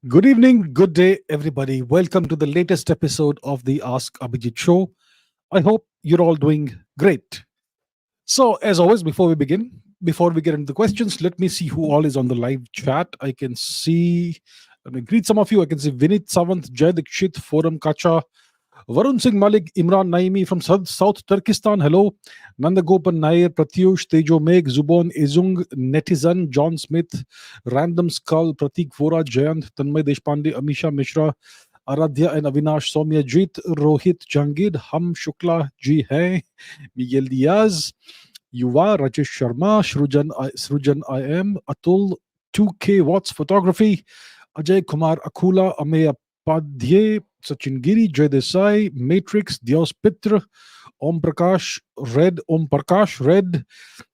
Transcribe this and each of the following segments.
Good evening, good day, everybody. Welcome to the latest episode of the Ask Abhijit show. I hope you're all doing great. So, as always, before we get into the questions, let me see who all is on the live chat. I can see, let me greet some of you. I can see Vinit Savant, Jay Dikshit, Forum Kacha, Varun Singh Malik, Imran Naimi from South Turkestan. Hello. Nandagopan Nair, Pratyush, Tejo Meg, Zubon, Izung, Netizen, John Smith, Random Skull, Pratik Vora, Jayant, Tanmay Deshpande, Amisha Mishra, Aradhya and Avinash, Soumya Jeet, Rohit Jangid, Ham Shukla Ji Hai, Miguel Diaz, Yuva, Rajesh Sharma, Srujan I am, Atul, 2K Watts Photography, Ajay Kumar Akula, Ameya Padhye, Sachin Giri, Jay Desai, Matrix, Dios Pitra, Om Prakash, Red,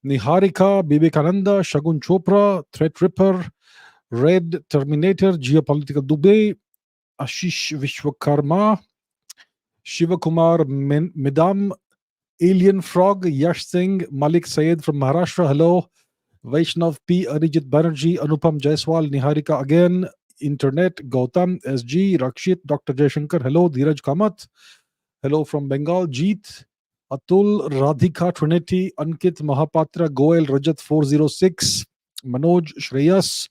Niharika, Bibekananda, Shagun Chopra, Threadripper, Red, Terminator, Geopolitical Dubey, Ashish Vishwakarma, Shivakumar Medam, Alien Frog, Yash Singh, Malik Sayed from Maharashtra, hello, Vaishnav P, Arijit Banerjee, Anupam Jaiswal, Niharika again, Internet, Gautam, SG, Rakshit, Dr. Jaishankar, hello, Dheeraj Kamath, hello from Bengal, Jeet, Atul, Radhika, Trinity, Ankit, Mahapatra, Goel, Rajat 406, Manoj, Shreyas,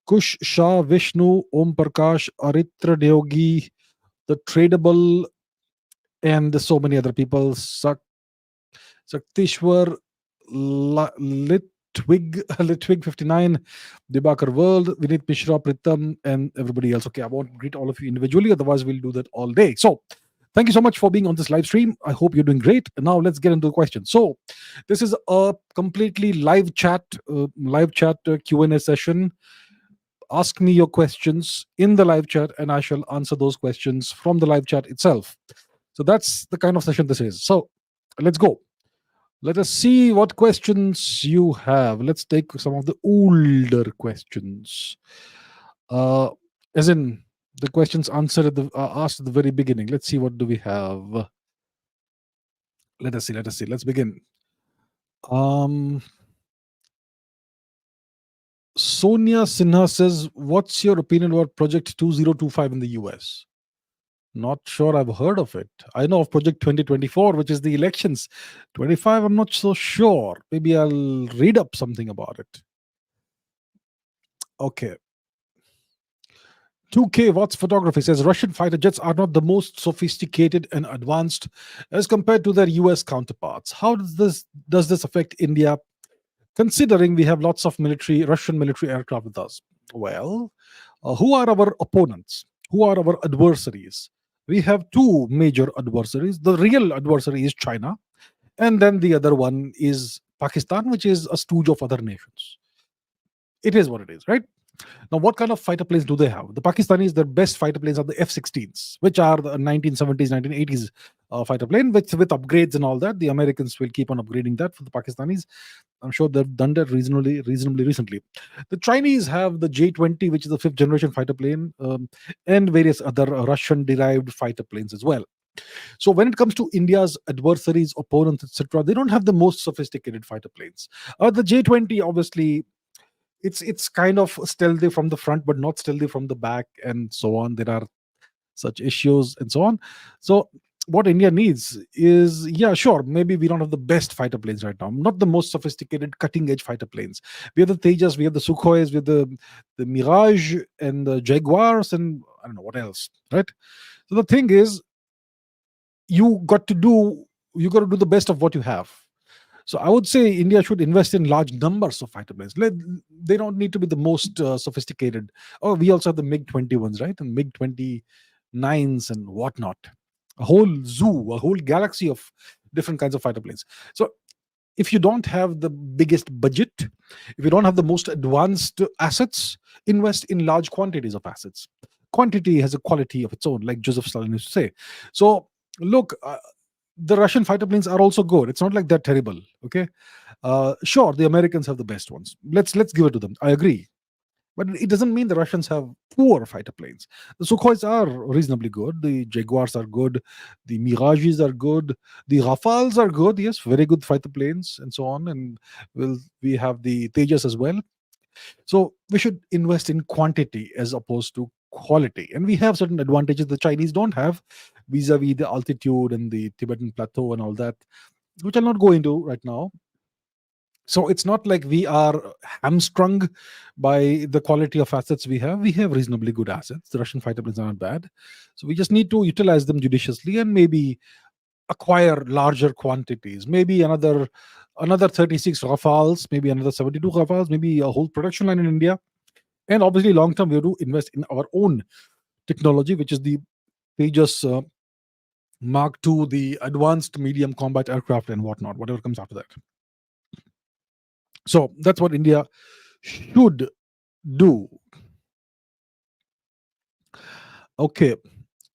Kush Shah, Vishnu, Om Prakash, Aritra Deogi, the Tradable, and so many other people, Saktishwar, Litwig 59, Dibakar World, Vinit Mishra, Pritam, and everybody else. Okay, I won't greet all of you individually, otherwise we'll do that all day. So, thank you so much for being on this live stream. I hope you're doing great. Now let's get into the questions. So, this is a completely live chat Q&A session. Ask me your questions in the live chat, and I shall answer those questions from the live chat itself. So that's the kind of session this is. So, let's go. Let us see what questions you have. Let's take some of the older questions. As in the questions answered asked at the very beginning. Let's see, what do we have? Let us see. Let's begin. Sonia Sinha says, what's your opinion about Project 2025 in the US? Not sure I've heard of it. I know of Project 2024, which is the elections. 25, I'm not so sure. Maybe I'll read up something about it. Okay. 2K Watts Photography says, Russian fighter jets are not the most sophisticated and advanced as compared to their US counterparts. How does this affect India, considering we have lots of Russian military aircraft with us? Well, who are our opponents? Who are our adversaries? We have two major adversaries. The real adversary is China, and then the other one is Pakistan, which is a stooge of other nations. It is what it is, right? Now, what kind of fighter planes do they have? The Pakistanis, their best fighter planes are the F-16s, which are the 1970s, 1980s fighter plane, with upgrades and all that. The Americans will keep on upgrading that for the Pakistanis. I'm sure they've done that reasonably recently. The Chinese have the J-20, which is the fifth generation fighter plane, and various other Russian-derived fighter planes as well. So when it comes to India's adversaries, opponents, etc., they don't have the most sophisticated fighter planes. The J-20, obviously, it's kind of stealthy from the front, but not stealthy from the back, and so on. There are such issues and so on. So what India needs is, yeah, sure, maybe we don't have the best fighter planes right now, not the most sophisticated, cutting edge fighter planes. We have the Tejas, we have the Sukhois, we have the Mirage and the Jaguars, and I don't know what else, right? So the thing is, you got to do you got to do the best of what you have. So I would say India should invest in large numbers of fighter planes. They don't need to be the most sophisticated. Oh, we also have the MiG 21s, right? And MiG 29s and whatnot. A whole zoo, a whole galaxy of different kinds of fighter planes. So if you don't have the biggest budget, if you don't have the most advanced assets, invest in large quantities of assets. Quantity has a quality of its own, like Joseph Stalin used to say. So look, the Russian fighter planes are also good. It's not like they're terrible. Okay, sure, the Americans have the best ones. Let's give it to them. I agree, but it doesn't mean the Russians have poor fighter planes. The Sukhois are reasonably good. The Jaguars are good. The Mirages are good. The Rafales are good. Yes, very good fighter planes and so on. And we have the Tejas as well. So we should invest in quantity as opposed to quality. And we have certain advantages the Chinese don't have vis-a-vis the altitude and the Tibetan plateau and all that, which I'll not go into right now. So it's not like we are hamstrung by the quality of assets we have. We have reasonably good assets. The Russian fighter planes are not bad. So we just need to utilize them judiciously and maybe acquire larger quantities. Maybe another 36 Rafales, maybe another 72 Rafales, maybe a whole production line in India. And obviously, long term, we have to invest in our own technology, which is the Tejas Mark II, the advanced medium combat aircraft, and whatnot, whatever comes after that. So that's what India should do. Okay.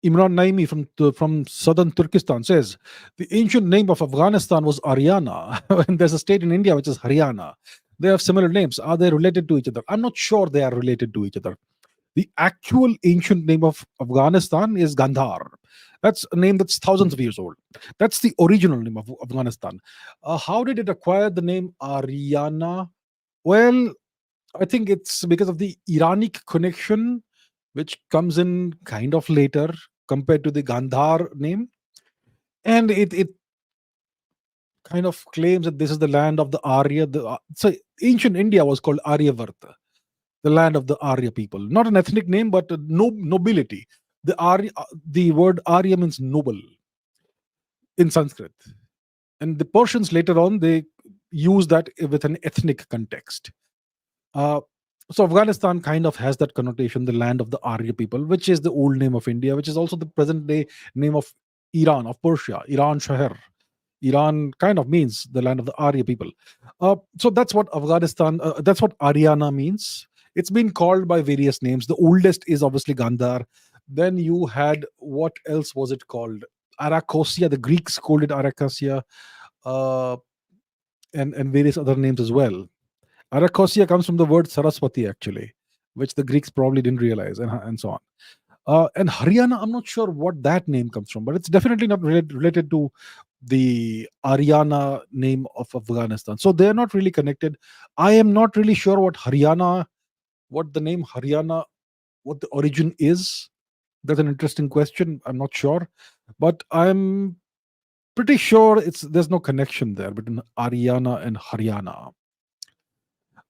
Imran Naimi from southern Turkestan says the ancient name of Afghanistan was Aryana, and there's a state in India which is Haryana. They have similar names. Are they related to each other? I'm not sure they are related to each other. The actual ancient name of Afghanistan is Gandhar. That's a name that's thousands of years old. That's the original name of Afghanistan. How did it acquire the name Aryana? Well, I think it's because of the Iranic connection, which comes in kind of later compared to the Gandhar name. And it kind of claims that this is the land of the Arya. So ancient India was called Aryavarta, the land of the Arya people. Not an ethnic name, but a nobility. The word Arya means noble in Sanskrit. And the Persians later on, they use that with an ethnic context. Uh, so Afghanistan kind of has that connotation, the land of the Arya people, which is the old name of India, which is also the present day name of Iran, of Persia, Iran Shahar. Iran kind of means the land of the Arya people. So that's what that's what Aryana means. It's been called by various names. The oldest is obviously Gandhar. Then you had, what else was it called? Arachosia. The Greeks called it Arachosia, uh, and various other names as well. Arachosia comes from the word Saraswati, actually, which the Greeks probably didn't realize, and so on. And Haryana, I'm not sure what that name comes from, but it's definitely not related to the Aryana name of Afghanistan. So they're not really connected. I am not really sure what the name Haryana, what the origin is. That's an interesting question. I'm not sure, but I'm pretty sure there's no connection there between Aryana and Haryana.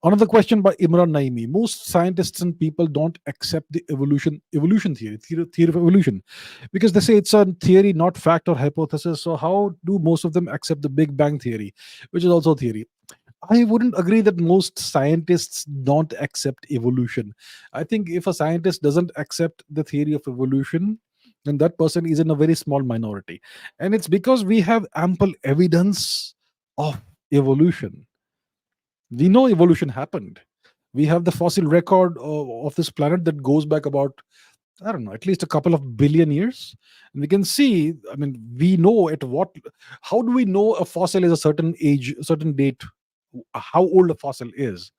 Another question by Imran Naimi. Most scientists and people don't accept the evolution theory of evolution, because they say it's a theory, not fact or hypothesis. So how do most of them accept the Big Bang theory, which is also a theory? I wouldn't agree that most scientists don't accept evolution. I think if a scientist doesn't accept the theory of evolution, then that person is in a very small minority. And it's because we have ample evidence of evolution. We know evolution happened. We have the fossil record of this planet that goes back about, I don't know, at least a couple of billion years. And we can see, I mean, we know how do we know a fossil is a certain age, a certain date, how old a fossil is?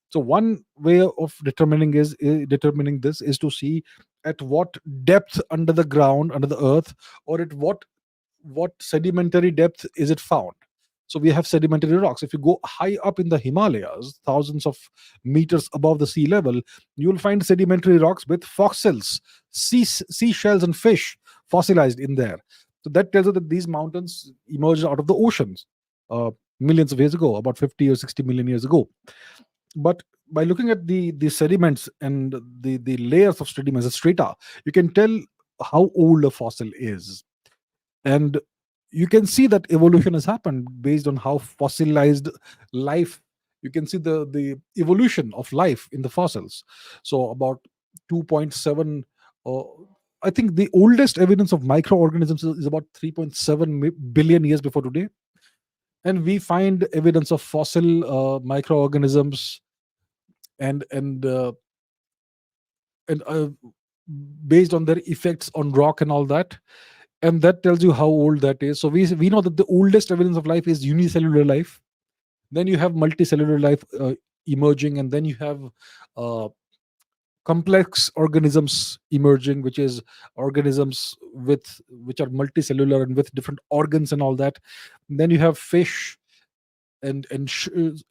So one way of determining this is to see at what depth under the ground, under the earth, or at what sedimentary depth is it found. So we have sedimentary rocks. If you go high up in the Himalayas, thousands of meters above the sea level, you will find sedimentary rocks with fossils, seashells, and fish fossilized in there. So that tells you that these mountains emerged out of the oceans uh, millions of years ago, about 50 or 60 million years ago. But by looking at the sediments and the layers of sediments, the strata, you can tell how old a fossil is. And you can see that evolution has happened based on how fossilized life. You can see the evolution of life in the fossils. So about 2.7, uh, I think the oldest evidence of microorganisms is about 3.7 billion years before today. And we find evidence of fossil microorganisms and and based on their effects on rock and all that. And that tells you how old that is. So we know that the oldest evidence of life is unicellular life. Then you have multicellular life emerging, and then you have uh, complex organisms emerging, which is organisms with which are multicellular and with different organs and all that. And then you have fish and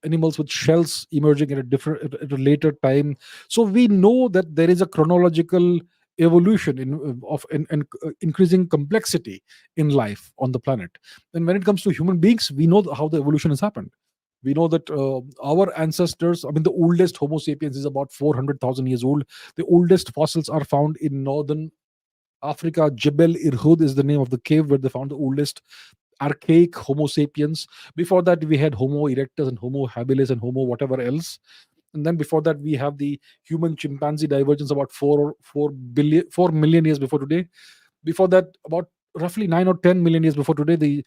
animals with shells emerging at a different at a later time. So we know that there is a chronological evolution in increasing complexity in life on the planet. And when it comes to human beings, we know how the evolution has happened. We know that our ancestors, I mean, the oldest Homo sapiens is about 400,000 years old. The oldest fossils are found in northern Africa. Jebel Irhoud is the name of the cave where they found the oldest archaic Homo sapiens. Before that, we had Homo erectus and Homo habilis and Homo whatever else. And then before that, we have the human chimpanzee divergence about 4 million years before today. Before that, about roughly 9 or 10 million years before today, the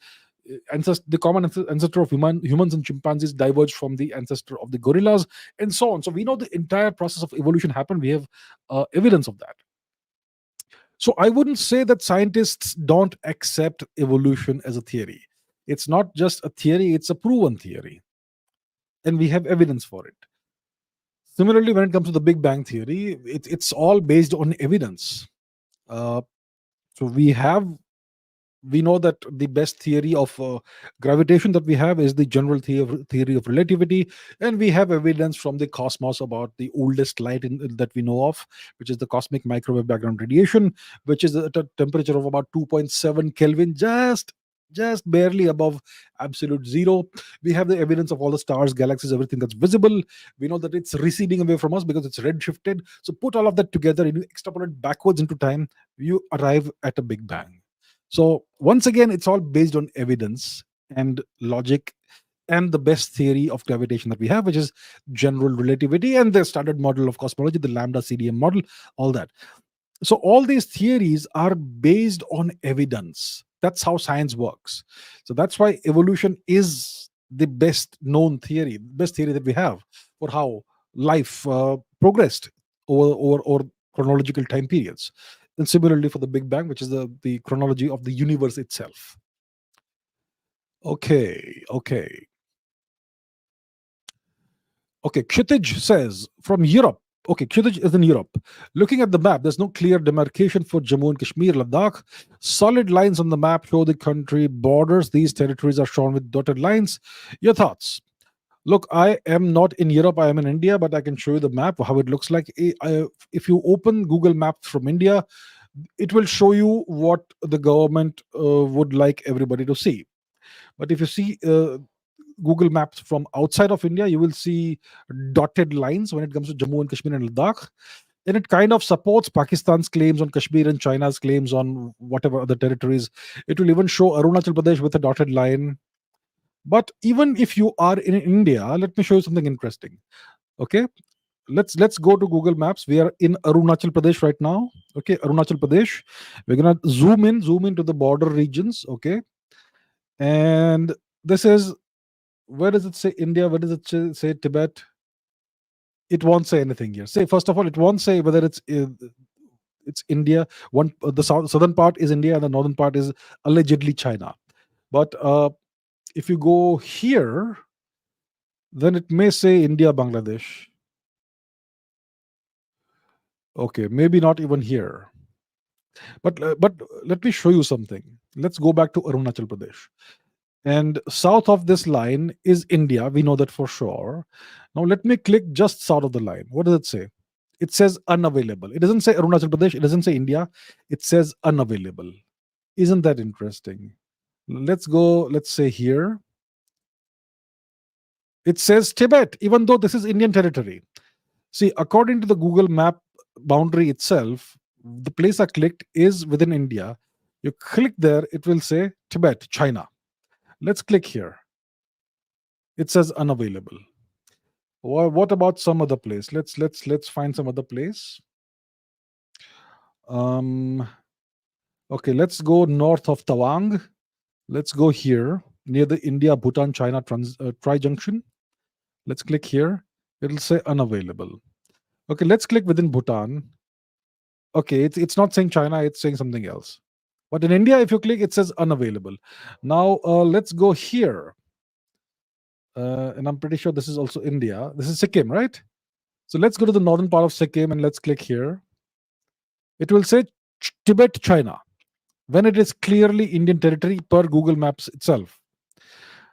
common ancestor of humans and chimpanzees diverged from the ancestor of the gorillas, and so on. So we know the entire process of evolution happened. We have evidence of that. So I wouldn't say that scientists don't accept evolution as a theory. It's not just a theory, it's a proven theory. And we have evidence for it. Similarly, when it comes to the Big Bang theory, it's all based on evidence. Uh, so we know that the best theory of gravitation that we have is the general theory of relativity, and we have evidence from the cosmos about the oldest light that we know of, which is the cosmic microwave background radiation, which is at a temperature of about 2.7 Kelvin, just barely above absolute zero. We have the evidence of all the stars, galaxies, everything that's visible. We know that it's receding away from us because it's redshifted. So put all of that together and you extrapolate backwards into time, you arrive at a Big Bang. So once again, it's all based on evidence and logic and the best theory of gravitation that we have, which is general relativity and the standard model of cosmology, the lambda CDM model, all that. So all these theories are based on evidence. That's how science works. So that's why evolution is the best known theory, best theory that we have for how life progressed over chronological time periods. And similarly for the Big Bang, which is the chronology of the universe itself. Okay. Okay, Kshitij says from Europe. Okay, Kshitij is in Europe. Looking at the map, there's no clear demarcation for Jammu and Kashmir, Ladakh. Solid lines on the map show the country borders. These territories are shown with dotted lines. Your thoughts? Look, I am not in Europe. I am in India, but I can show you the map, how it looks like. If you open Google Maps from India, it will show you what the government would like everybody to see. But if you see Google Maps from outside of India, you will see dotted lines when it comes to Jammu and Kashmir and Ladakh. And it kind of supports Pakistan's claims on Kashmir and China's claims on whatever other territories. It will even show Arunachal Pradesh with a dotted line. But even if you are in India, let me show you something interesting. Okay, let's go to Google Maps. We are in Arunachal Pradesh right now. Okay, Arunachal Pradesh. We're gonna zoom into the border regions. Okay, and this is, where does it say India? Where does it say Tibet? It won't say anything here. Say first of all, it won't say whether it's India. The southern part is India, and the northern part is allegedly China. But if you go here, then it may say India, Bangladesh. Okay, maybe not even here. But let me show you something. Let's go back to Arunachal Pradesh. And south of this line is India. We know that for sure. Now let me click just south of the line. What does it say? It says unavailable. It doesn't say Arunachal Pradesh. It doesn't say India. It says unavailable. Isn't that interesting? Let's go, let's say here. It says Tibet, even though this is Indian territory. See, according to the Google map boundary itself, the place I clicked is within India. You click there, it will say Tibet, China. Let's click here. It says unavailable. What about some other place? Let's find some other place. Um, okay, let's go north of Tawang. Let's go here near the India Bhutan China tri junction. Let's click here. It'll say unavailable. Okay, let's click within Bhutan. Okay, it's not saying China, it's saying something else. But in India, if you click, it says unavailable. Now let's go here. And I'm pretty sure this is also India. This is Sikkim, right? So let's go to the northern part of Sikkim and let's click here. It will say Tibet, China, when it is clearly Indian territory per Google Maps itself.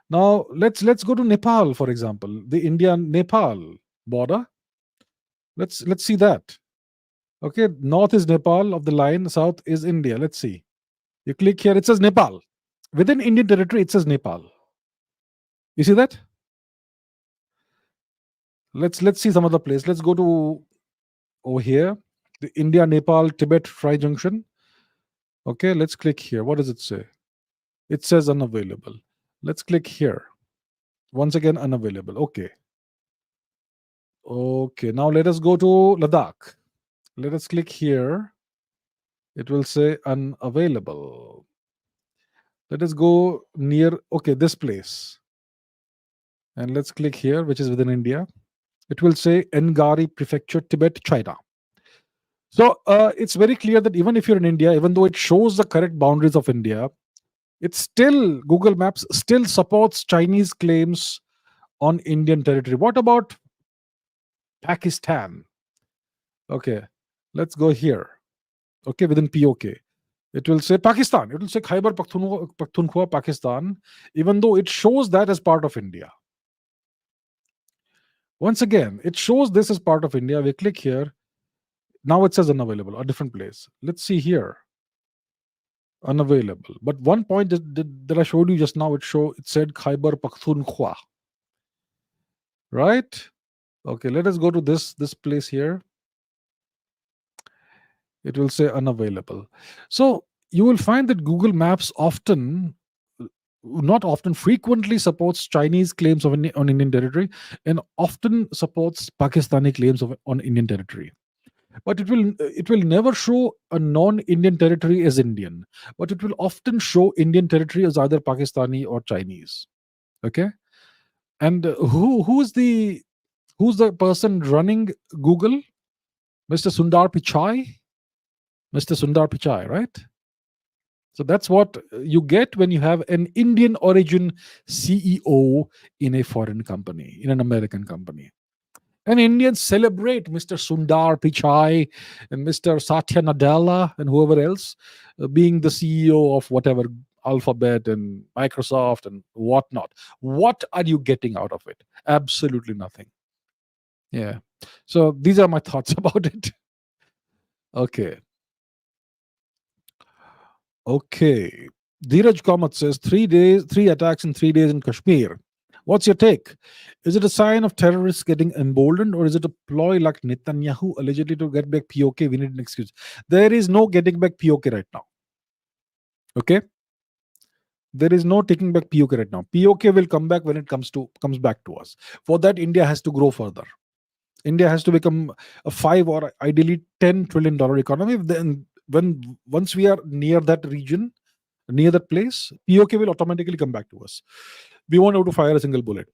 Now let's go to Nepal, for example, the India-Nepal border. Let's see that. Okay, north is Nepal of the line, south is India. Let's see. You click here, it says Nepal. Within Indian territory, it says Nepal. You see that? Let's see some other place. Let's go to over here, the India, Nepal, Tibet Tri Junction. Okay, let's click here. What does it say? It says unavailable. Let's click here. Once again, unavailable. Okay. Okay, now let us go to Ladakh. Let us click here. It will say unavailable. Let us go near, okay, this place. And let's click here, which is within India. It will say Ngari Prefecture, Tibet, China. So it's very clear that even if you're in India, even though it shows the correct boundaries of India, it's still, Google Maps still supports Chinese claims on Indian territory. What about Pakistan? Okay, let's go here. Okay, within POK. It will say Pakistan. It will say Khyber Pakhtunkhwa, Pakistan, even though it shows that as part of India. Once again, it shows this as part of India. We click here. Now it says unavailable, a different place. Let's see here. Unavailable. But one point that I showed you just now, it said Khyber Pakhtunkhwa. Right? Okay, let us go to this place here. It will say unavailable. So you will find that Google Maps not often, frequently supports Chinese claims on Indian territory and often supports Pakistani claims on Indian territory. But it will never show a non-Indian territory as Indian, but it will often show Indian territory as either Pakistani or Chinese. Okay, and who's the person running Google? Mr. Sundar Pichai. Mr. Sundar Pichai, right? So that's what you get when you have an Indian origin CEO in a foreign company, in an American company. And Indians celebrate Mr. Sundar Pichai and Mr. Satya Nadella and whoever else being the CEO of whatever, Alphabet and Microsoft and whatnot. What are you getting out of it? Absolutely nothing. Yeah. So these are my thoughts about it. Okay. Okay. Dheeraj Kamath says 3 attacks in 3 days in Kashmir. What's your take? Is it a sign of terrorists getting emboldened, or is it a ploy like Netanyahu allegedly to get back POK? We need an excuse. There is no getting back POK right now. Okay? There is no taking back POK right now. POK will come back when it comes back to us. For that, India has to grow further. India has to become a 5 or ideally $10 trillion economy. Then once we are near that region, near that place, POK will automatically come back to us. We won't have to fire a single bullet.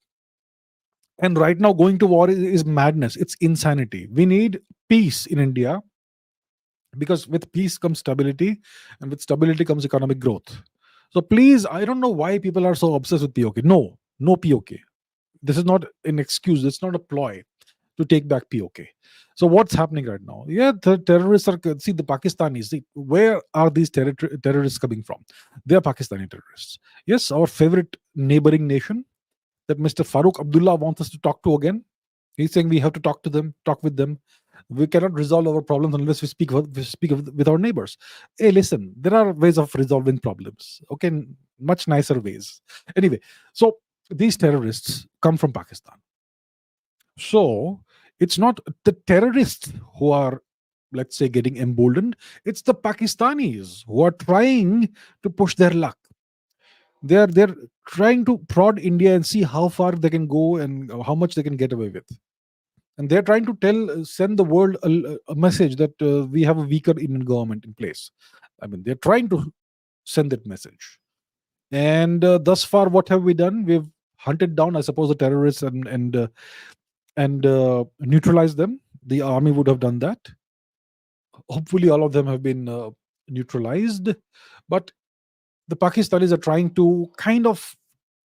And right now, going to war is madness. It's insanity. We need peace in India, because with peace comes stability, and with stability comes economic growth. So please, I don't know why people are so obsessed with POK. No POK. This is not an excuse. It's not a ploy. to take back POK. So what's happening right now? Yeah, the terrorists are, see, the Pakistanis. See, where are these terrorists coming from? They are Pakistani terrorists. Yes, our favorite neighboring nation that Mr. Farooq Abdullah wants us to talk to again. He's saying we have to talk to them, talk with them. We cannot resolve our problems unless we speak with our neighbors. Hey, listen, there are ways of resolving problems. Okay, much nicer ways. Anyway, so these terrorists come from Pakistan. So it's not the terrorists who are, let's say, getting emboldened. It's the Pakistanis who are trying to push their luck. They're trying to prod India and see how far they can go and how much they can get away with. And they're trying to send the world a message that we have a weaker Indian government in place. I mean, they're trying to send that message. And thus far, what have we done? We've hunted down, I suppose, the terrorists and neutralized them. The army would have done that. Hopefully, all of them have been neutralized. But the Pakistanis are trying to kind of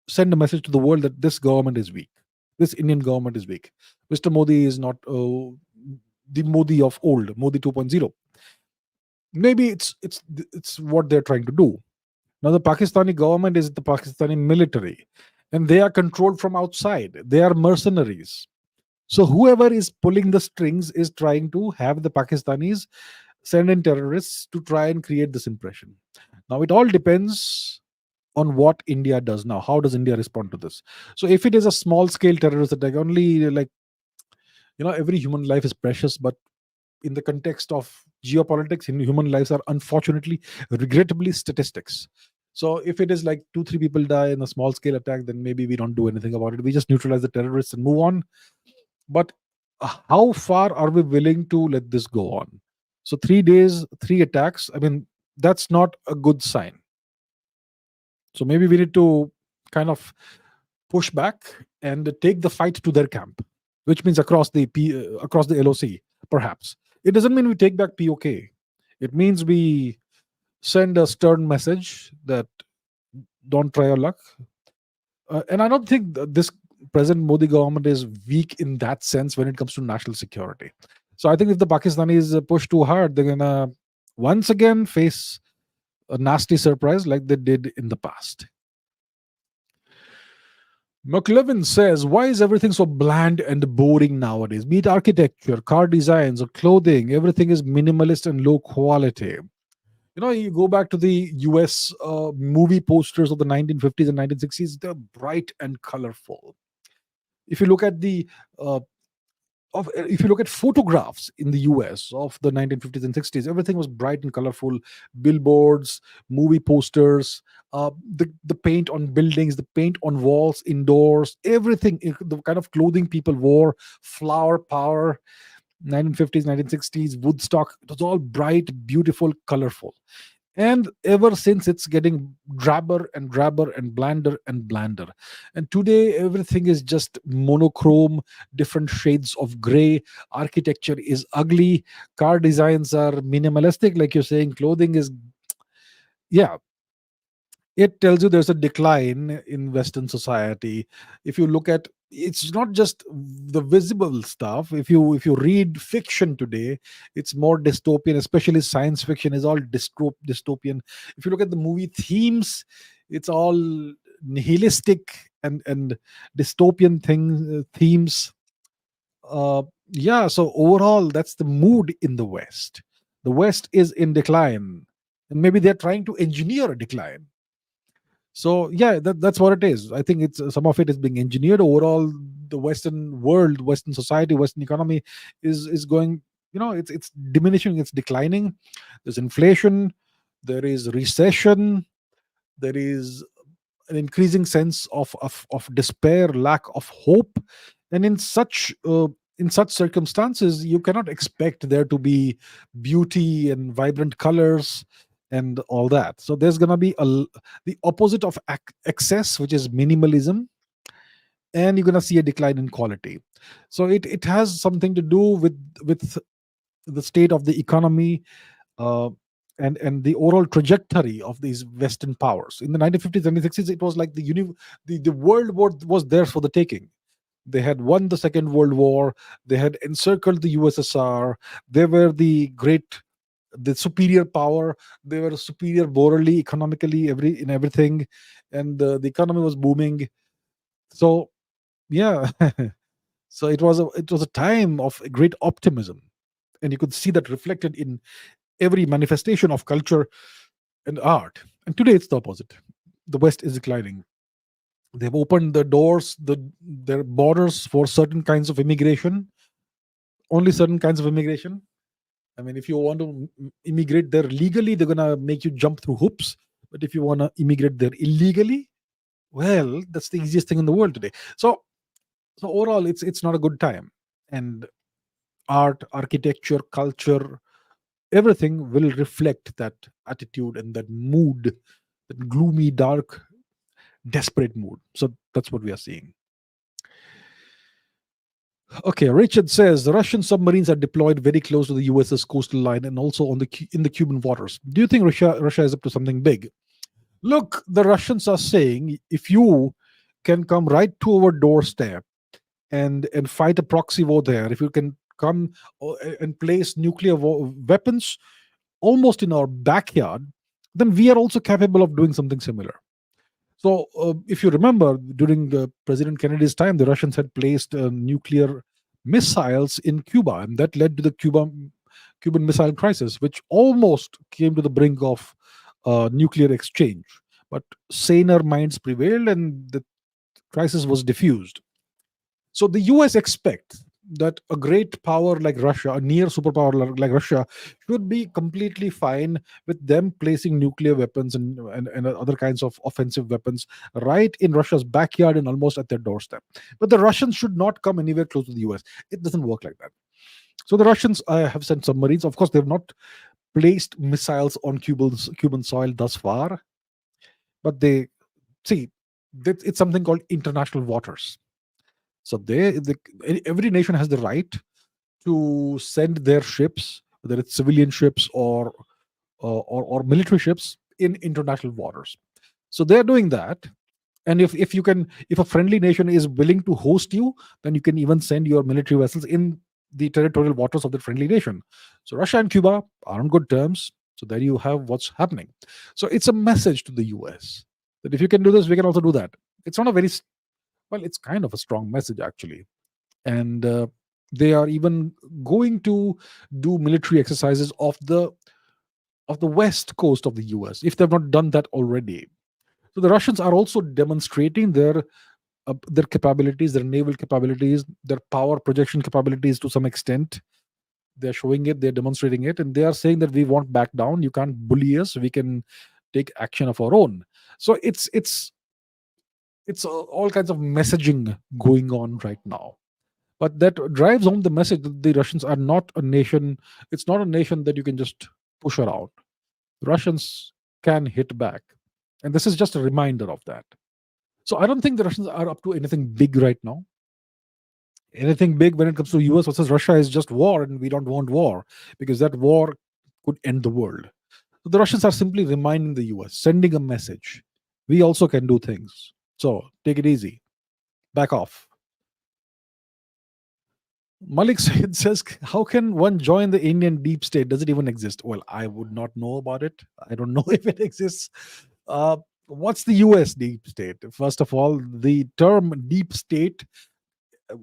send a message to the world that this government is weak. This Indian government is weak. Mr. Modi is not the Modi of old, Modi 2.0. Maybe it's what they're trying to do. Now, the Pakistani government is the Pakistani military, and they are controlled from outside. They are mercenaries. So whoever is pulling the strings is trying to have the Pakistanis send in terrorists to try and create this impression. Now, it all depends on what India does now. How does India respond to this? So if it is a small scale terrorist attack, only, like, every human life is precious, but in the context of geopolitics, human lives are unfortunately, regrettably, statistics. So if it is like 2 3 people die in a small scale attack, then maybe we don't do anything about it. We just neutralize the terrorists and move on. But how far are we willing to let this go on? So 3 days, 3 attacks, I mean, that's not a good sign. So maybe we need to kind of push back and take the fight to their camp, which means across the LOC, perhaps. It doesn't mean we take back POK. It means we send a stern message that don't try your luck. And I don't think this present Modi government is weak in that sense when it comes to national security. So I think if the Pakistanis push too hard, they're gonna once again face a nasty surprise like they did in the past. McLevin says, why is everything so bland and boring nowadays? Be it architecture, car designs, or clothing, everything is minimalist and low quality. You go back to the US movie posters of the 1950s and 1960s, they're bright and colorful. If you look at if you look at photographs in the US of the 1950s and 60s, everything was bright and colorful. Billboards, movie posters, the paint on buildings, the paint on walls, indoors, everything, the kind of clothing people wore, flower power, 1950s, 1960s, Woodstock, it was all bright, beautiful, colorful. And ever since, it's getting drabber and drabber and blander and blander. And today, everything is just monochrome, different shades of gray. Architecture is ugly. Car designs are minimalistic, like you're saying. Clothing is, yeah, it tells you there's a decline in Western society. If you look at, it's not just the visible stuff. If you read fiction today, it's more dystopian, especially science fiction is all dystopian. If you look at the movie themes, it's all nihilistic and dystopian themes. Yeah, so overall, that's the mood in the West. The West is in decline, and maybe they're trying to engineer a decline. So yeah, that's what it is. I think it's some of it is being engineered. Overall, the Western world, Western society, Western economy is going. It's diminishing. It's declining. There's inflation. There is recession. There is an increasing sense of despair, lack of hope, and in such circumstances, you cannot expect there to be beauty and vibrant colors and all that. So there's going to be the opposite of excess, which is minimalism, and you're going to see a decline in quality. So it has something to do with the state of the economy, uh, and the overall trajectory of these Western powers. In the 1950s, 1960s, it was like the world was theirs for the taking. They had won the Second World War. They had encircled the USSR. They were the superior power. They were superior morally, economically, in everything, and the economy was booming. So yeah, so it was a time of great optimism, and you could see that reflected in every manifestation of culture and art. And today it's the opposite. The West is declining. They've opened their borders for certain kinds of immigration, only certain kinds of immigration. I mean, if you want to immigrate there legally, they're gonna make you jump through hoops. But if you want to immigrate there illegally, well, that's the easiest thing in the world today. So overall, it's not a good time. And art, architecture, culture, everything will reflect that attitude and that mood, that gloomy, dark, desperate mood. So that's what we are seeing. Okay, Richard says the Russian submarines are deployed very close to the USS coastal line and also in the Cuban waters. Do you think Russia is up to something big? Look, the Russians are saying if you can come right to our doorstep and fight a proxy war there, if you can come and place nuclear weapons almost in our backyard, then we are also capable of doing something similar. So, if you remember, during President Kennedy's time, the Russians had placed nuclear missiles in Cuba, and that led to the Cuban Missile Crisis, which almost came to the brink of nuclear exchange. But saner minds prevailed, and the crisis was diffused. So the US expects that a great power like Russia, a near superpower like Russia, should be completely fine with them placing nuclear weapons and other kinds of offensive weapons right in Russia's backyard and almost at their doorstep. But the Russians should not come anywhere close to the US. It doesn't work like that. So the Russians have sent submarines. Of course, they have not placed missiles on Cuban soil thus far, but they see it's something called international waters. So every nation has the right to send their ships, whether it's civilian ships or military ships, in international waters. So they're doing that. And if a friendly nation is willing to host you, then you can even send your military vessels in the territorial waters of the friendly nation. So Russia and Cuba are on good terms. So there you have what's happening. So it's a message to the US that if you can do this, we can also do that. It's not a very well, it's kind of a strong message actually. And they are even going to do military exercises of the west coast of the US if they've not done that already. So the Russians are also demonstrating their capabilities, their naval capabilities, their power projection capabilities to some extent. They're showing it, they're demonstrating it, and they are saying that we won't back down. You can't bully us. We can take action of our own. So it's all kinds of messaging going on right now. But that drives home the message that the Russians are not a nation. It's not a nation that you can just push around. The Russians can hit back. And this is just a reminder of that. So I don't think the Russians are up to anything big right now. Anything big when it comes to US versus Russia is just war, and we don't want war because that war could end the world. So the Russians are simply reminding the US, sending a message. We also can do things. So take it easy. Back off. Malik Said says, how can one join the Indian deep state? Does it even exist? Well, I would not know about it. I don't know if it exists. What's the US deep state? First of all, the term deep state uh,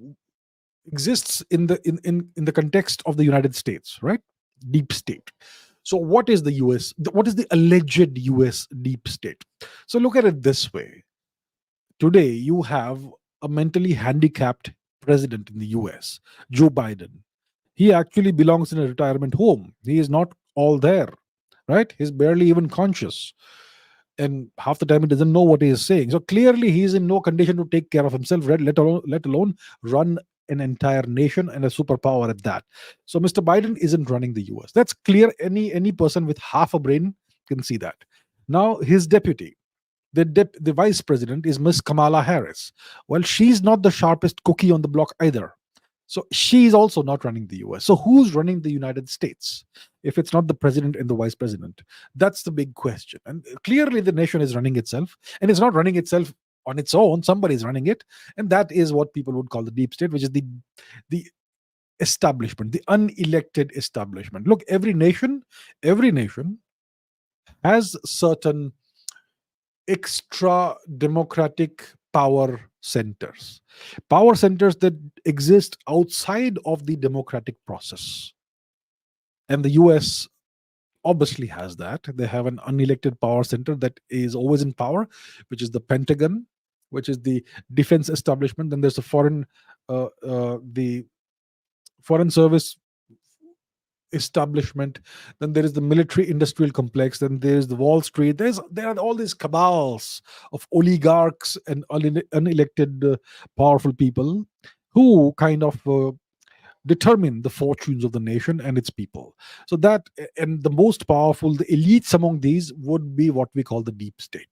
exists in the context of the United States, right? Deep state. So what is the US? What is the alleged US deep state? So look at it this way. Today, you have a mentally handicapped president in the US, Joe Biden. He actually belongs in a retirement home. He is not all there, right? He's barely even conscious. And half the time he doesn't know what he is saying. So clearly he is in no condition to take care of himself, right? Let alone run an entire nation and a superpower at that. So Mr. Biden isn't running the US. That's clear. Any person with half a brain can see that. Now his deputy, the vice president, is Miss Kamala Harris. Well, she's not the sharpest cookie on the block either. So she's also not running the US. So who's running the United States if it's not the president and the vice president? That's the big question. And clearly the nation is running itself, and it's not running itself on its own. Somebody is running it, and that is what people would call the deep state, which is the establishment, the unelected establishment. Look, every nation has certain extra democratic power centers that exist outside of the democratic process. And the US obviously has that. They have an unelected power center that is always in power, which is the Pentagon, which is the defense establishment. Then there's the foreign service establishment. Then there is the military industrial complex. Then there's the Wall Street. There are all these cabals of oligarchs and unelected powerful people who kind of determine the fortunes of the nation and its people. So that, and the most powerful, the elites among these would be what we call the deep state.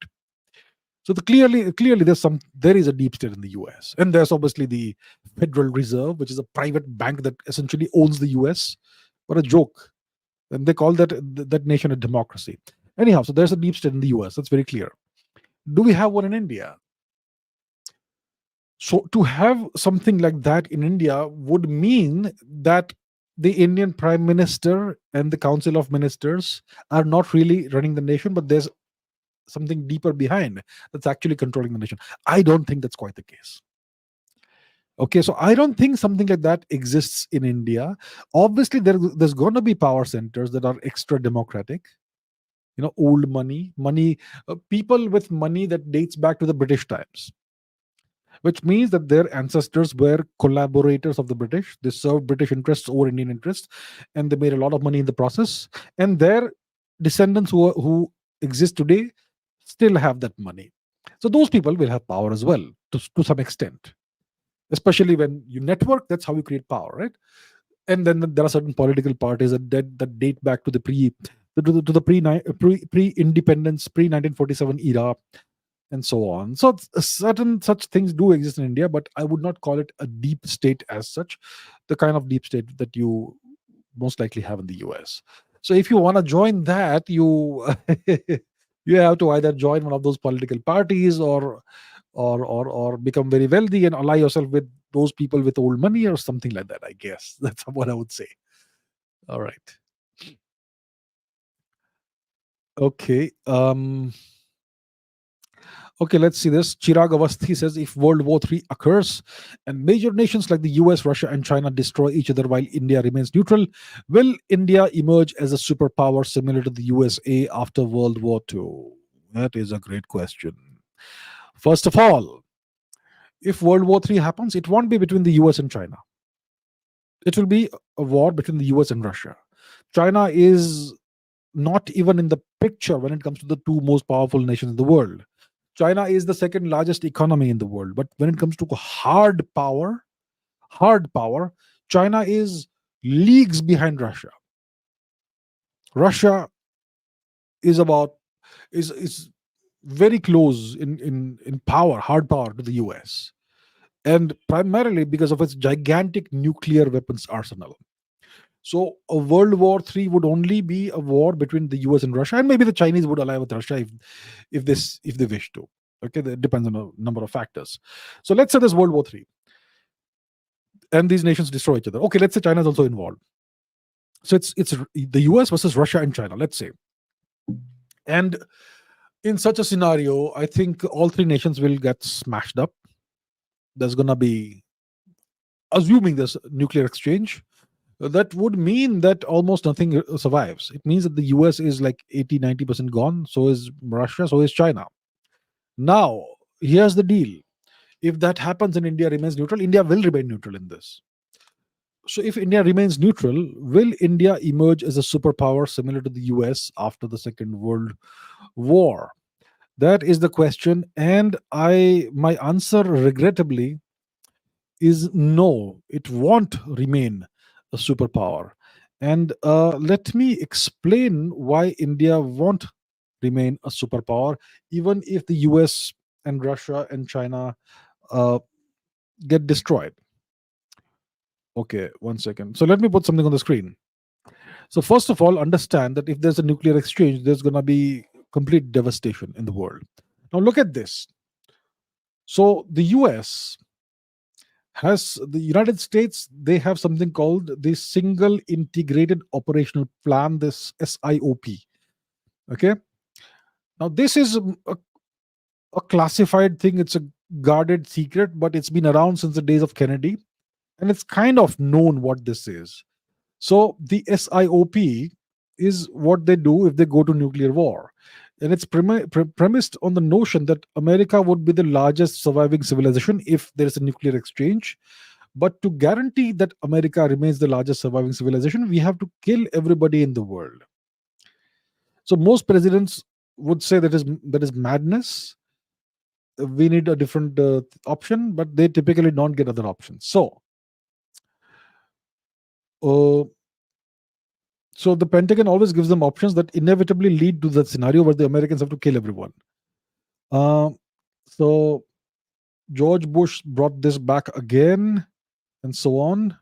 So clearly there is a deep state in the US. And there's obviously the Federal Reserve, which is a private bank that essentially owns the US. What a joke. And they call that nation a democracy. Anyhow, so there's a deep state in the US. That's very clear. Do we have one in India? So to have something like that in India would mean that the Indian Prime Minister and the Council of Ministers are not really running the nation, but there's something deeper behind that's actually controlling the nation. I don't think that's quite the case. Okay, so I don't think something like that exists in India. Obviously, there's going to be power centers that are extra democratic. Old money, people with money that dates back to the British times, which means that their ancestors were collaborators of the British. They served British interests over Indian interests, and they made a lot of money in the process. And their descendants who exist today still have that money. So those people will have power as well, to some extent. Especially when you network, that's how you create power, right? And then there are certain political parties that date back to the pre-independence, pre-1947 era, and so on. So certain such things do exist in India, but I would not call it a deep state as such, the kind of deep state that you most likely have in the US. So if you want to join that, you you have to either join one of those political parties or become very wealthy and ally yourself with those people with old money or something like that. I guess that's what I would say. All right. Okay. Okay, let's see this. Chirag Avasthi says, if World War III occurs and major nations like the US, Russia, and China destroy each other while India remains neutral, will India emerge as a superpower similar to the USA after World War II? That is a great question. First of all, if World War III happens, it won't be between the US and China. It will be a war between the US and Russia. China is not even in the picture when it comes to the two most powerful nations in the world. China is the second largest economy in the world. But when it comes to hard power, China is leagues behind Russia. Russia is very close in power, hard power, to the US. And primarily because of its gigantic nuclear weapons arsenal. So a World War III would only be a war between the US and Russia, and maybe the Chinese would ally with Russia if they wish to. Okay, that depends on a number of factors. So let's say there's World War III, and these nations destroy each other. Okay, let's say China is also involved. So it's the US versus Russia and China, let's say. And in such a scenario, I think all three nations will get smashed up. There's gonna be, assuming there's nuclear exchange, that would mean that almost nothing survives. It means that the US is like 80-90% gone, so is Russia, so is China. Now, here's the deal. If that happens and India remains neutral, India will remain neutral in this. So if India remains neutral, will India emerge as a superpower similar to the US after the Second World War? That is the question. And my answer, regrettably, is no, it won't remain a superpower. And let me explain why India won't remain a superpower, even if the US and Russia and China get destroyed. Okay, one second. So let me put something on the screen. So, first of all, understand that if there's a nuclear exchange, there's going to be complete devastation in the world. Now, look at this. So the United States, they have something called the Single Integrated Operational Plan, this SIOP. Okay. Now, this is a classified thing. It's a guarded secret, but it's been around since the days of Kennedy, and it's kind of known what this is. So the SIOP is what they do if they go to nuclear war. And it's premised on the notion that America would be the largest surviving civilization if there is a nuclear exchange. But to guarantee that America remains the largest surviving civilization, we have to kill everybody in the world. So most presidents would say that is madness. We need a different option, but they typically don't get other options. Uh, so the Pentagon always gives them options that inevitably lead to that scenario where the Americans have to kill everyone. So George Bush brought this back again, and so on.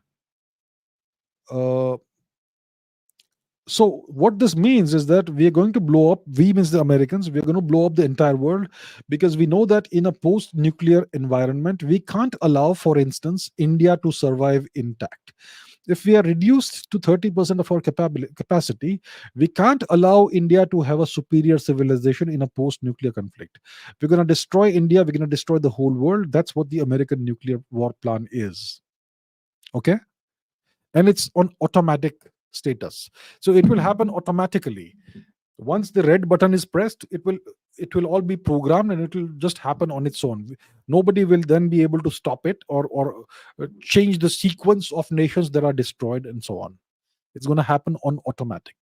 Uh, so what this means is that we are going to blow up, we means the Americans, we're going to blow up the entire world, because we know that in a post-nuclear environment, we can't allow, for instance, India to survive intact. If we are reduced to 30% of our capacity, we can't allow India to have a superior civilization in a post-nuclear conflict. We're going to destroy India, we're going to destroy the whole world. That's what the American nuclear war plan is. Okay? And it's on automatic status. So it will happen automatically. Once the red button is pressed, it will all be programmed, and it will just happen on its own. Nobody will then be able to stop it, or change the sequence of nations that are destroyed, and so on. It's going to happen on automatic.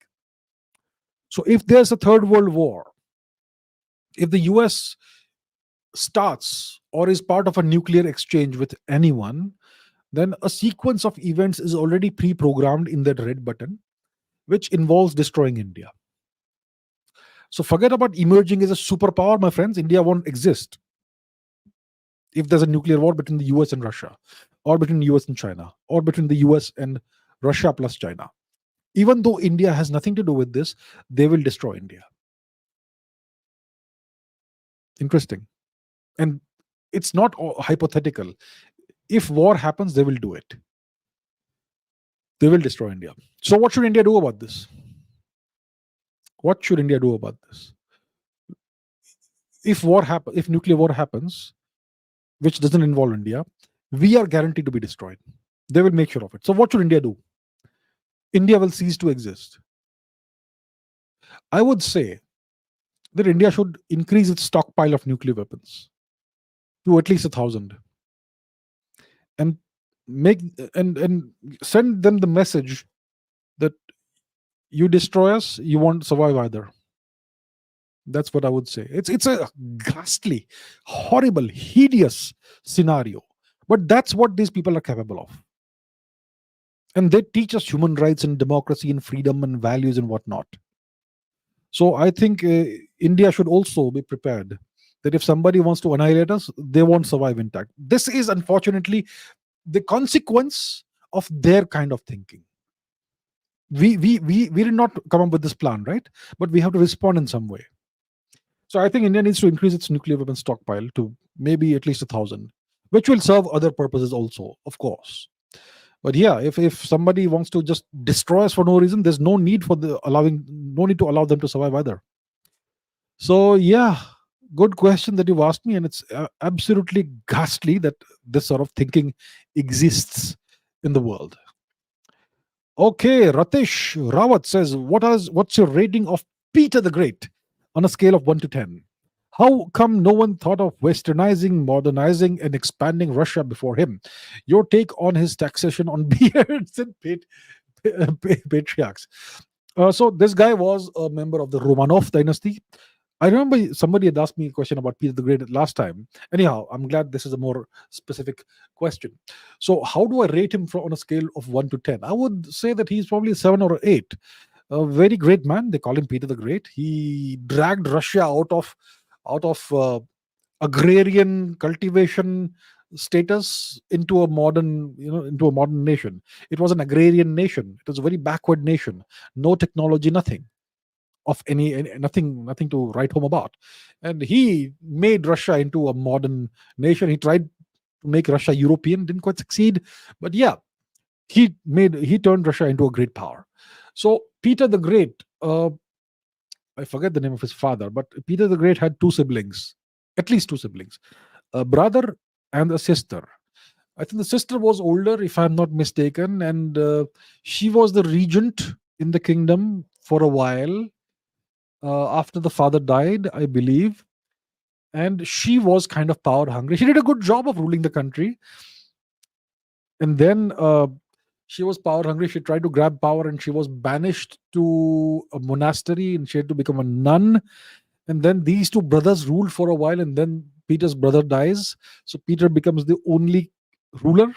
So if there's a third world war, if the US starts or is part of a nuclear exchange with anyone, then a sequence of events is already pre-programmed in that red button, which involves destroying India. So forget about emerging as a superpower, my friends. India won't exist if there's a nuclear war between the US and Russia, or between the US and China, or between the US and Russia plus China. Even though India has nothing to do with this, they will destroy India. Interesting. And it's not hypothetical. If war happens, they will do it. They will destroy India. So what should India do about this? What should India do about this? If nuclear war happens, which doesn't involve India, we are guaranteed to be destroyed. They will make sure of it. So what should India do? India will cease to exist. I would say that India should increase its stockpile of nuclear weapons to at least 1,000, and make and send them the message that you destroy us, you won't survive either. That's what I would say. It's a ghastly, horrible, hideous scenario, but that's what these people are capable of. And they teach us human rights and democracy and freedom and values and whatnot. So I think India should also be prepared that if somebody wants to annihilate us, they won't survive intact. This is unfortunately the consequence of their kind of thinking. We did not come up with this plan, right? But we have to respond in some way. So I think India needs to increase its nuclear weapons stockpile to maybe at least 1,000, which will serve other purposes also, of course. But yeah, if somebody wants to just destroy us for no reason, there's no need to allow them to survive either. So yeah, good question that you've asked me, and it's absolutely ghastly that this sort of thinking exists in the world. Okay, Ratish Rawat says, what's your rating of Peter the Great on a scale of 1 to 10? How come no one thought of westernizing, modernizing, and expanding Russia before him? Your take on his taxation on beards and patriarchs. So this guy was a member of the Romanov dynasty. I remember somebody had asked me a question about Peter the Great last time. Anyhow, I'm glad this is a more specific question. So how do I rate him on a scale of 1 to 10? I would say that he's probably 7 or 8. A very great man. They call him Peter the Great. He dragged Russia out of agrarian cultivation status into a modern nation. It was an agrarian nation. It was a very backward nation. No technology, nothing. of any nothing to write home about. And he made Russia into a modern nation. He tried to make Russia European, didn't quite succeed, but yeah, he turned Russia into a great power. So Peter the Great, I forget the name of his father, but Peter the Great had two siblings, at least two siblings, a brother and a sister. I think the sister was older, if I'm not mistaken, and she was the regent in the kingdom for a while after the father died, I believe. And she was kind of power hungry. She did a good job of ruling the country, and then she was power hungry. She tried to grab power, and she was banished to a monastery, and she had to become a nun. And then these two brothers ruled for a while, and then Peter's brother dies, so Peter becomes the only ruler.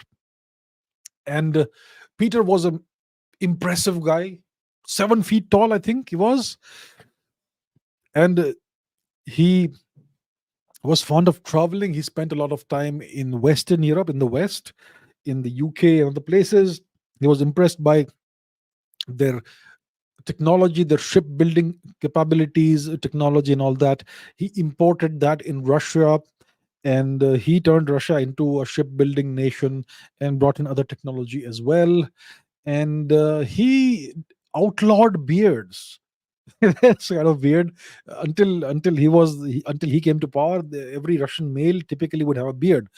And Peter was an impressive guy, 7 feet tall, I think he was, and he was fond of traveling. He spent a lot of time in Western Europe, in the West, in the UK and other places. He was impressed by their technology, their shipbuilding capabilities, technology, and all that. He imported that in Russia, and he turned Russia into a shipbuilding nation and brought in other technology as well. And he outlawed beards. That's kind of weird. Until he came to power, every Russian male typically would have a beard,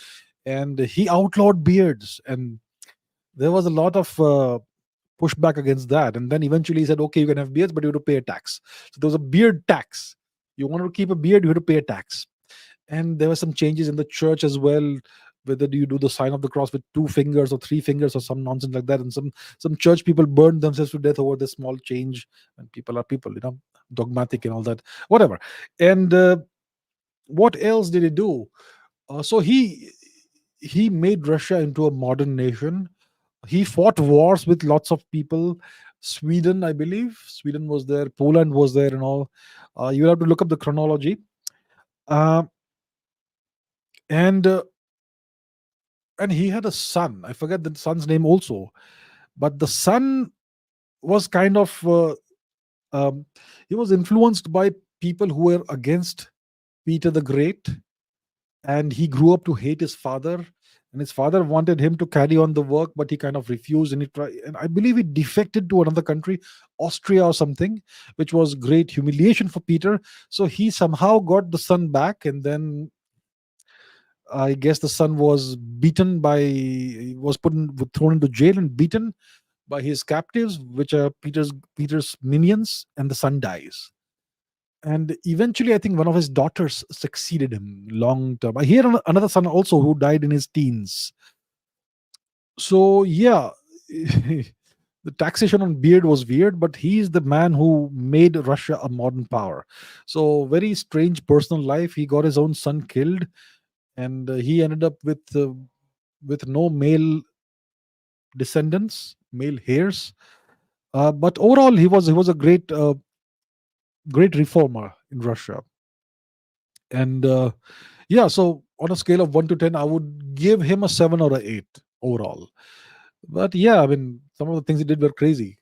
and he outlawed beards. And there was a lot of pushback against that. And then eventually he said, okay, you can have beards, but you have to pay a tax. So there was a beard tax. You wanted to keep a beard, you had to pay a tax. And there were some changes in the church as well. Whether do you do the sign of the cross with 2 fingers or 3 fingers or some nonsense like that, and some church people burned themselves to death over this small change. And people are people, dogmatic and all that, whatever. And what else did he do? So he made Russia into a modern nation. He fought wars with lots of people. Sweden, I believe, Sweden was there, Poland was there, and all. You have to look up the chronology. Uh, and and he had a son. I forget the son's name also, but the son was kind of um, he was influenced by people who were against Peter the Great, and he grew up to hate his father. And his father wanted him to carry on the work, but he kind of refused. And and I believe he defected to another country, Austria or something, which was great humiliation for Peter. So he somehow got the son back, and then I guess the son was beaten by, was thrown into jail and beaten by his captives, which are Peter's minions, and the son dies. And eventually, I think one of his daughters succeeded him long term. I hear another son also who died in his teens. So yeah, the taxation on beard was weird, but he's the man who made Russia a modern power. So very strange personal life. He got his own son killed, and he ended up with no male descendants, male heirs. But overall, he was a great reformer in Russia. And yeah, so on a scale of 1 to 10, I would give him a 7 or a 8 overall. But yeah, I mean, some of the things he did were crazy,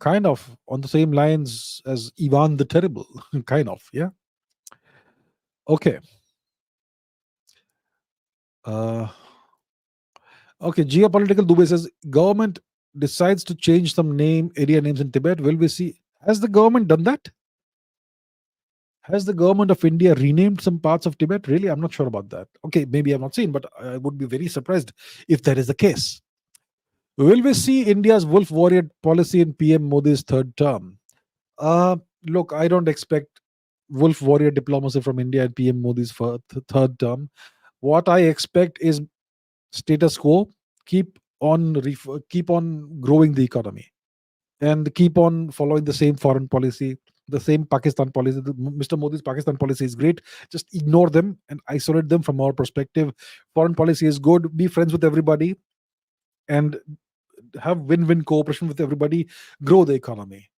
kind of on the same lines as Ivan the Terrible, kind of. Yeah. Okay. Uh, okay. Geopolitical Dubai says government decides to change some area names in Tibet. Will we see? Has the government done that? Has the government of India renamed some parts of Tibet? Really, I'm not sure about that. Okay, maybe I've not seen, but I would be very surprised if that is the case. Will we see India's wolf warrior policy in PM Modi's third term? Uh, Look, I don't expect wolf warrior diplomacy from India in PM Modi's third term. What I expect is status quo. Keep on growing the economy, and keep on following the same foreign policy, the same Pakistan policy. Mr. Modi's Pakistan policy is great. Just ignore them and isolate them from our perspective. Foreign policy is good. Be friends with everybody and have win-win cooperation with everybody. Grow the economy.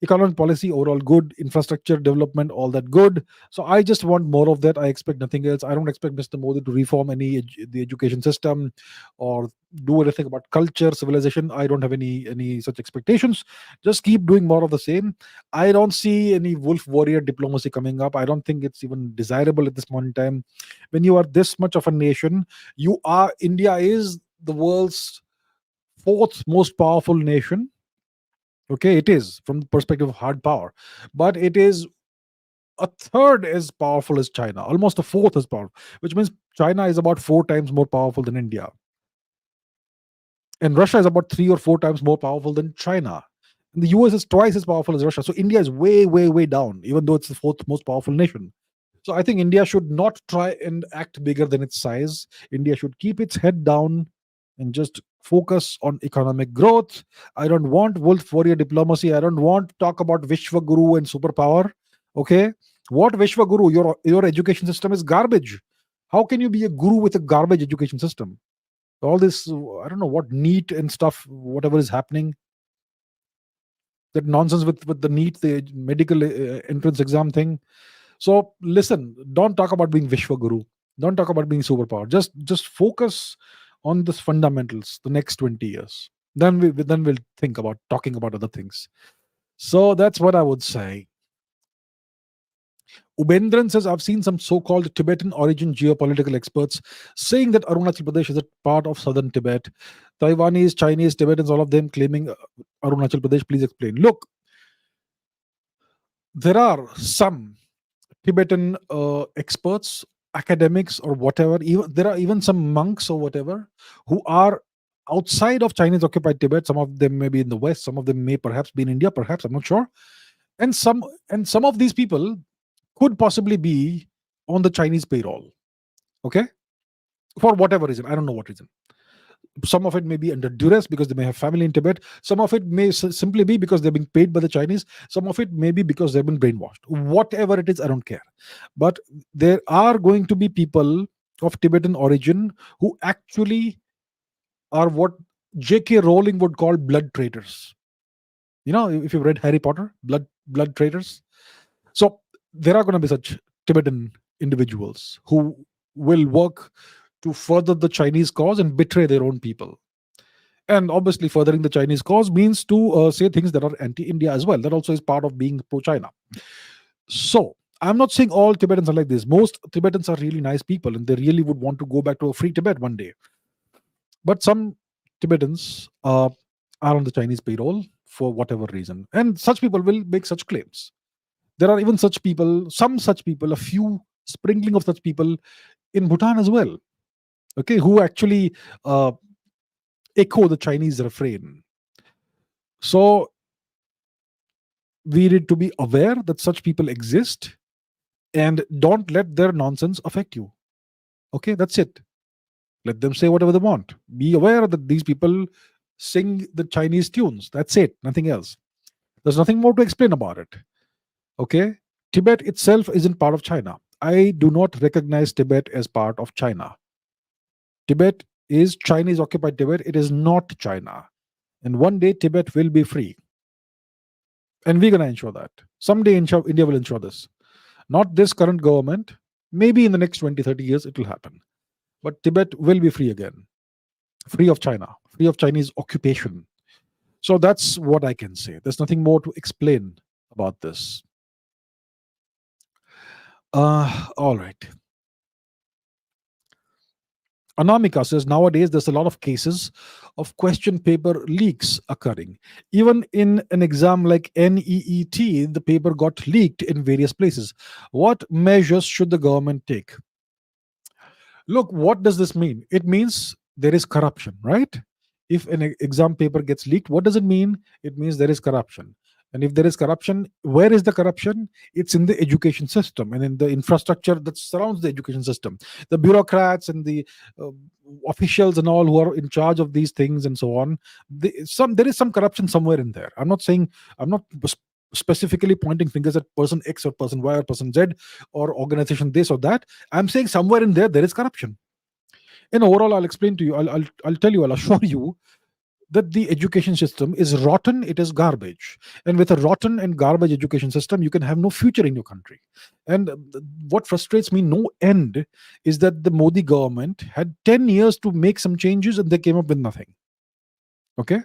Economic policy overall good, infrastructure development all that good. So I just want more of that. I expect nothing else. I don't expect Mr. Modi to reform the education system or do anything about culture, civilization. I don't have any such expectations. Just keep doing more of the same. I don't see any wolf warrior diplomacy coming up. I don't think it's even desirable at this point in time. When you are this much of a nation, India is the world's fourth most powerful nation. Okay, it is from the perspective of hard power, but it is a third as powerful as China, almost a fourth as powerful, which means China is about four times more powerful than India, and Russia is about three or four times more powerful than China. And the US is twice as powerful as Russia, so India is way, way, way down, even though it's the fourth most powerful nation. So I think India should not try and act bigger than its size. India should keep its head down and just focus on economic growth. I don't want wolf warrior diplomacy. I don't want to talk about Vishwa Guru and superpower. Okay? What Vishwa Guru? Your education system is garbage. How can you be a guru with a garbage education system? All this, I don't know what NEET and stuff, whatever is happening, that nonsense with the NEET, the medical entrance exam thing. So listen, don't talk about being Vishwa Guru. Don't talk about being superpower. Just focus on the fundamentals the next 20 years. Then we'll think about talking about other things. So that's what I would say. Ubendran says, I've seen some so-called Tibetan origin geopolitical experts saying that Arunachal Pradesh is a part of southern Tibet. Taiwanese, Chinese, Tibetans, all of them claiming Arunachal Pradesh. Please explain. Look, there are some Tibetan experts, academics, or whatever. Even there are even some monks or whatever who are outside of Chinese occupied Tibet. Some of them may be in the West. Some of them may perhaps be in India. Perhaps I'm not sure. And some of these people could possibly be on the Chinese payroll. Okay, for whatever reason, I don't know what reason. Some of it may be under duress because they may have family in Tibet. Some of it may simply be because they're being paid by the Chinese. Some of it may be because they've been brainwashed. Whatever it is, I don't care. But there are going to be people of Tibetan origin who actually are what J.K. Rowling would call blood traitors. You know, if you've read Harry Potter, blood traitors. So there are going to be such Tibetan individuals who will work to further the Chinese cause and betray their own people. And obviously, furthering the Chinese cause means to say things that are anti-India as well. That also is part of being pro-China. So I'm not saying all Tibetans are like this. Most Tibetans are really nice people, and they really would want to go back to a free Tibet one day. But some Tibetans are on the Chinese payroll for whatever reason, and such people will make such claims. There are even such people, some such people, a few sprinkling of such people in Bhutan as well. Okay, who actually echo the Chinese refrain. So we need to be aware that such people exist and don't let their nonsense affect you. Okay, that's it. Let them say whatever they want. Be aware that these people sing the Chinese tunes. That's it, nothing else. There's nothing more to explain about it. Okay, Tibet itself isn't part of China. I do not recognize Tibet as part of China. Tibet is Chinese occupied Tibet. It is not China. And one day Tibet will be free. And we're going to ensure that. Someday India will ensure this. Not this current government. Maybe in the next 20, 30 years it will happen. But Tibet will be free again. Free of China. Free of Chinese occupation. So that's what I can say. There's nothing more to explain about this. All right. Anamika says nowadays there's a lot of cases of question paper leaks occurring. Even in an exam like NEET, the paper got leaked in various places. What measures should the government take? Look, what does this mean? It means there is corruption, right? If an exam paper gets leaked, what does it mean? It means there is corruption. And if there is corruption, where is the corruption? It's in the education system and in the infrastructure that surrounds the education system. The bureaucrats and the officials and all who are in charge of these things and so on. There is some corruption somewhere in there. I'm not specifically pointing fingers at person X or person Y or person Z or organization this or that. I'm saying somewhere in there is corruption. And overall, I'll explain to you. I'll tell you. I'll assure you that the education system is rotten, it is garbage. And with a rotten and garbage education system, you can have no future in your country. And what frustrates me no end is that the Modi government had 10 years to make some changes and they came up with nothing. Okay?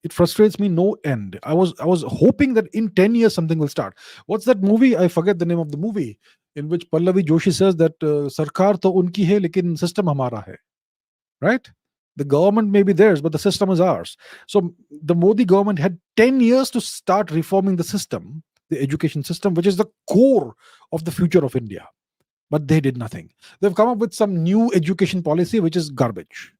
It frustrates me no end. I was hoping that in 10 years something will start. What's that movie? I forget the name of the movie in which Pallavi Joshi says that sarkar to unki hai lekin system hamara hai, right? The government may be theirs, but the system is ours. So the Modi government had 10 years to start reforming the system, the education system, which is the core of the future of India. But they did nothing. They've come up with some new education policy, which is garbage,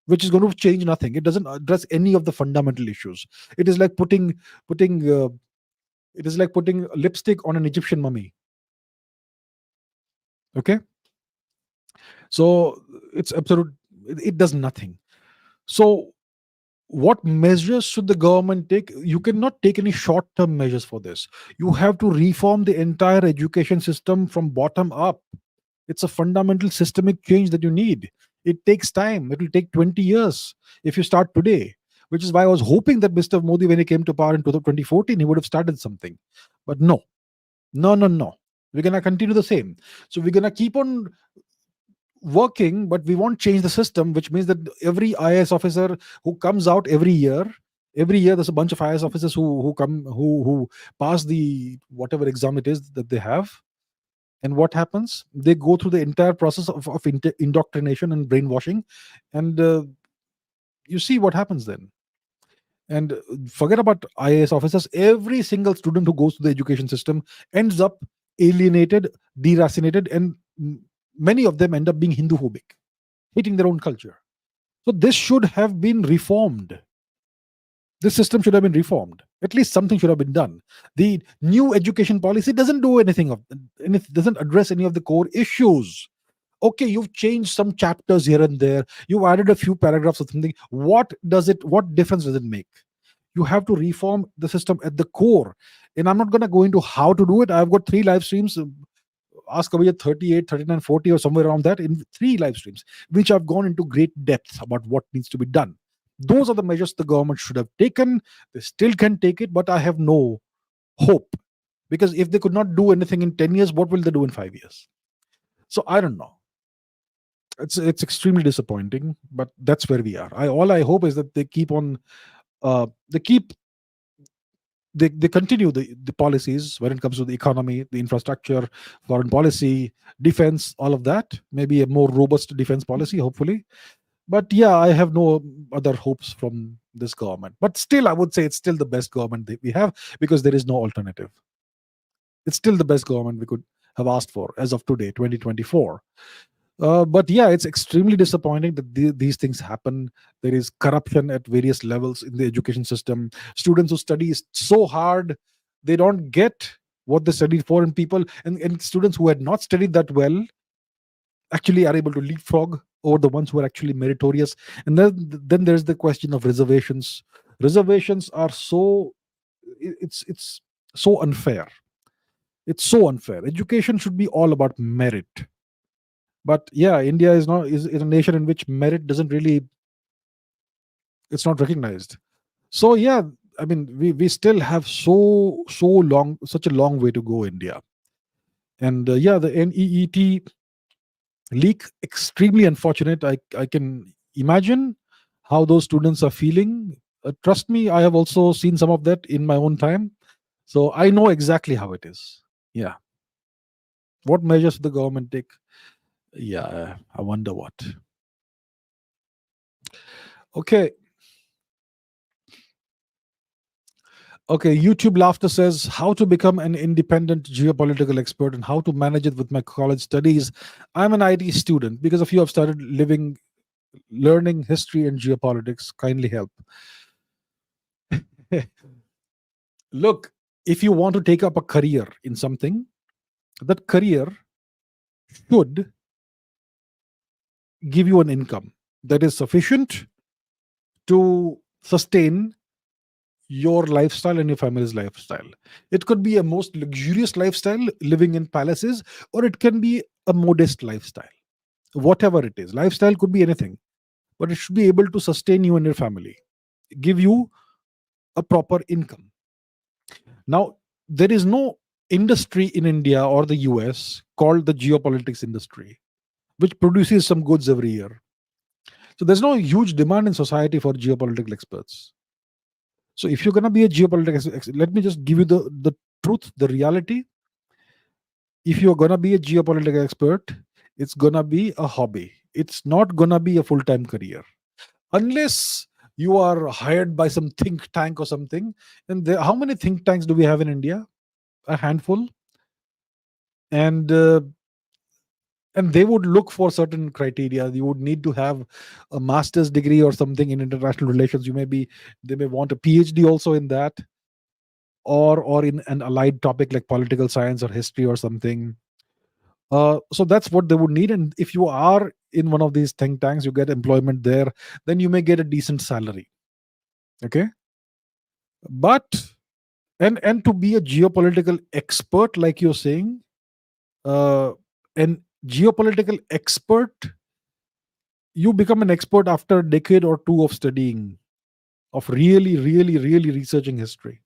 which is going to change nothing. It doesn't address any of the fundamental issues. It is like putting it is like putting lipstick on an Egyptian mummy. Okay, so it's absolute. It does nothing. So what measures should the government take? You cannot take any short term measures for this. You have to reform the entire education system from bottom up. It's a fundamental systemic change that you need. It takes time. It will take 20 years if you start today, which is why I was hoping that Mr. Modi, when he came to power in 2014, he would have started something. But no, no, no, no. We're going to continue the same. So we're going to keep on working, but we won't change the system, which means that every IAS officer who comes out every year there's a bunch of IAS officers who pass the whatever exam it is that they have. And what happens? They go through the entire process of indoctrination and brainwashing, and you see what happens then. And forget about IAS officers. Every single student who goes to the education system ends up alienated, deracinated, and many of them end up being Hindu phobic, hating their own culture. So this should have been reformed. This system should have been reformed. At least something should have been done. The new education policy doesn't do anything of, and it doesn't address any of the core issues. Okay, you've changed some chapters here and there. You added a few paragraphs or something. What difference does it make? You have to reform the system at the core. And I'm not going to go into how to do it. I've got 3 live streams. Ask Abhijit 38, 39, 40, or somewhere around that, in 3 live streams, which I've gone into great depth about what needs to be done. Those are the measures the government should have taken. They still can take it, but I have no hope. Because if they could not do anything in 10 years, what will they do in 5 years? So I don't know. It's extremely disappointing, but that's where we are. All I hope is that they keep on they continue the policies when it comes to the economy, the infrastructure, foreign policy, defense, all of that. Maybe a more robust defense policy, hopefully. But yeah, I have no other hopes from this government. But still, I would say it's still the best government that we have, because there is no alternative. It's still the best government we could have asked for as of today, 2024. But yeah, it's extremely disappointing that these things happen. There is corruption at various levels in the education system. Students who study so hard, they don't get what they studied for, and students who had not studied that well actually are able to leapfrog over the ones who are actually meritorious. And then there's the question of reservations. Reservations are it's so unfair. It's so unfair. Education should be all about merit. But yeah, India is a nation in which merit doesn't really, it's not recognized. So yeah, I mean, we still have such a long way to go, India. And yeah, the NEET leak, extremely unfortunate. I can imagine how those students are feeling. Trust me, I have also seen some of that in my own time, so I know exactly how it is. Yeah, what measures the government take? Yeah, I wonder what. Okay. Okay, YouTube Laughter says, how to become an independent geopolitical expert and how to manage it with my college studies. I'm an IT student. Because of you, I've started learning history and geopolitics. Kindly help. Look, if you want to take up a career in something, that career should give you an income that is sufficient to sustain your lifestyle and your family's lifestyle. It could be a most luxurious lifestyle, living in palaces, or it can be a modest lifestyle. Whatever it is, lifestyle could be anything, but it should be able to sustain you and your family. give you a proper income. Now, there is no industry in India or the US called the geopolitics industry, which produces some goods every year. So there's no huge demand in society for geopolitical experts. So if you're going to be a geopolitics, let me just give you the truth, the reality. If you're going to be a geopolitical expert, it's going to be a hobby. It's not going to be a full time career. Unless you are hired by some think tank or something. And how many think tanks do we have in India? A handful. And they would look for certain criteria. You would need to have a master's degree or something in international relations. They may want a PhD also in that, or in an allied topic like political science or history or something. So that's what they would need. And if you are in one of these think tanks, you get employment there, then you may get a decent salary. Okay. But and to be a geopolitical expert, like you're saying, uh, an geopolitical expert, you become an expert after a decade or two of studying, of really, really, really researching history.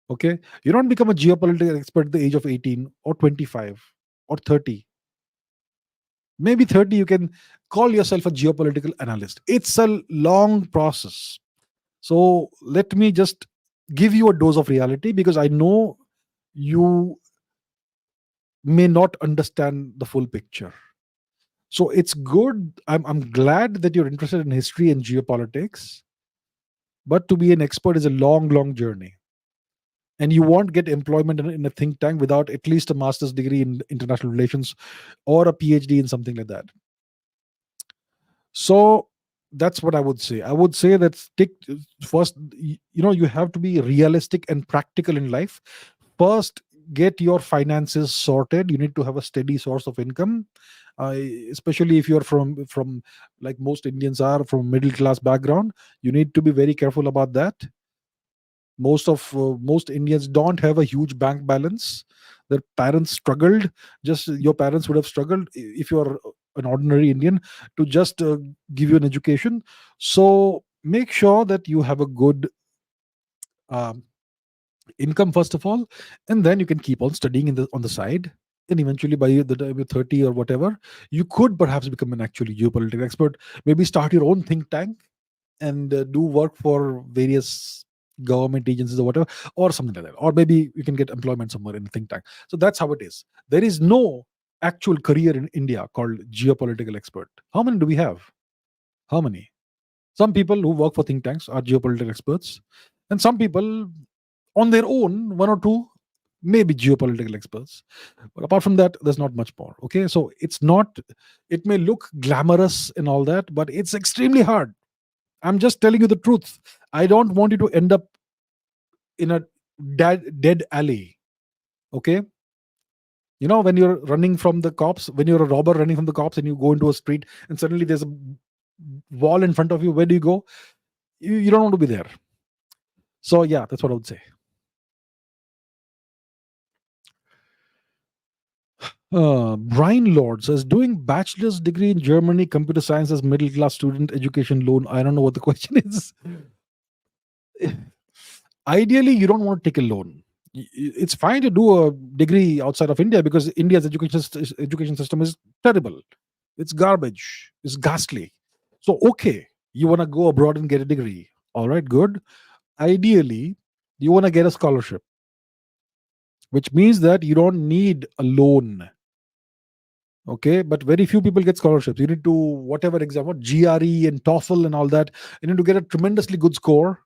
Okay. You don't become a geopolitical expert at the age of 18 or 25 or 30. Maybe 30, you can call yourself a geopolitical analyst. It's a long process. So let me just give you a dose of reality, because I know you may not understand the full picture. So it's good. I'm glad that you're interested in history and geopolitics, but to be an expert is a long, long journey. And you won't get employment in a think tank without at least a master's degree in international relations or a PhD in something like that. So that's what I would say. I would say that stick first. You have to be realistic and practical in life. First, get your finances sorted. You need to have a steady source of income, uh, especially if you're from like most Indians are from middle class background. You need to be very careful about that. Most Indians don't have a huge bank balance. Their parents struggled. Just your parents would have struggled if you're an ordinary Indian to just give you an education. So make sure that you have a good um, income first of all, and then you can keep on studying on the side. And eventually, by the time you're 30 or whatever, you could perhaps become an actually geopolitical expert. Maybe start your own think tank and do work for various government agencies or whatever, or something like that. Or maybe you can get employment somewhere in a think tank. So that's how it is. There is no actual career in India called geopolitical expert. How many do we have? How many? Some people who work for think tanks are geopolitical experts, and some people on their own, one or two, may be geopolitical experts. But apart from that, there's not much more. Okay, so it may look glamorous and all that, but it's extremely hard. I'm just telling you the truth. I don't want you to end up in a dead alley. Okay. When you're running from the cops, when you're a robber running from the cops and you go into a street and suddenly there's a wall in front of you, where do you go? You don't want to be there. So, yeah, that's what I would say. Brian Lord says, doing bachelor's degree in Germany, computer science as middle class student education loan. I don't know what the question is. Ideally, you don't want to take a loan. It's fine to do a degree outside of India because India's education system is terrible. It's garbage. It's ghastly. So, okay, you want to go abroad and get a degree. All right, good. Ideally, you want to get a scholarship, which means that you don't need a loan. Okay, but very few people get scholarships. You need to, whatever exam, what GRE and TOEFL and all that, you need to get a tremendously good score,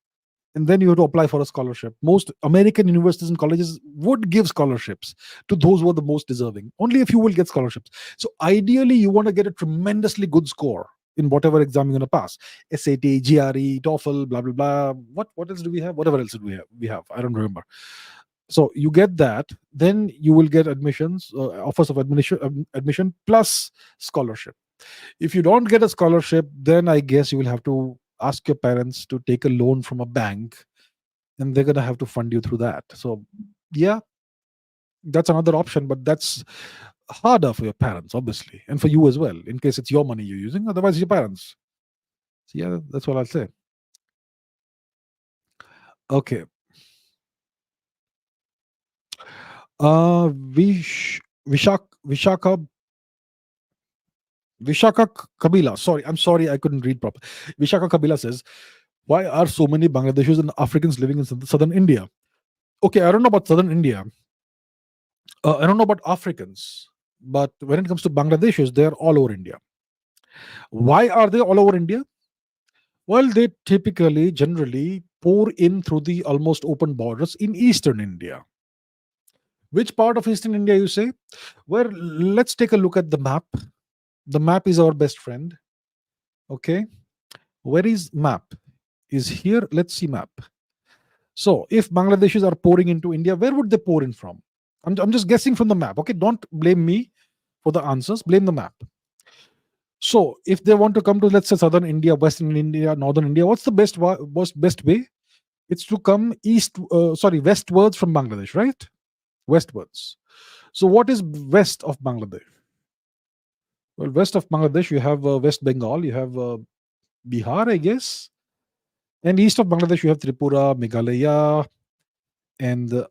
and then you have to apply for a scholarship. Most American universities and colleges would give scholarships to those who are the most deserving. Only a few will get scholarships. So ideally, you want to get a tremendously good score in whatever exam you're going to pass. SAT, GRE, TOEFL, blah blah blah. What else do we have? Whatever else do we have? I don't remember. So you get that, then you will get admissions, offers of admission plus scholarship. If you don't get a scholarship, then I guess you will have to ask your parents to take a loan from a bank, and they're going to have to fund you through that. So yeah, that's another option, but that's harder for your parents, obviously, and for you as well, in case it's your money you're using. Otherwise, your parents. So yeah, that's what I'll say. Okay. Vishaka Kabila. Sorry, I'm sorry, I couldn't read proper. Vishaka Kabila says, "Why are so many Bangladeshis and Africans living in southern India?" Okay, I don't know about southern India. I don't know about Africans, but when it comes to Bangladeshis, they are all over India. Why are they all over India? Well, they typically, generally, pour in through the almost open borders in eastern India. Which part of eastern India, you say? Well, let's take a look at the map. The map is our best friend. Okay, where is map? Is here. Let's see map. So, if Bangladeshis are pouring into India, where would they pour in from? I'm just guessing from the map. Okay, don't blame me for the answers. Blame the map. So, if they want to come to, let's say, southern India, western India, northern India, what's the best way? It's to come westwards from Bangladesh, right? Westwards. So, what is west of Bangladesh? Well, west of Bangladesh, you have West Bengal, you have Bihar, I guess, and east of Bangladesh, you have Tripura, Meghalaya, and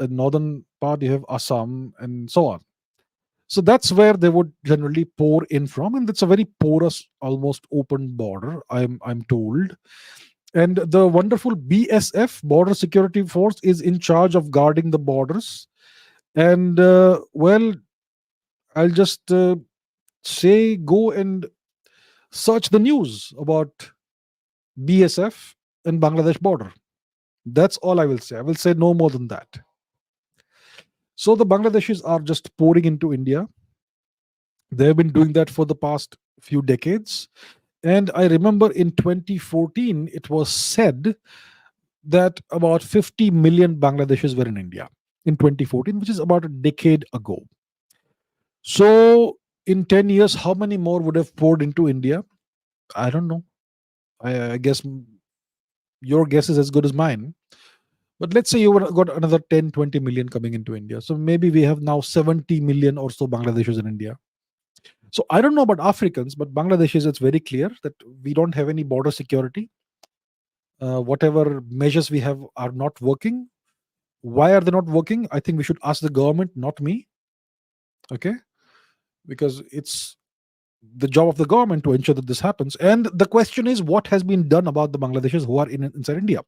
northern part, you have Assam, and so on. So that's where they would generally pour in from, and it's a very porous, almost open border. I'm told, and the wonderful BSF, Border Security Force, is in charge of guarding the borders. And well, I'll just say go and search the news about BSF and Bangladesh border. That's all I will say. I will say no more than that. So the Bangladeshis are just pouring into India. They have been doing that for the past few decades. And I remember in 2014, it was said that about 50 million Bangladeshis were in India in 2014, which is about a decade ago. So in 10 years, how many more would have poured into India? I don't know. I guess your guess is as good as mine. But let's say you got another 10, 20 million coming into India. So maybe we have now 70 million or so Bangladeshis in India. So I don't know about Africans, but Bangladeshis, it's very clear that we don't have any border security. Whatever measures we have are not working. Why are they not working? I think we should ask the government, not me. Okay. Because it's the job of the government to ensure that this happens. And the question is, what has been done about the Bangladeshis who are inside India?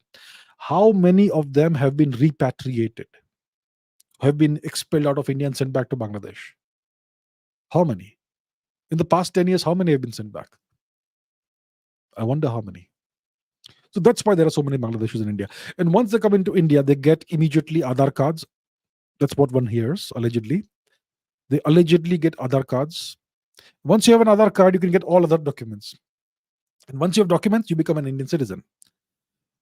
How many of them have been repatriated, have been expelled out of India and sent back to Bangladesh? How many? In the past 10 years, how many have been sent back? I wonder how many. So that's why there are so many Bangladeshis in India. And once they come into India, they get immediately Aadhaar cards. That's what one hears, allegedly. They allegedly get Aadhaar cards. Once you have an Aadhaar card, you can get all other documents. And once you have documents, you become an Indian citizen.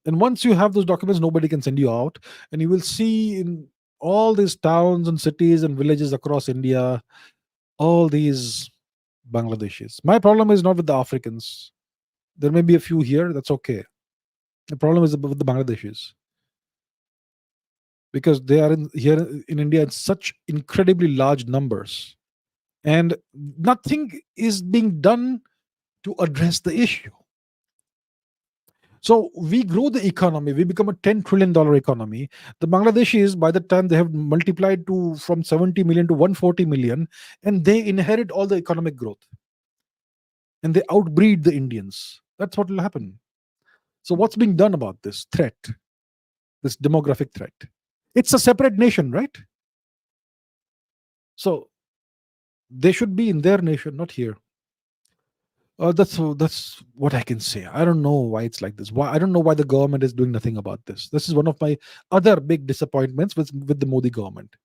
And once you have those documents, nobody can send you out. And you will see in all these towns and cities and villages across India, all these Bangladeshis. My problem is not with the Africans. There may be a few here, that's okay. The problem is with the Bangladeshis because they are here in India in such incredibly large numbers, and nothing is being done to address the issue. So we grow the economy, we become a $10 trillion economy. The Bangladeshis, by the time they have multiplied to from 70 million to 140 million, and they inherit all the economic growth, and they outbreed the Indians. That's what will happen. So what's being done about this threat, this demographic threat? It's a separate nation, right? So they should be in their nation, not here. That's what I can say. I don't know why it's like this. Why I don't know why the government is doing nothing about this. This is one of my other big disappointments with the Modi government.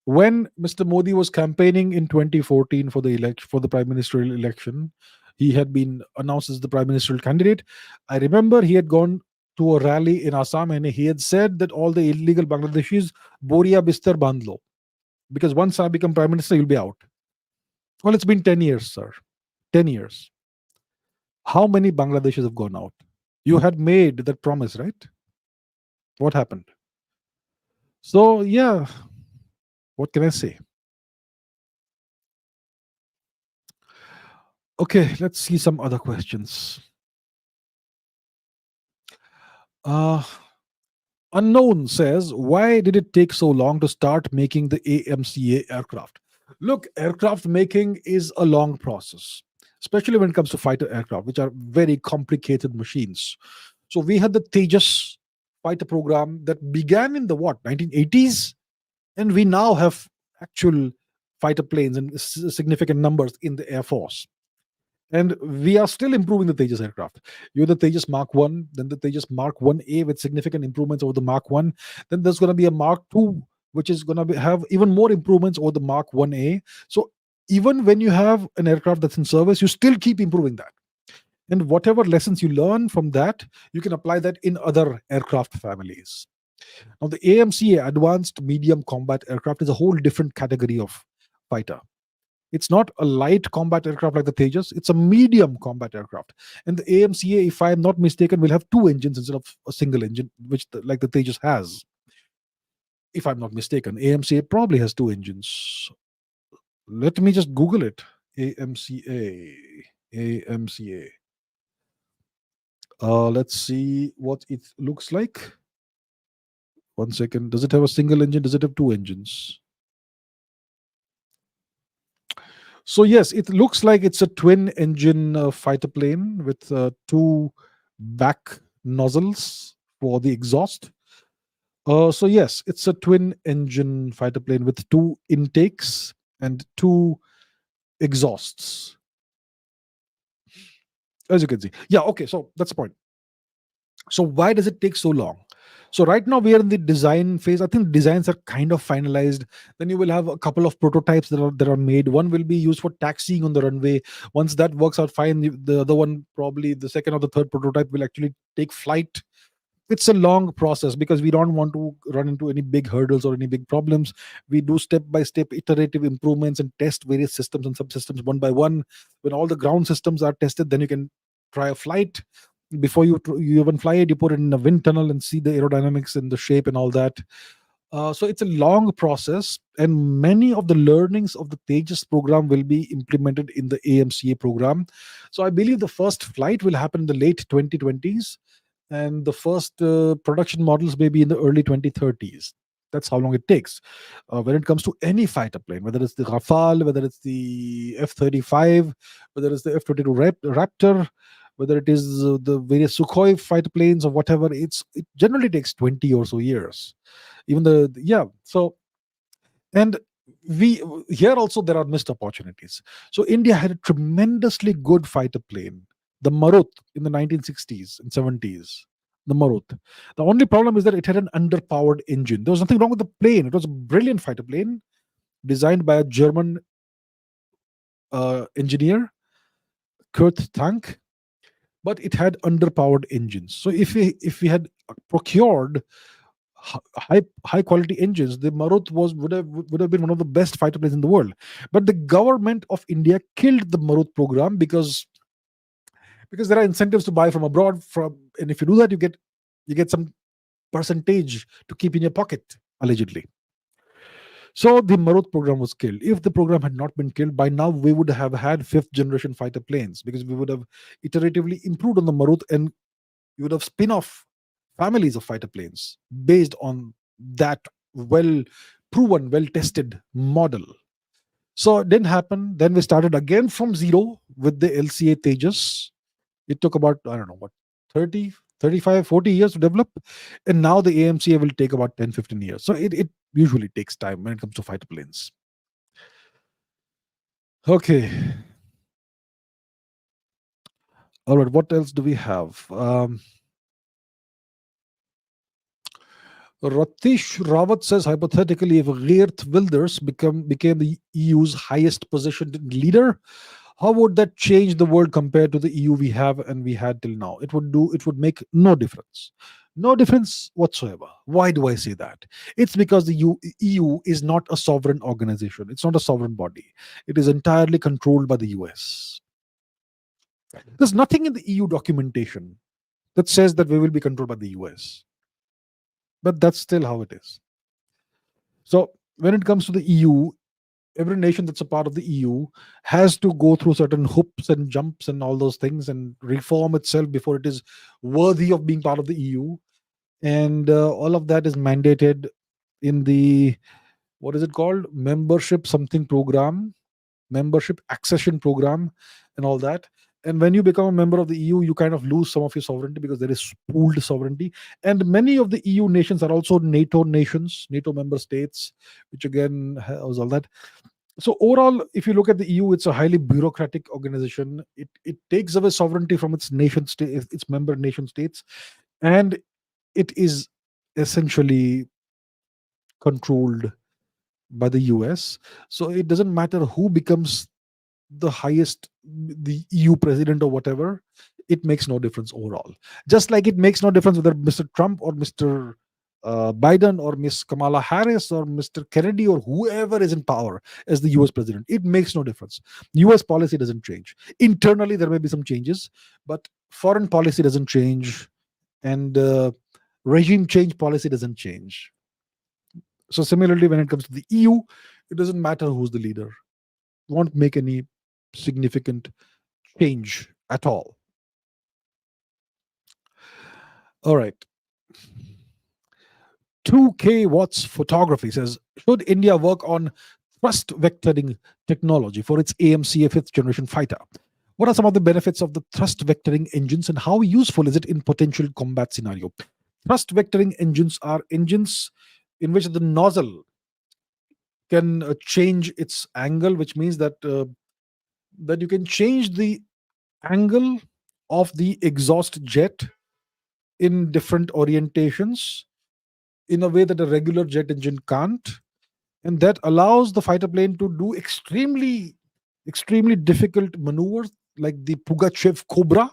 When Mr. Modi was campaigning in 2014 for the prime ministerial election, he had been announced as the prime ministerial candidate. I remember he had gone to a rally in Assam and he had said that all the illegal Bangladeshis boria bistar bandlo, because once I become prime minister, you'll be out. Well, it's been 10 years, sir. 10 years. How many Bangladeshis have gone out? You had made that promise, right? What happened? So, yeah, what can I say? Okay, let's see some other questions. Uh, Unknown says, why did it take so long to start making the AMCA aircraft? Look, aircraft making is a long process, especially when it comes to fighter aircraft, which are very complicated machines. So we had the Tejas fighter program that began in the what, 1980s? And we now have actual fighter planes in significant numbers in the Air Force. And we are still improving the Tejas aircraft. You have the Tejas Mark 1, then the Tejas Mark 1A with significant improvements over the Mark 1. Then there's going to be a Mark 2, which is going to have even more improvements over the Mark 1A. So even when you have an aircraft that's in service, you still keep improving that. And whatever lessons you learn from that, you can apply that in other aircraft families. Now, the AMCA, Advanced Medium Combat Aircraft, is a whole different category of fighter. It's not a light combat aircraft like the Tejas. It's a medium combat aircraft. And the AMCA, if I'm not mistaken, will have two engines instead of a single engine, which like the Tejas has. If I'm not mistaken, AMCA probably has two engines. Let me just Google it. AMCA. AMCA. Let's see what it looks like. One second. Does it have a single engine? Does it have two engines? So yes, it looks like it's a twin engine fighter plane with two back nozzles for the exhaust. So yes, it's a twin engine fighter plane with two intakes and two exhausts, as you can see. Yeah, okay, so that's the point. So why does it take so long? So right now we are in the design phase. I think designs are kind of finalized. Then you will have a couple of prototypes that are made. One will be used for taxiing on the runway. Once that works out fine, the other one, probably the second or the third prototype, will actually take flight. It's a long process because we don't want to run into any big hurdles or any big problems. We do step by step iterative improvements and test various systems and subsystems one by one. When all the ground systems are tested, then you can try a flight. Before you even fly it, you put it in a wind tunnel and see the aerodynamics and the shape and all that. So it's a long process, and many of the learnings of the Tejas program will be implemented in the AMCA program. So I believe the first flight will happen in the late 2020s, and the first production models may be in the early 2030s. That's how long it takes. When it comes to any fighter plane, whether it's the Rafale, whether it's the F-35, whether it's the F-22 Raptor, whether it is the various Sukhoi fighter planes or whatever, it generally takes 20 or so years. Even yeah. So, and we here also there are missed opportunities. So India had a tremendously good fighter plane, the Marut, in the 1960s and 70s. The Marut. The only problem is that it had an underpowered engine. There was nothing wrong with the plane. It was a brilliant fighter plane designed by a German engineer, Kurt Tank, but it had underpowered engines. So if we had procured high quality engines, the Marut would have been one of the best fighter planes in the world. But the government of India killed the Marut program because there are incentives to buy from abroad. And if you do that, you get some percentage to keep in your pocket, allegedly. So the Marut program was killed. If the program had not been killed, by now we would have had fifth generation fighter planes, because we would have iteratively improved on the Marut, and you would have spin off families of fighter planes based on that well proven, well tested model. So it didn't happen. Then we started again from zero with the LCA Tejas. It took about, I don't know, what, 30, 35, 40 years to develop. And now the AMCA will take about 10, 15 years. So it usually takes time when it comes to fighter planes. Okay. All right. What else do we have? Ratish Rawat says, hypothetically, if Geert Wilders became the EU's highest positioned leader, how would that change the world compared to the EU we have and we had till now? It would make no difference. No difference whatsoever. Why do I say that? It's because the EU is not a sovereign organization. It's not a sovereign body. It is entirely controlled by the US. There's nothing in the EU documentation that says that we will be controlled by the US. But that's still how it is. So when it comes to the EU, every nation that's a part of the EU has to go through certain hoops and jumps and all those things and reform itself before it is worthy of being part of the EU. and all of that is mandated in the, what is it called, membership something program, membership accession program, and all that. And when you become a member of the EU, you kind of lose some of your sovereignty because there is pooled sovereignty. And many of the EU nations are also NATO nations, NATO member states, which again has all that. So overall, if you look at the EU, it's a highly bureaucratic organization. It takes away sovereignty from its nation state, its member nation states, and it is essentially controlled by the US. So it doesn't matter who becomes the highest, the EU president or whatever, it makes no difference overall. Just like it makes no difference whether Mr. Trump or Mr. Biden or Miss Kamala Harris or Mr. Kennedy or whoever is in power as the US president. It makes no difference. US policy doesn't change. Internally, there may be some changes, but foreign policy doesn't change, and regime change policy doesn't change. So, similarly, when it comes to the EU, it doesn't matter who's the leader, won't make any significant change at all. All right. 2K Watts Photography says, should India work on thrust vectoring technology for its AMCA fifth generation fighter? What are some of the benefits of the thrust vectoring engines and how useful is it in potential combat scenario? Thrust vectoring engines are engines in which the nozzle can change its angle, which means that you can change the angle of the exhaust jet in different orientations in a way that a regular jet engine can't, and that allows the fighter plane to do extremely difficult maneuvers like the Pugachev Cobra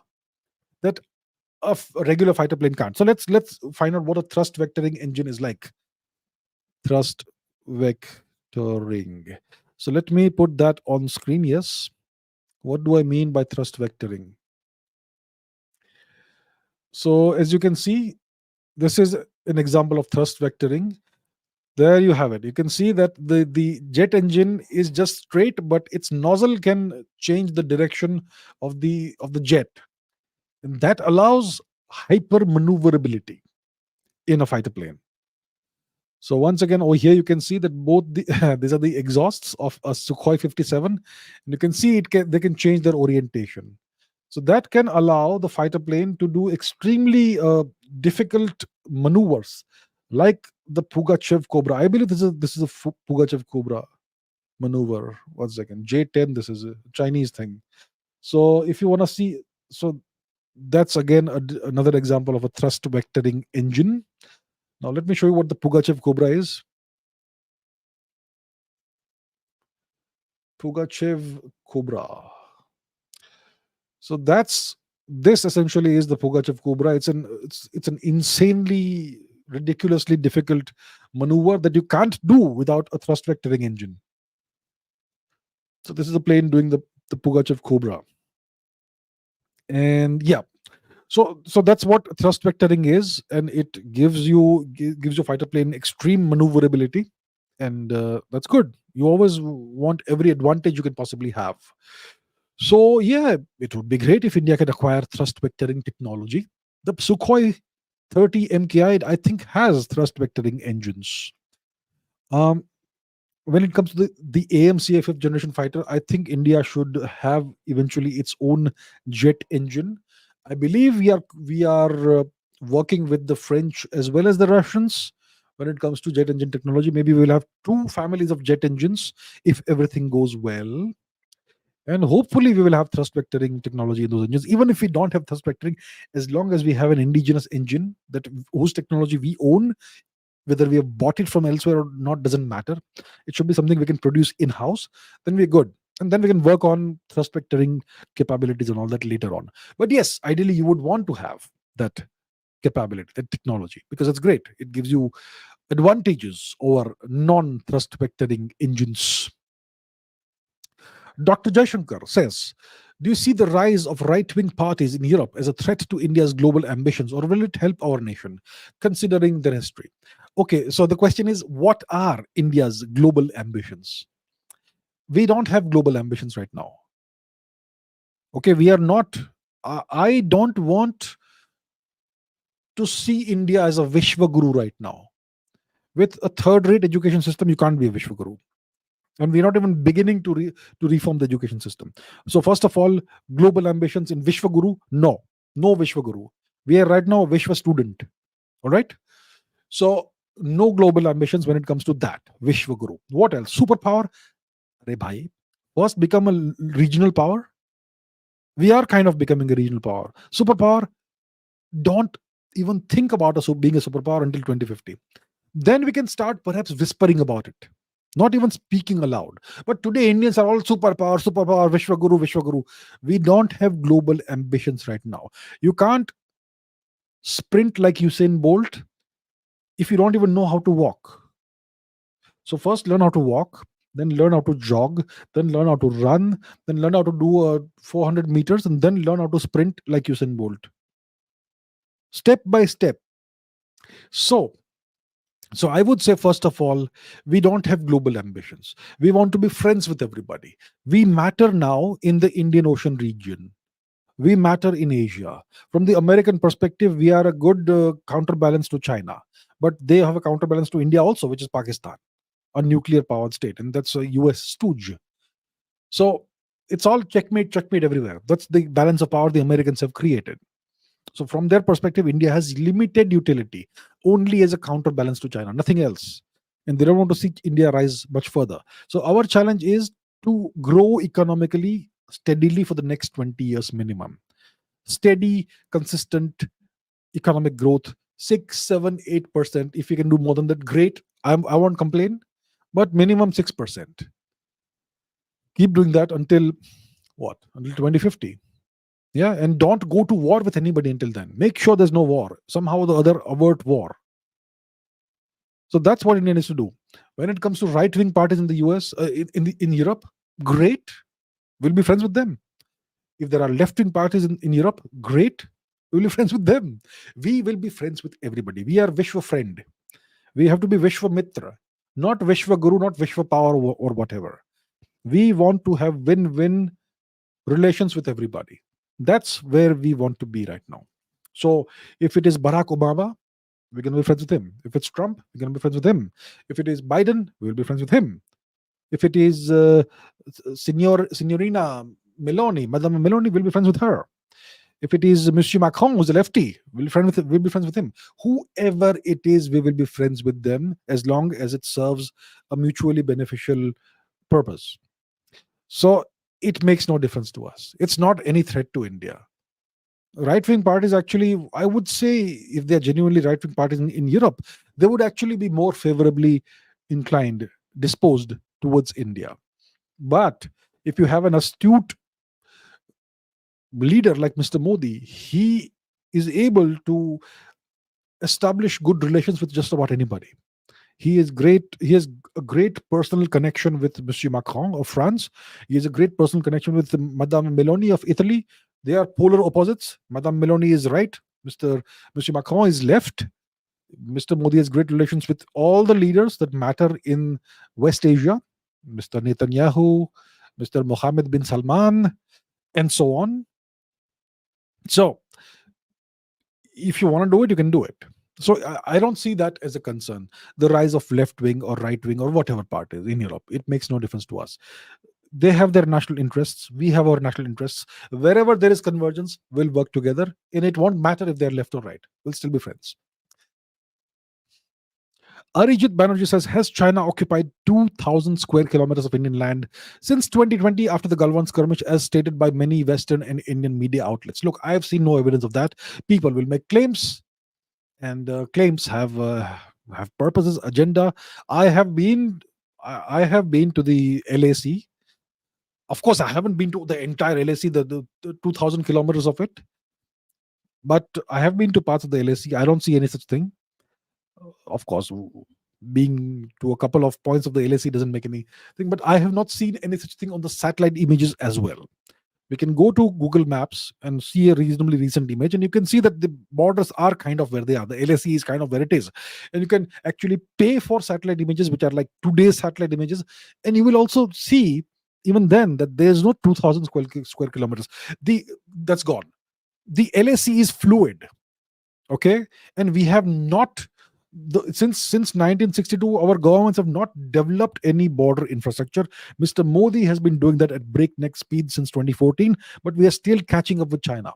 that a regular fighter plane can't. So let's find out what a thrust vectoring engine is like. Thrust vectoring. So let me put that on screen. Yes. What do I mean by thrust vectoring? So as you can see, this is an example of thrust vectoring. There you have it. You can see that the jet engine is just straight, but its nozzle can change the direction of the jet, and that allows hyper maneuverability in a fighter plane. So once again, over here you can see that both these are the exhausts of a Sukhoi 57, and you can see they can change their orientation. So that can allow the fighter plane to do extremely difficult maneuvers, like the Pugachev Cobra. I believe this is a Pugachev Cobra maneuver. 1 second, J10. This is a Chinese thing. So if you want to see, so that's again another example of a thrust vectoring engine. Now let me show you what the Pugachev Cobra is. Pugachev Cobra. So this essentially is the Pugachev Cobra. It's an insanely ridiculously difficult maneuver that you can't do without a thrust vectoring engine. So this is a plane doing the Pugachev Cobra. And yeah, so that's what thrust vectoring is, and it gives your fighter plane extreme maneuverability, and that's good. You always want every advantage you can possibly have. So yeah, it would be great if India could acquire thrust vectoring technology. The Sukhoi 30 MKI, I think, has thrust vectoring engines. Um, when it comes to the AMCA fifth generation fighter, I think India should have eventually its own jet engine. I believe we are working with the French as well as the Russians when it comes to jet engine technology. Maybe we will have two families of jet engines if everything goes well. And hopefully, we will have thrust vectoring technology in those engines. Even if we don't have thrust vectoring, as long as we have an indigenous engine that whose technology we own, whether we have bought it from elsewhere or not, doesn't matter. It should be something we can produce in house. Then we're good, and then we can work on thrust vectoring capabilities and all that later on. But yes, ideally, you would want to have that capability, that technology, because it's great. It gives you advantages over non-thrust vectoring engines. Dr. Jaishankar says, do you see the rise of right wing parties in Europe as a threat to India's global ambitions, or will it help our nation, considering their history? Okay, so the question is, what are India's global ambitions? We don't have global ambitions right now. Okay, we are not. I don't want to see India as a Vishwa Guru right now. With a third rate education system, you can't be a Vishwa Guru. And we're not even beginning to reform the education system. So, first of all, global ambitions in Vishwa Guru, no. No Vishwa Guru. We are right now a Vishwa student. All right? So, no global ambitions when it comes to that. Vishwa Guru. What else? Superpower. Arey bhai, first become a regional power. We are kind of becoming a regional power. Superpower, don't even think about us being a superpower until 2050. Then we can start perhaps whispering about it, not even speaking aloud. But today, Indians are all superpower, superpower, Vishwa Guru, Vishwa Guru. We don't have global ambitions right now. You can't sprint like Usain Bolt if you don't even know how to walk. So, first learn how to walk, then learn how to jog, then learn how to run, then learn how to do 400 meters, and then learn how to sprint like Usain Bolt. Step by step. So, so I would say, first of all, we don't have global ambitions. We want to be friends with everybody. We matter now in the Indian Ocean region. We matter in Asia. From the American perspective, we are a good counterbalance to China. But they have a counterbalance to India also, which is Pakistan, a nuclear powered state. And that's a US stooge. So it's all checkmate, checkmate everywhere. That's the balance of power the Americans have created. So from their perspective, India has limited utility only as a counterbalance to China, nothing else. And they don't want to see India rise much further. So our challenge is to grow economically steadily for the next 20 years minimum. Steady, consistent economic growth, 6, 7, 8%. If you can do more than that, great. I won't complain, but minimum 6%. Keep doing that until what? Until 2050. Yeah, and don't go to war with anybody until then. Make sure there's no war. Somehow or the other, avert war. So that's what India needs to do. When it comes to right-wing parties in the US, in Europe, great. We'll be friends with them. If there are left-wing parties in Europe, great. We'll be friends with them. We will be friends with everybody. We are Vishwa friend. We have to be Vishwa Mitra, not Vishwa Guru, not Vishwa power or whatever. We want to have win-win relations with everybody. That's where we want to be right now. So if it is Barack Obama, we're going to be friends with him. If it's Trump, we're going to be friends with him. If it is Biden, we'll be friends with him. If it is Signorina Meloni, Madame Meloni, we'll be friends with her. If it is Monsieur Macron, who's a lefty, we'll be friends with him. Whoever it is, we will be friends with them as long as it serves a mutually beneficial purpose. So it makes no difference to us. It's not any threat to India. Right-wing parties actually, I would say, if they're genuinely right-wing parties in Europe, they would actually be more favorably inclined, disposed towards India. But if you have an astute leader like Mr. Modi, he is able to establish good relations with just about anybody. He is great. He has a great personal connection with Monsieur Macron of France. He has a great personal connection with Madame Meloni of Italy. They are polar opposites. Madame Meloni is right. Monsieur Macron is left. Mr. Modi has great relations with all the leaders that matter in West Asia. Mr. Netanyahu, Mr. Mohammed bin Salman, and so on. So, if you want to do it, you can do it. So I don't see that as a concern. The rise of left wing or right wing or whatever parties in Europe, it makes no difference to us. They have their national interests. We have our national interests. Wherever there is convergence, we'll work together. And it won't matter if they're left or right. We'll still be friends. Arijit Banerjee says, has China occupied 2,000 square kilometers of Indian land since 2020 after the Galwan skirmish, as stated by many Western and Indian media outlets? Look, I have seen no evidence of that. People will make claims, and claims have purposes, agenda. I have been to the LAC. Of course, I haven't been to the entire LAC, the 2,000 kilometers of it, but I have been to parts of the LAC. I don't see any such thing. Of course, being to a couple of points of the LAC doesn't make anything, but I have not seen any such thing on the satellite images as well. We can go to Google Maps and see a reasonably recent image, and you can see that the borders are kind of where they are. The LAC is kind of where it is. And you can actually pay for satellite images, which are like today's satellite images. And you will also see, even then, that there's no 2,000 square kilometers. That's gone. The LAC is fluid. Okay, and we have not since 1962 our governments have not developed any border infrastructure. Mr. Modi has been doing that at breakneck speed since 2014, but we are still catching up with China.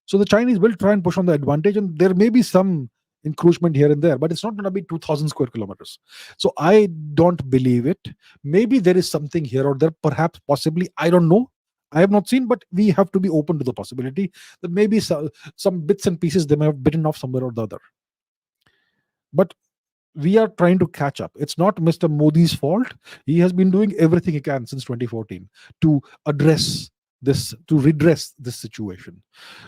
So the Chinese will try and push on the advantage, and there may be some encroachment here and there, but it's not going to be 2,000 square kilometers. So I don't believe it. Maybe there is something here or there, perhaps, possibly. I don't know. I have not seen, but we have to be open to the possibility that maybe some bits and pieces they may have bitten off somewhere or the other. But we are trying to catch up. It's not Mr. Modi's fault. He has been doing everything he can since 2014 to address this, to redress this situation.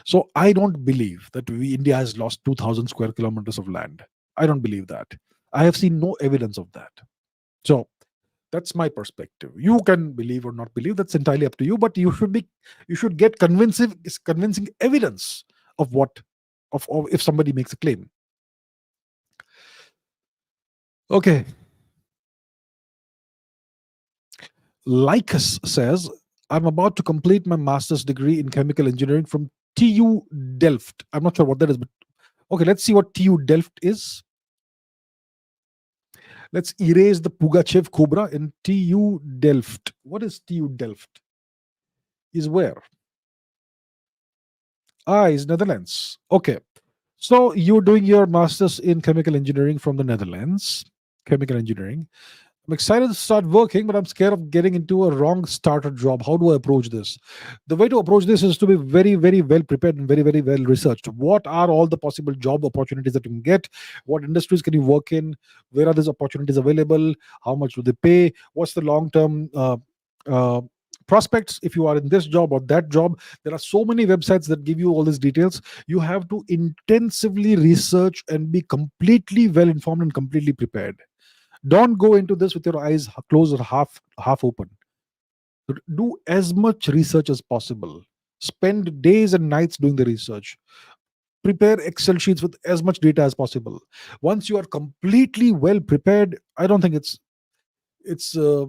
So I don't believe that India has lost 2,000 square kilometers of land. I don't believe that. I have seen no evidence of that. So that's my perspective. You can believe or not believe. That's entirely up to you. But you should get convincing evidence of what of if somebody makes a claim. Okay. Lycus says, I'm about to complete my master's degree in chemical engineering from TU Delft. I'm not sure what that is, but okay, let's see what TU Delft is. Let's erase the Pugachev Cobra in TU Delft. What is TU Delft? Is where? Is Netherlands. Okay. So you're doing your master's in chemical engineering from the Netherlands. Chemical engineering. I'm excited to start working, but I'm scared of getting into a wrong starter job. How do I approach this? The way to approach this is to be very, very well prepared and very, very well researched. What are all the possible job opportunities that you can get? What industries can you work in? Where are these opportunities available? How much do they pay? What's the long term uh, prospects if you are in this job or that job? There are so many websites that give you all these details. You have to intensively research and be completely well informed and completely prepared. Don't go into this with your eyes closed or half open. Do as much research as possible. Spend days and nights doing the research. Prepare Excel sheets with as much data as possible. Once you are completely well prepared, I don't think it's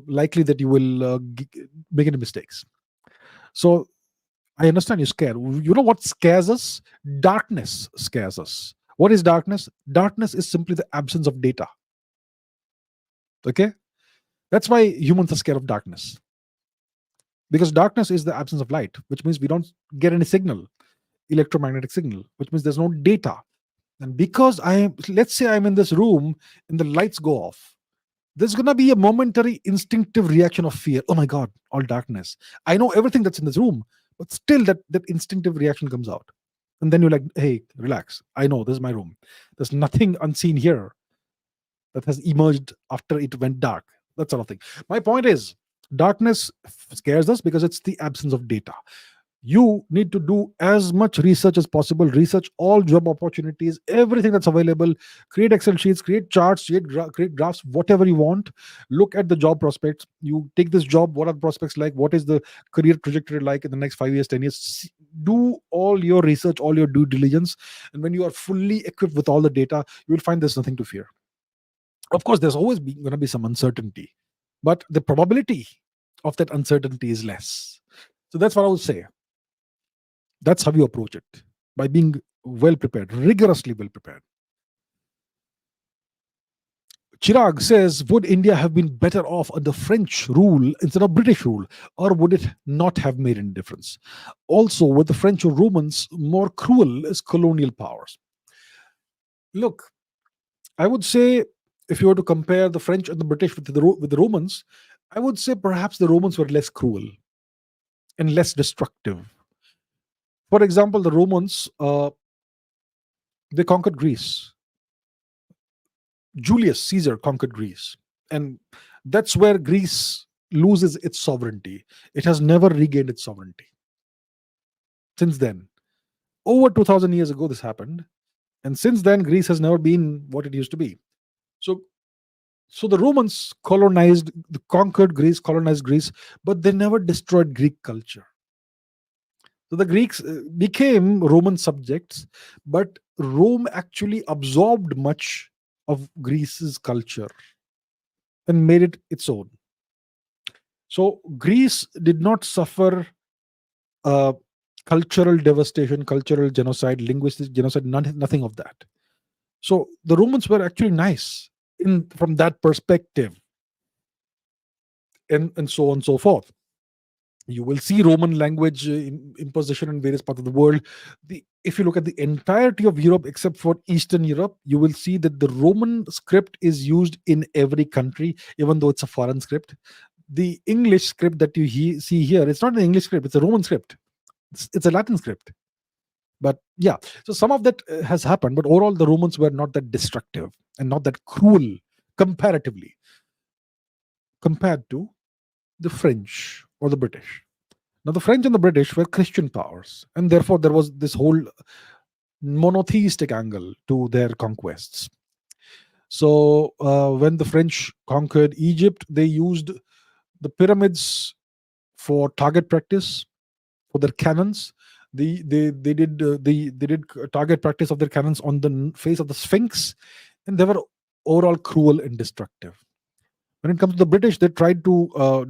likely that you will make any mistakes. So I understand you're scared. You know what scares us? Darkness scares us. What is darkness? Darkness is simply the absence of data. Okay, that's why humans are scared of darkness, because darkness is the absence of light, which means we don't get any signal, electromagnetic signal, which means there's no data. And because let's say I'm in this room and the lights go off, there's going to be a momentary instinctive reaction of fear. Oh my God, all darkness. I know everything that's in this room, but still that instinctive reaction comes out. And then you're like, hey, relax. I know this is my room. There's nothing unseen here that has emerged after it went dark. That sort of thing. My point is, darkness scares us because it's the absence of data. You need to do as much research as possible. Research all job opportunities, everything that's available. Create Excel sheets, create charts, create graphs, whatever you want. Look at the job prospects. You take this job, what are the prospects like? What is the career trajectory like in the next 5 years, 10 years? Do all your research, all your due diligence. And when you are fully equipped with all the data, you will find there's nothing to fear. Of course, there's always going to be some uncertainty, but the probability of that uncertainty is less. So that's what I would say. That's how you approach it, by being well prepared, rigorously well prepared. Chirag says, would India have been better off under French rule instead of British rule, or would it not have made any difference? Also, were the French or Romans more cruel as colonial powers? Look, I would say, if you were to compare the French and the British with the Romans, I would say perhaps the Romans were less cruel and less destructive. For example, the Romans, they conquered Greece. Julius Caesar conquered Greece, and that's where Greece loses its sovereignty. It has never regained its sovereignty since then. Over 2,000 years ago, this happened, and since then, Greece has never been what it used to be. So, the Romans conquered Greece, colonized Greece, but they never destroyed Greek culture. So the Greeks became Roman subjects, but Rome actually absorbed much of Greece's culture and made it its own. So Greece did not suffer uh, cultural devastation, cultural genocide, linguistic genocide, nothing of that. So the Romans were actually nice in from that perspective, and so on and so forth. You will see Roman language imposition in various parts of the world. If you look at the entirety of Europe except for Eastern Europe, you will see that the Roman script is used in every country, even though it's a foreign script. The English script that you see here, it's not an English script, it's a Roman script. It's a Latin script. But yeah, so some of that has happened, but overall, the Romans were not that destructive and not that cruel comparatively compared to the French or the British. Now, the French and the British were Christian powers, and therefore there was this whole monotheistic angle to their conquests. So, when the French conquered Egypt, they used the pyramids for target practice for their cannons. They did target practice of their cannons on the face of the Sphinx, and they were overall cruel and destructive. When it comes to the British, they tried to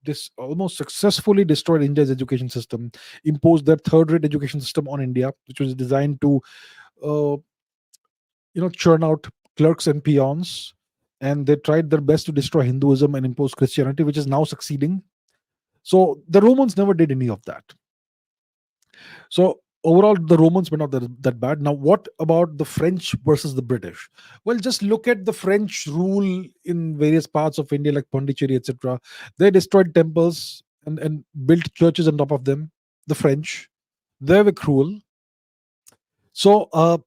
this almost successfully destroyed India's education system, imposed their third-rate education system on India, which was designed to uh, churn out clerks and peons, and they tried their best to destroy Hinduism and impose Christianity, which is now succeeding. So the Romans never did any of that. So overall, the Romans were not that bad. Now, what about the French versus the British? Well, just look at the French rule in various parts of India, like Pondicherry, etc. They destroyed temples and built churches on top of them. The French, they were cruel. So,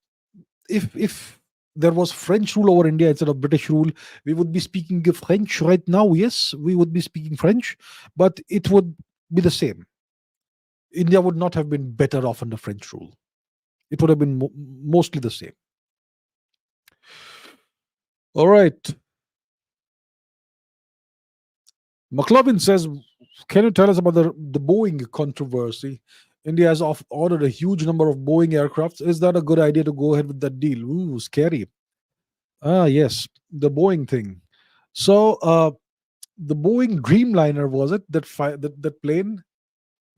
if there was French rule over India instead of British rule, we would be speaking French right now. Yes, we would be speaking French, but it would be the same. India would not have been better off under French rule. It would have been mostly the same. All right. McLovin says, can you tell us about the Boeing controversy? India has ordered a huge number of Boeing aircrafts. Is that a good idea to go ahead with that deal? Ooh, scary. Ah, yes, the Boeing thing. So, the Boeing Dreamliner, was it that plane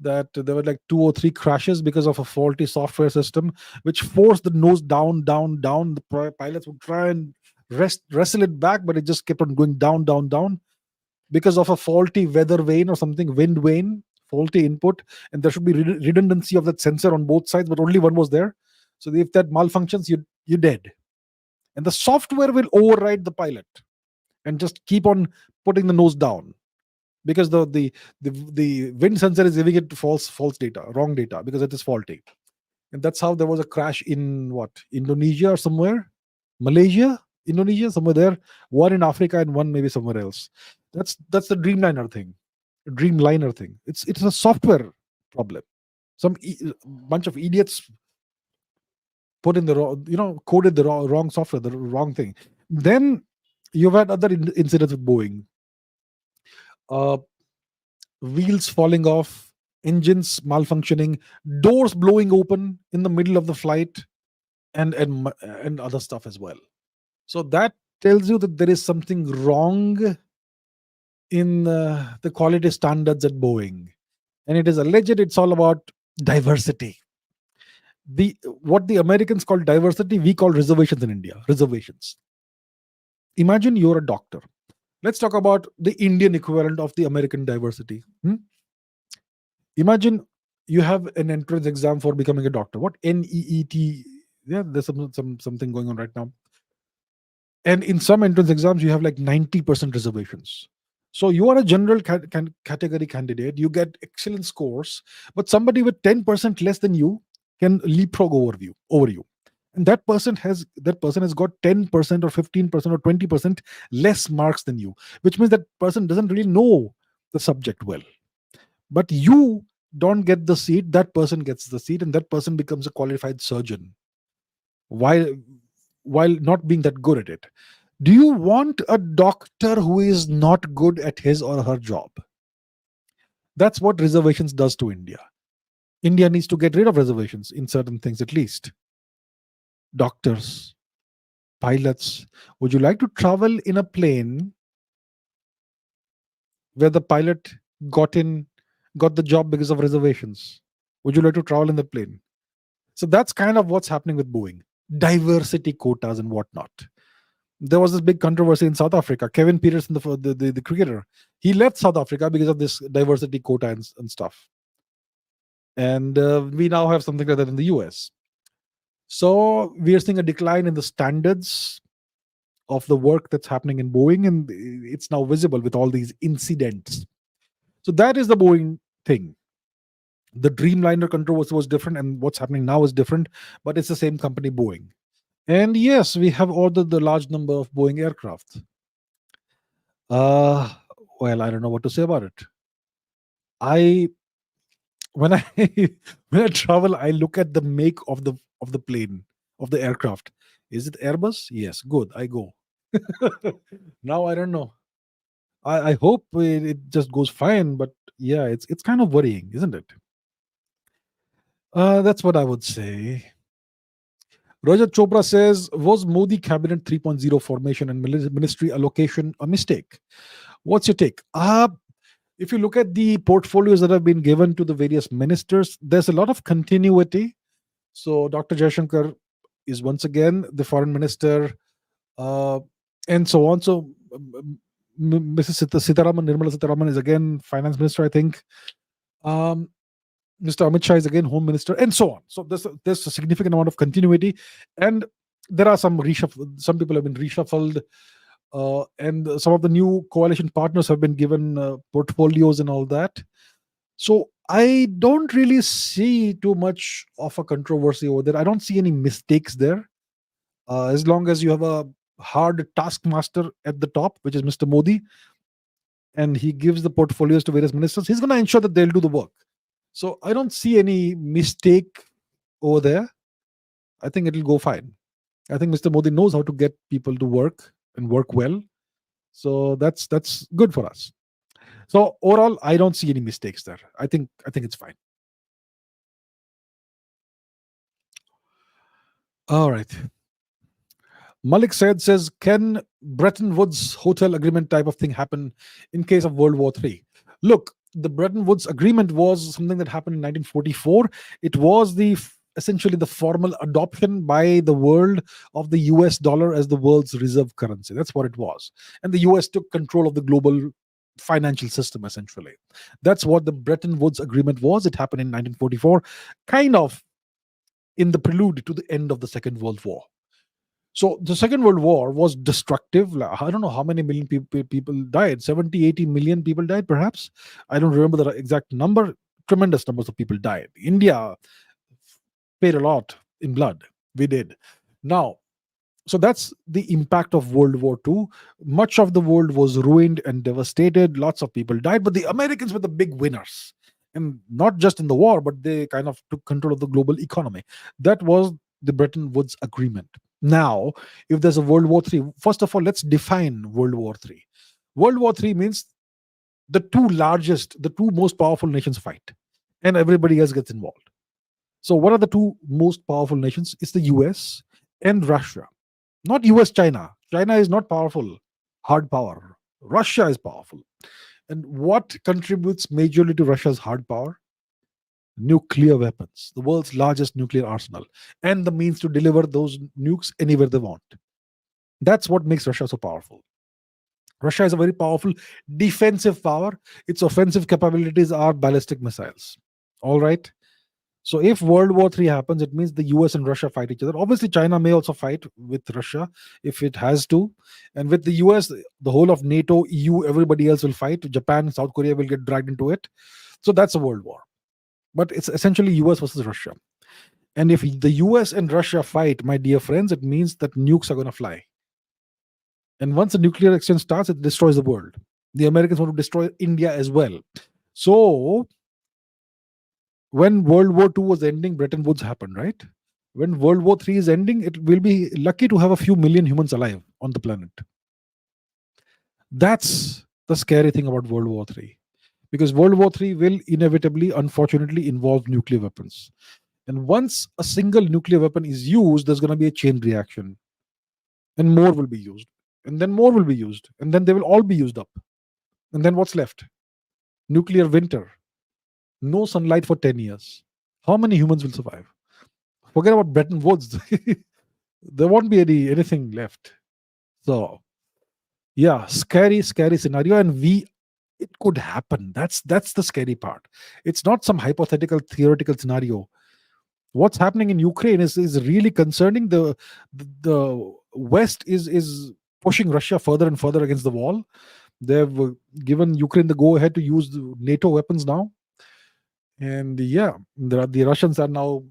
that there were like two or three crashes because of a faulty software system, which forced the nose down, down, down. The pilots would try and wrestle it back, but it just kept on going down, down, down because of a faulty weather vane or something, wind vane, faulty input, and there should be redundancy of that sensor on both sides, but only one was there. So if that malfunctions, you're dead, and the software will override the pilot and just keep on putting the nose down because the wind sensor is giving it false data, wrong data, because it is faulty. And that's how there was a crash in what, Indonesia or somewhere, Malaysia, Indonesia, somewhere there, one in Africa and one maybe somewhere else. That's the Dreamliner thing. It's a software problem. Some bunch of idiots put in the wrong, coded the wrong software, the wrong thing. Then you've had other incidents with Boeing. Wheels falling off, engines malfunctioning, doors blowing open in the middle of the flight, and other stuff as well. So that tells you that there is something wrong in the quality standards at Boeing, and it is alleged it's all about diversity. What the Americans call diversity, we call reservations in India. Reservations. Imagine you're a doctor. Let's talk about the Indian equivalent of the American diversity. Imagine you have an entrance exam for becoming a doctor. What, NEET? Yeah, there's something going on right now. And in some entrance exams, you have like 90% reservations. So you are a general category candidate. You get excellent scores, but somebody with 10% less than you can leapfrog over you. And that person has got 10% or 15% or 20% less marks than you, which means that person doesn't really know the subject well. But you don't get the seat, that person gets the seat, and that person becomes a qualified surgeon while not being that good at it. Do you want a doctor who is not good at his or her job? That's what reservations does to India. India needs to get rid of reservations in certain things, at least. Doctors, pilots. Would you like to travel in a plane where the pilot got the job because of reservations? Would you like to travel in the plane? So that's kind of what's happening with Boeing. Diversity quotas and whatnot. There was this big controversy in South Africa. Kevin Peterson, the cricketer, he left South Africa because of this diversity quota and stuff. And we now have something like that in the US. So we are seeing a decline in the standards of the work that's happening in Boeing, and it's now visible with all these incidents. So that is the Boeing thing. The Dreamliner controversy was different, and what's happening now is different, but it's the same company, Boeing. And yes, we have ordered the large number of Boeing aircraft. Uh, well, I don't know what to say about it. I when I when I travel, I look at the make of the plane, of the aircraft. Is it Airbus? Yes, good. I go. Now I don't know. I hope it just goes fine, but yeah, it's kind of worrying, isn't it? That's what I would say. Roger Chopra says, was Modi cabinet 3.0 formation and ministry allocation a mistake? What's your take? If you look at the portfolios that have been given to the various ministers, there's a lot of continuity. So Dr. Jaishankar is once again the foreign minister, uh, and so on. So Mrs. Sitaraman, Nirmala Sitaraman is again finance minister, I think. Mr. Amit Shah is again home minister, and so on. So there's a significant amount of continuity, and there are some reshuffle. Some people have been reshuffled, and some of the new coalition partners have been given portfolios and all that. So I don't really see too much of a controversy over there. I don't see any mistakes there. As long as you have a hard taskmaster at the top, which is Mr. Modi, and he gives the portfolios to various ministers, he's going to ensure that they'll do the work. So I don't see any mistake over there. I think it'll go fine. I think Mr. Modi knows how to get people to work and work well. So that's good for us. So overall, I don't see any mistakes there. I think it's fine. All right. Malik Said says, can Bretton Woods hotel agreement type of thing happen in case of World War III? Look, the Bretton Woods agreement was something that happened in 1944. It was essentially the formal adoption by the world of the US dollar as the world's reserve currency. That's what it was. And the US took control of the global financial system, essentially. That's what the Bretton Woods agreement was. It happened in 1944, kind of in the prelude to the end of the Second World War. So the Second World War was destructive. I don't know how many million people died. 70, 80 million people died, perhaps. I don't remember the exact number. Tremendous numbers of people died. India paid a lot in blood. We did. Now, so that's the impact of World War II. Much of the world was ruined and devastated. Lots of people died, but the Americans were the big winners. And not just in the war, but they kind of took control of the global economy. That was the Bretton Woods Agreement. Now, if there's a World War III, first of all, let's define World War III. World War III means the two most powerful nations fight, and everybody else gets involved. So, what are the two most powerful nations? It's the US and Russia. Not US, China. China is not powerful, hard power. Russia is powerful. And what contributes majorly to Russia's hard power? Nuclear weapons, the world's largest nuclear arsenal, and the means to deliver those nukes anywhere they want. That's what makes Russia so powerful. Russia is a very powerful defensive power. Its offensive capabilities are ballistic missiles. All right. So if World War III happens, it means the US and Russia fight each other. Obviously, China may also fight with Russia if it has to. And with the US, the whole of NATO, EU, everybody else will fight. Japan, South Korea will get dragged into it. So that's a world war. But it's essentially US versus Russia. And if the US and Russia fight, my dear friends, it means that nukes are going to fly. And once the nuclear exchange starts, it destroys the world. The Americans want to destroy India as well. So when World War II was ending, Bretton Woods happened, right? When World War III is ending, it will be lucky to have a few million humans alive on the planet. That's the scary thing about World War III. Because World War III will inevitably, unfortunately, involve nuclear weapons. And once a single nuclear weapon is used, there's going to be a chain reaction. And more will be used. And then more will be used. And then they will all be used up. And then what's left? Nuclear winter. No sunlight for 10 years. How many humans will survive? Forget about Bretton Woods. There won't be anything left. So yeah, scary, scary scenario, and it could happen. That's the scary part. It's not some hypothetical theoretical scenario. What's happening in Ukraine is really concerning. The West is pushing Russia further and further against the wall. They've given Ukraine the go ahead to use the NATO weapons now, and yeah, the Russians are now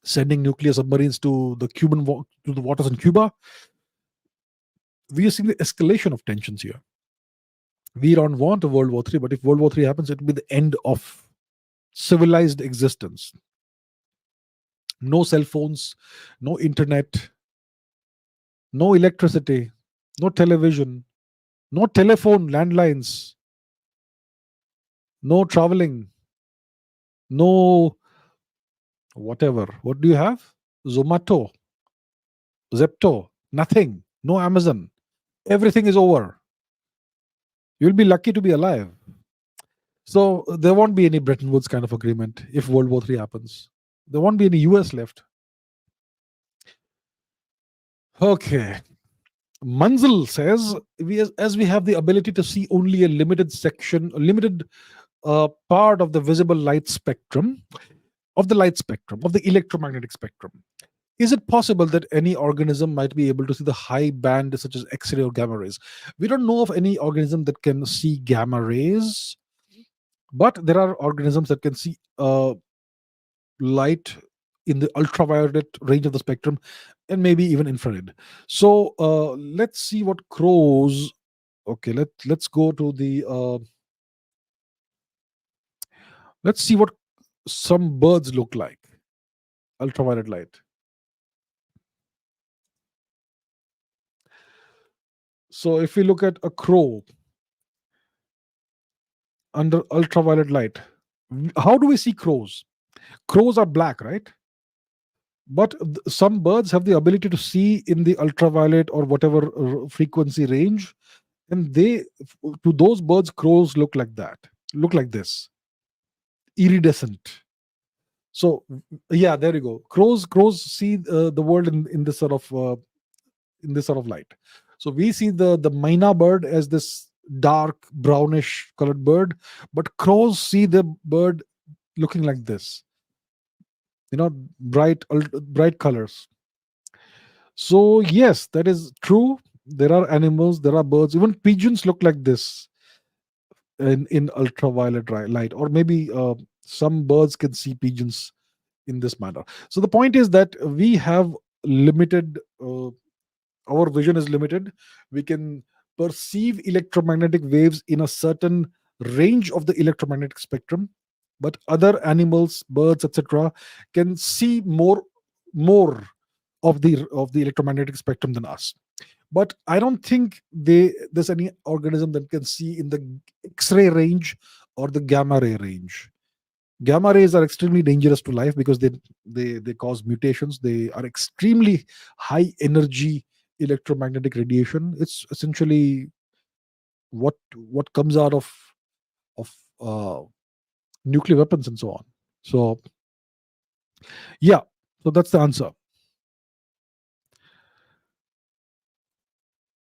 sending nuclear submarines to to the waters in Cuba. We are seeing the escalation of tensions here. We don't want a World War III, but if World War III happens, it will be the end of civilized existence. No cell phones, no internet, no electricity, no television, no telephone landlines, no traveling, no whatever. What do you have? Zomato, Zepto, nothing, no Amazon. Everything is over. You'll be lucky to be alive. So there won't be any Bretton Woods kind of agreement if World War III happens. There won't be any US left. Okay. Manzil says, as we have the ability to see only a limited section, a limited part of the visible light spectrum, of the light spectrum, of the electromagnetic spectrum, is it possible that any organism might be able to see the high band such as X-ray or gamma rays? We don't know of any organism that can see gamma rays, but there are organisms that can see light in the ultraviolet range of the spectrum and maybe even infrared. So let's see what crows. Okay, let's go to the let's see what some birds look like. Ultraviolet light. So if we look at a crow under ultraviolet light, how do we see crows? Crows are black, right? But some birds have the ability to see in the ultraviolet or whatever frequency range, and to those birds, crows look like that, look like this, iridescent. So yeah, there you go. Crows see the world in this sort of light. So we see the myna bird as this dark brownish colored bird, but crows see the bird looking like this, bright colors. So yes, that is true. There are animals, there are birds, even pigeons look like this in ultraviolet light, or maybe some birds can see pigeons in this manner. So the point is that we have limited our vision is limited. We can perceive electromagnetic waves in a certain range of the electromagnetic spectrum, but other animals, birds, etc., can see more of the electromagnetic spectrum than us. But I don't think there's any organism that can see in the X-ray range or the gamma ray range. Gamma rays are extremely dangerous to life because they cause mutations. They are extremely high energy electromagnetic radiation. It's essentially what comes out of nuclear weapons and so on. So yeah, so that's the answer.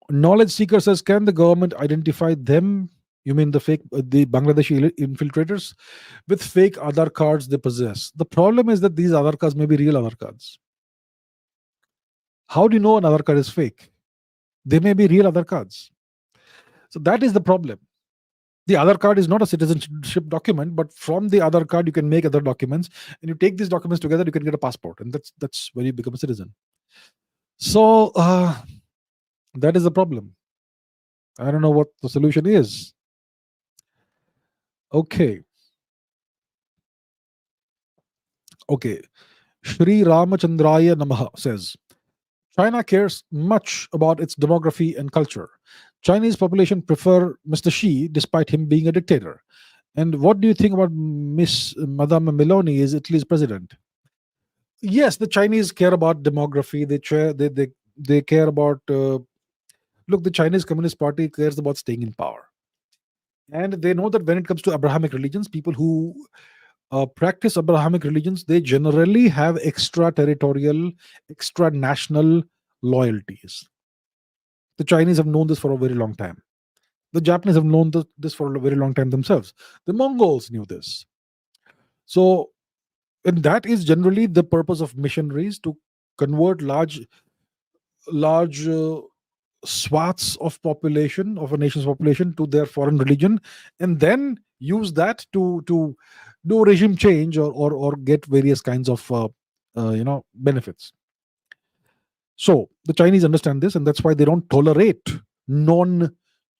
Knowledge seeker says, can the government identify them? You mean the Bangladeshi infiltrators with fake Aadhaar cards they possess? The problem is that these Aadhaar cards may be real Aadhaar cards. How do you know an Aadhaar card is fake? They may be real Aadhaar cards. So that is the problem. The Aadhaar card is not a citizenship document, but from the Aadhaar card you can make other documents, and you take these documents together, you can get a passport, and that's when you become a citizen. So that is the problem. I don't know what the solution is. Okay. Shri Ramachandraya Namaha says, China cares much about its demography and culture. Chinese population prefer Mr. Xi despite him being a dictator. And what do you think about Madame Meloni as Italy's president? Yes, the Chinese care about demography. They care about look. The Chinese Communist Party cares about staying in power, and they know that when it comes to Abrahamic religions, people who practice Abrahamic religions, they generally have extraterritorial, extra national loyalties. The Chinese have known this for a very long time. The Japanese have known this for a very long time themselves. The Mongols knew this. So, and that is generally the purpose of missionaries, to convert large swaths of population, of a nation's population, to their foreign religion, and then use that to do regime change, or get various kinds of benefits. So the Chinese understand this, and that's why they don't tolerate non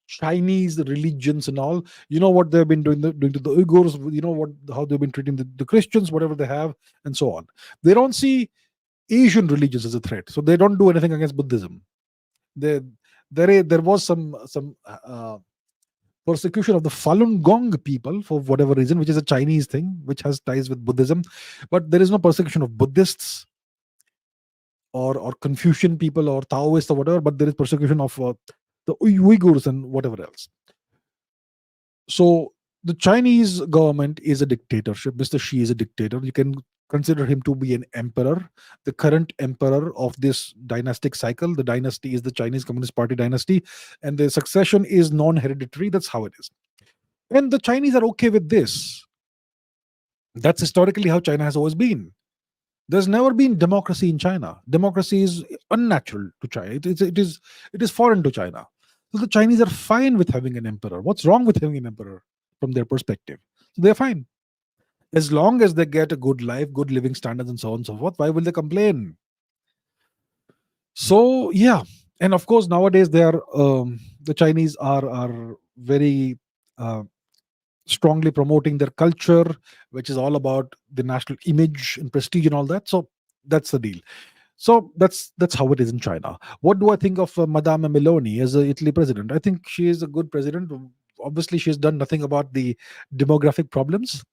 Chinese religions and all. You know what they've been doing to the Uyghurs. You know how they've been treating the Christians, whatever they have, and so on. They don't see Asian religions as a threat, so they don't do anything against Buddhism. There was some persecution of the Falun Gong people for whatever reason, which is a Chinese thing, which has ties with Buddhism, but there is no persecution of Buddhists or Confucian people or Taoists or whatever, but there is persecution of the Uyghurs and whatever else. So the Chinese government is a dictatorship. Mr. Xi is a dictator. You can consider him to be an emperor, the current emperor of this dynastic cycle. The dynasty is the Chinese Communist Party dynasty, and the succession is non-hereditary. That's how it is. And the Chinese are okay with this. That's historically how China has always been. There's never been democracy in China. Democracy is unnatural to China. It is foreign to China. So the Chinese are fine with having an emperor. What's wrong with having an emperor from their perspective? So they're fine. As long as they get a good life, good living standards, and so on and so forth, why will they complain? So yeah, and of course nowadays the Chinese are very strongly promoting their culture, which is all about the national image and prestige and all that. So that's the deal. So that's how it is in China. What do I think of Madame Meloni as a Italy president? I think she is a good president. Obviously, she has done nothing about the demographic problems.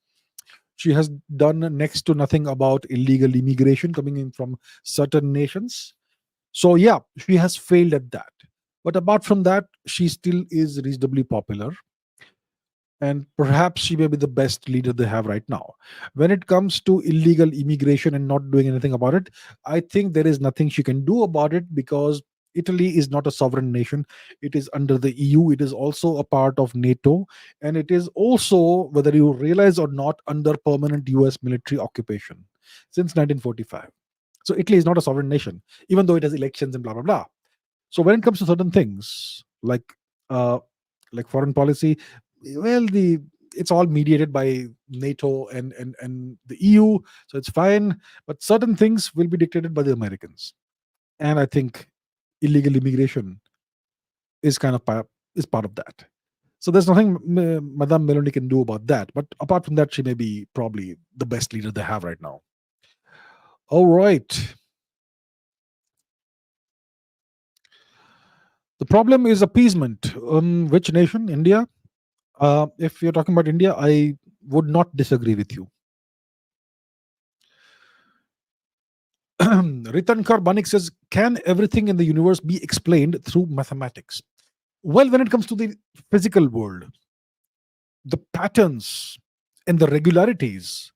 She has done next to nothing about illegal immigration coming in from certain nations. So yeah, she has failed at that. But apart from that, she still is reasonably popular, and perhaps she may be the best leader they have right now. When it comes to illegal immigration and not doing anything about it, I think there is nothing she can do about it, because Italy is not a sovereign nation. It is under the EU. It is also a part of NATO, and it is also, whether you realize or not, under permanent US military occupation since 1945. So Italy is not a sovereign nation, even though it has elections and blah blah blah. So when it comes to certain things uh, like foreign policy, well, the it's all mediated by NATO and the EU, so it's fine. But certain things will be dictated by the Americans, and I think illegal immigration is is part of that. So there's nothing Madame Meloni can do about that. But apart from that, she may be probably the best leader they have right now. All right. The problem is appeasement. Which nation? India. If you're talking about India, I would not disagree with you. Ritankar Banik says, can everything in the universe be explained through mathematics? Well, when it comes to the physical world, the patterns and the regularities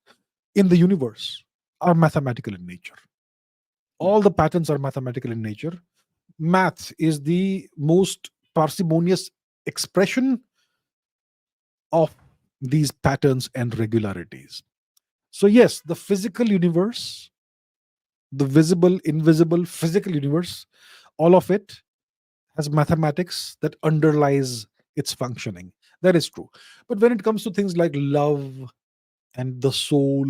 in the universe are mathematical in nature. All the patterns are mathematical in nature. Math is the most parsimonious expression of these patterns and regularities. So, yes, the physical universe, the visible, invisible, physical universe, all of it has mathematics that underlies its functioning. That is true. But when it comes to things like love and the soul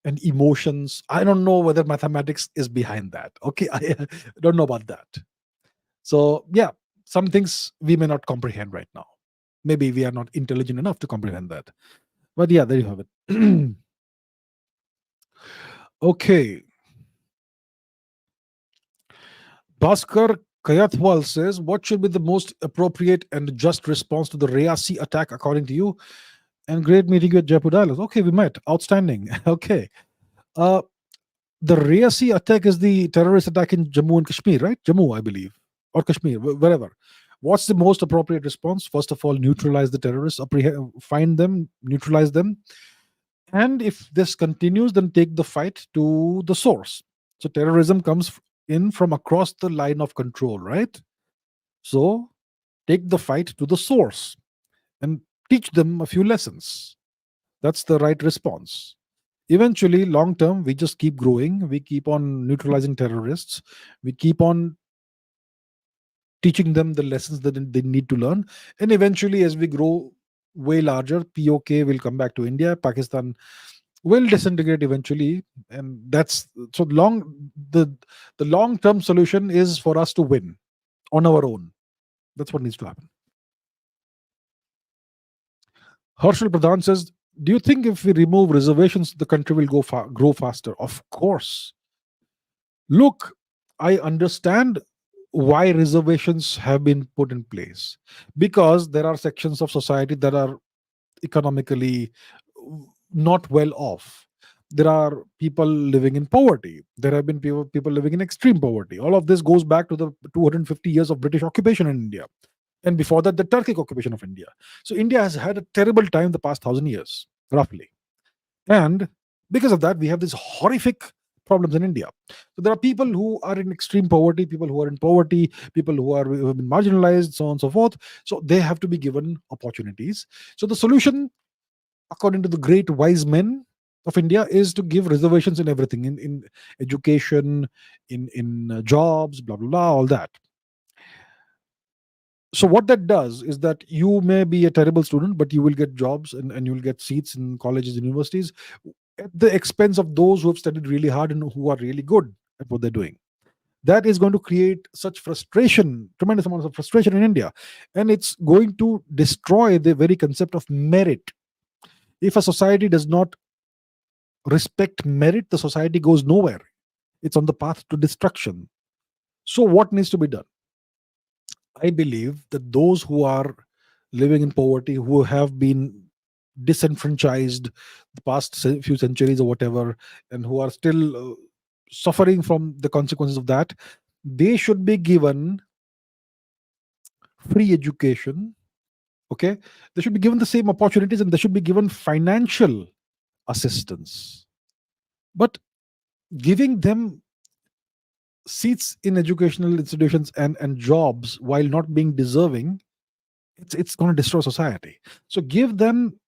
and emotions, I don't know whether mathematics is behind that. Okay, I don't know about that. So, yeah, some things we may not comprehend right now. Maybe we are not intelligent enough to comprehend that. But yeah, there you have it. Okay. Bhaskar Kayathwal says, what should be the most appropriate and just response to the Reasi attack according to you? And great meeting you at Jaipur Dialogues. Okay, we met. Outstanding. Okay. Uh, the Reasi attack is the terrorist attack in Jammu and Kashmir, right? Jammu, I believe, or Kashmir, wherever. What's the most appropriate response? First of all, neutralize the terrorists, find them, neutralize them, And if this continues, then take the fight to the source. So terrorism comes in from across the line of control, right? So take the fight to the source and teach them a few lessons. That's the right response. Eventually, long term, we just keep growing. We keep on neutralizing terrorists. We keep on teaching them the lessons that they need to learn. And eventually, as we grow way larger, POK will come back to India. Pakistan will disintegrate eventually. And that's so long. The long term solution is for us to win on our own. That's what needs to happen. Harshal Pradhan says, do you think if we remove reservations, the country will grow faster? Of course. Look, I understand why reservations have been put in place, because there are sections of society that are economically not well off. There are people living in poverty. There have been people living in extreme poverty. All of this goes back to the 250 years of British occupation in India. And before that, the Turkic occupation of India. So India has had a terrible time the past 1,000 years, roughly. And because of that, we have these horrific problems in India. So there are people who are in extreme poverty, people who are in poverty, people who have been marginalized, so on and so forth. So they have to be given opportunities. So the solution, according to the great wise men of India, is to give reservations in everything, in education, in jobs, blah blah blah, all that. So what that does is that you may be a terrible student, but you will get jobs, and you will get seats in colleges and universities at the expense of those who have studied really hard and who are really good at what they're doing. That is going to create such frustration, tremendous amounts of frustration in India, and it's going to destroy the very concept of merit. If a society does not respect merit, the society goes nowhere. It's on the path to destruction. So what needs to be done? I believe that those who are living in poverty, who have been disenfranchised the past few centuries or whatever, and who are still suffering from the consequences of that, they should be given free education. Okay, they should be given the same opportunities, and they should be given financial assistance. But giving them seats in educational institutions and jobs while not being deserving, it's going to destroy society. So give them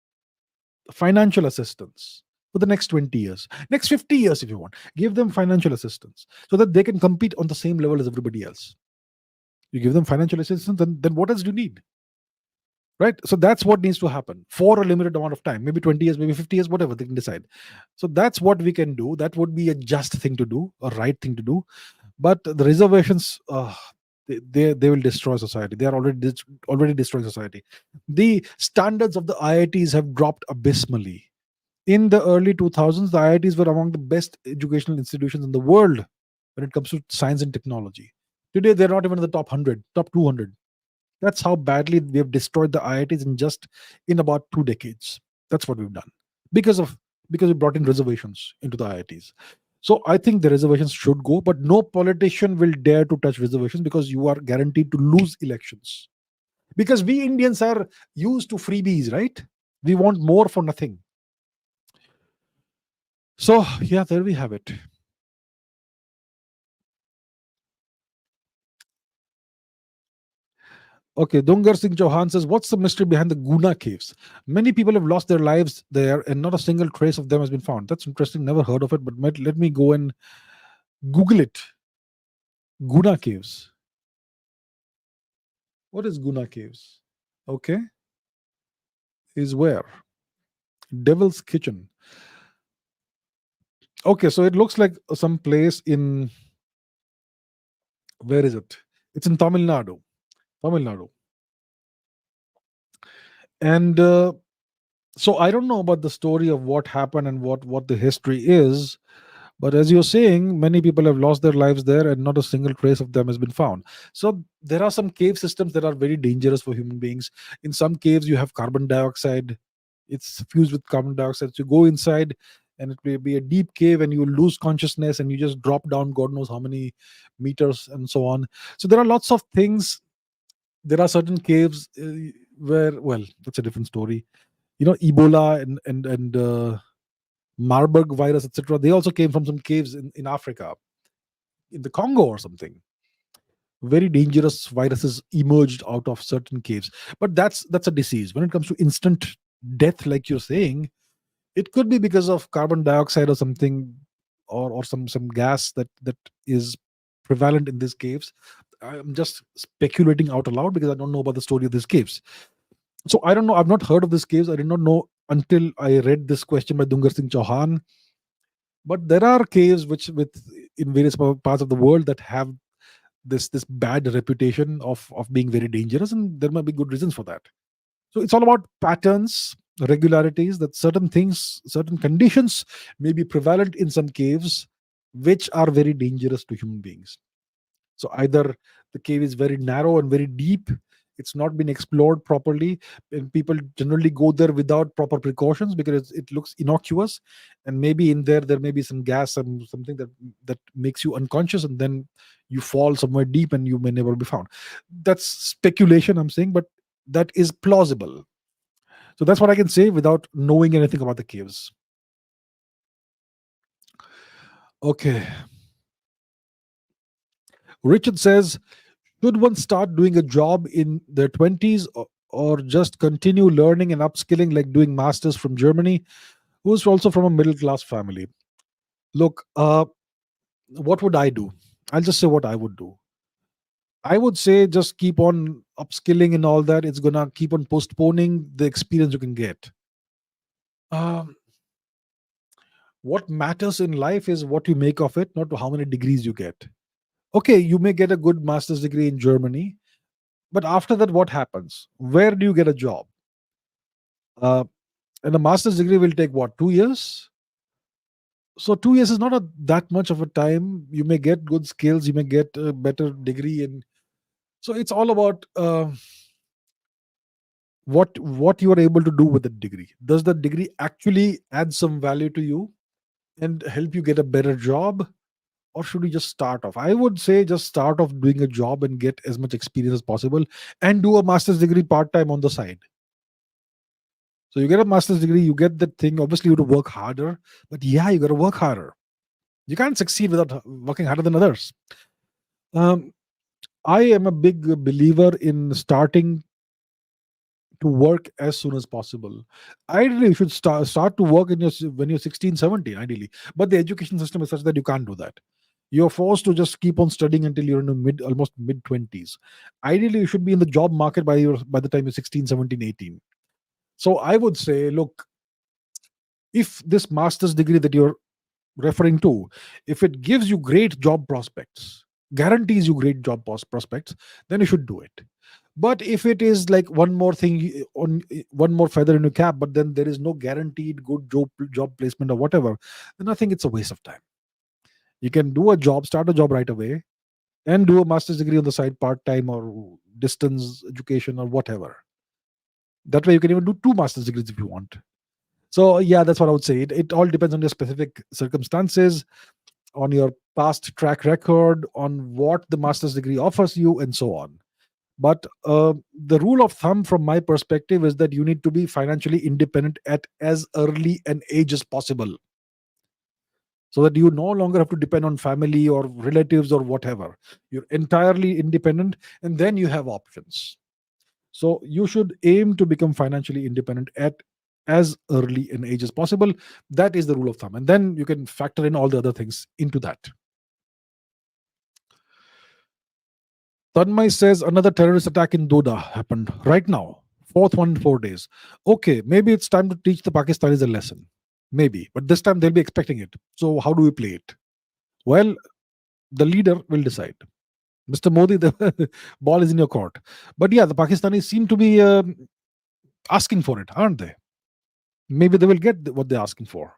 financial assistance for the next 20 years, next 50 years if you want. Give them financial assistance so that they can compete on the same level as everybody else. You give them financial assistance, then what else do you need? Right? So that's what needs to happen for a limited amount of time, maybe 20 years, maybe 50 years, whatever they can decide. So that's what we can do. That would be a just thing to do, a right thing to do. But the reservations, they will destroy society. They are already destroying society. The standards of the IITs have dropped abysmally. In the early 2000s, the IITs were among the best educational institutions in the world when it comes to science and technology. Today, they're not even in the top 100, top 200. That's how badly we have destroyed the IITs in about 2 decades. That's what we've done because we brought in reservations into the IITs. So I think the reservations should go, but no politician will dare to touch reservations because you are guaranteed to lose elections. Because we Indians are used to freebies, right? We want more for nothing. So yeah, there we have it. Okay, Dungar Singh Chauhan says, what's the mystery behind the Guna caves? Many people have lost their lives there and not a single trace of them has been found. That's interesting. Never heard of it, but let me go and Google it. Guna caves. What is Guna caves? Okay. Is where? Devil's Kitchen. Okay, so it looks like some place in, where is it? It's in Tamil Nadu. Tamil Nadu. And so I don't know about the story of what happened and what the history is, but as you're saying, many people have lost their lives there and not a single trace of them has been found. So there are some cave systems that are very dangerous for human beings. In some caves you have carbon dioxide. It's fused with carbon dioxide. So you go inside and it may be a deep cave and you lose consciousness and you just drop down god knows how many meters and so on. So there are lots of things. There are certain caves where, well, that's a different story. Ebola and Marburg virus, etc. They also came from some caves in Africa, in the Congo or something. Very dangerous viruses emerged out of certain caves. But that's a disease. When it comes to instant death, like you're saying, it could be because of carbon dioxide or something, or some gas that is prevalent in these caves. I'm just speculating out aloud because I don't know about the story of these caves. So I don't know. I've not heard of these caves. I did not know until I read this question by Dungar Singh Chauhan. But there are caves with in various parts of the world that have this bad reputation of being very dangerous, and there might be good reasons for that. So it's all about patterns, regularities, that certain things, certain conditions may be prevalent in some caves, which are very dangerous to human beings. So either the cave is very narrow and very deep, it's not been explored properly, and people generally go there without proper precautions because it looks innocuous, and maybe in there may be some gas, something that makes you unconscious, and then you fall somewhere deep and you may never be found. That's speculation, I'm saying, but that is plausible. So that's what I can say without knowing anything about the caves. Okay. Richard says, should one start doing a job in their 20s, or just continue learning and upskilling like doing masters from Germany, who's also from a middle class family? Look, what would I do? I'll just say what I would do. I would say just keep on upskilling and all that. It's going to keep on postponing the experience you can get. Um, what matters in life is what you make of it, not how many degrees you get. Okay, you may get a good master's degree in Germany, but after that, what happens? Where do you get a job? Uh, and a master's degree will take what, 2 years? So 2 years is not that much of a time. You may get good skills, you may get a better degree, and so it's all about what you are able to do with the degree. Does the degree actually add some value to you and help you get a better job, or should you just start off? I would say just start off doing a job and get as much experience as possible, and do a master's degree part time on the side. So you get a master's degree, you get that thing. Obviously, you have to work harder, but yeah, you got to work harder. You can't succeed without working harder than others. Um, I am a big believer in starting to work as soon as possible. Ideally, you should start to work when you're 16, 17, ideally. But the education system is such that you can't do that. You're forced to just keep on studying until you're in the almost mid 20s. Ideally, you should be in the job market by the time you're 16, 17, 18. So I would say, look, if this master's degree that you're referring to, if it gives you great job prospects, guarantees you great job prospects, then you should do it. But if it is like one more thing on one more feather in your cap, but then there is no guaranteed good job placement or whatever, then I think it's a waste of time. You can do a job, start a job right away, and do a master's degree on the side, part time or distance education or whatever. That way, you can even do two master's degrees if you want. So yeah, that's what I would say. It all depends on your specific circumstances, on your past track record, on what the master's degree offers you, and so on. But the rule of thumb, from my perspective, is that you need to be financially independent at as early an age as possible, so that you no longer have to depend on family or relatives or whatever. You're entirely independent, and then you have options. So you should aim to become financially independent at as early an age as possible. That is the rule of thumb. And then you can factor in all the other things into that. Tanmay says another terrorist attack in Doda happened right now. Fourth one in 4 days. Okay, maybe it's time to teach the Pakistanis a lesson. Maybe. But this time they'll be expecting it. So how do we play it? Well, the leader will decide. Mr. Modi, the ball is in your court. But yeah, the Pakistanis seem to be asking for it, aren't they? Maybe they will get what they're asking for.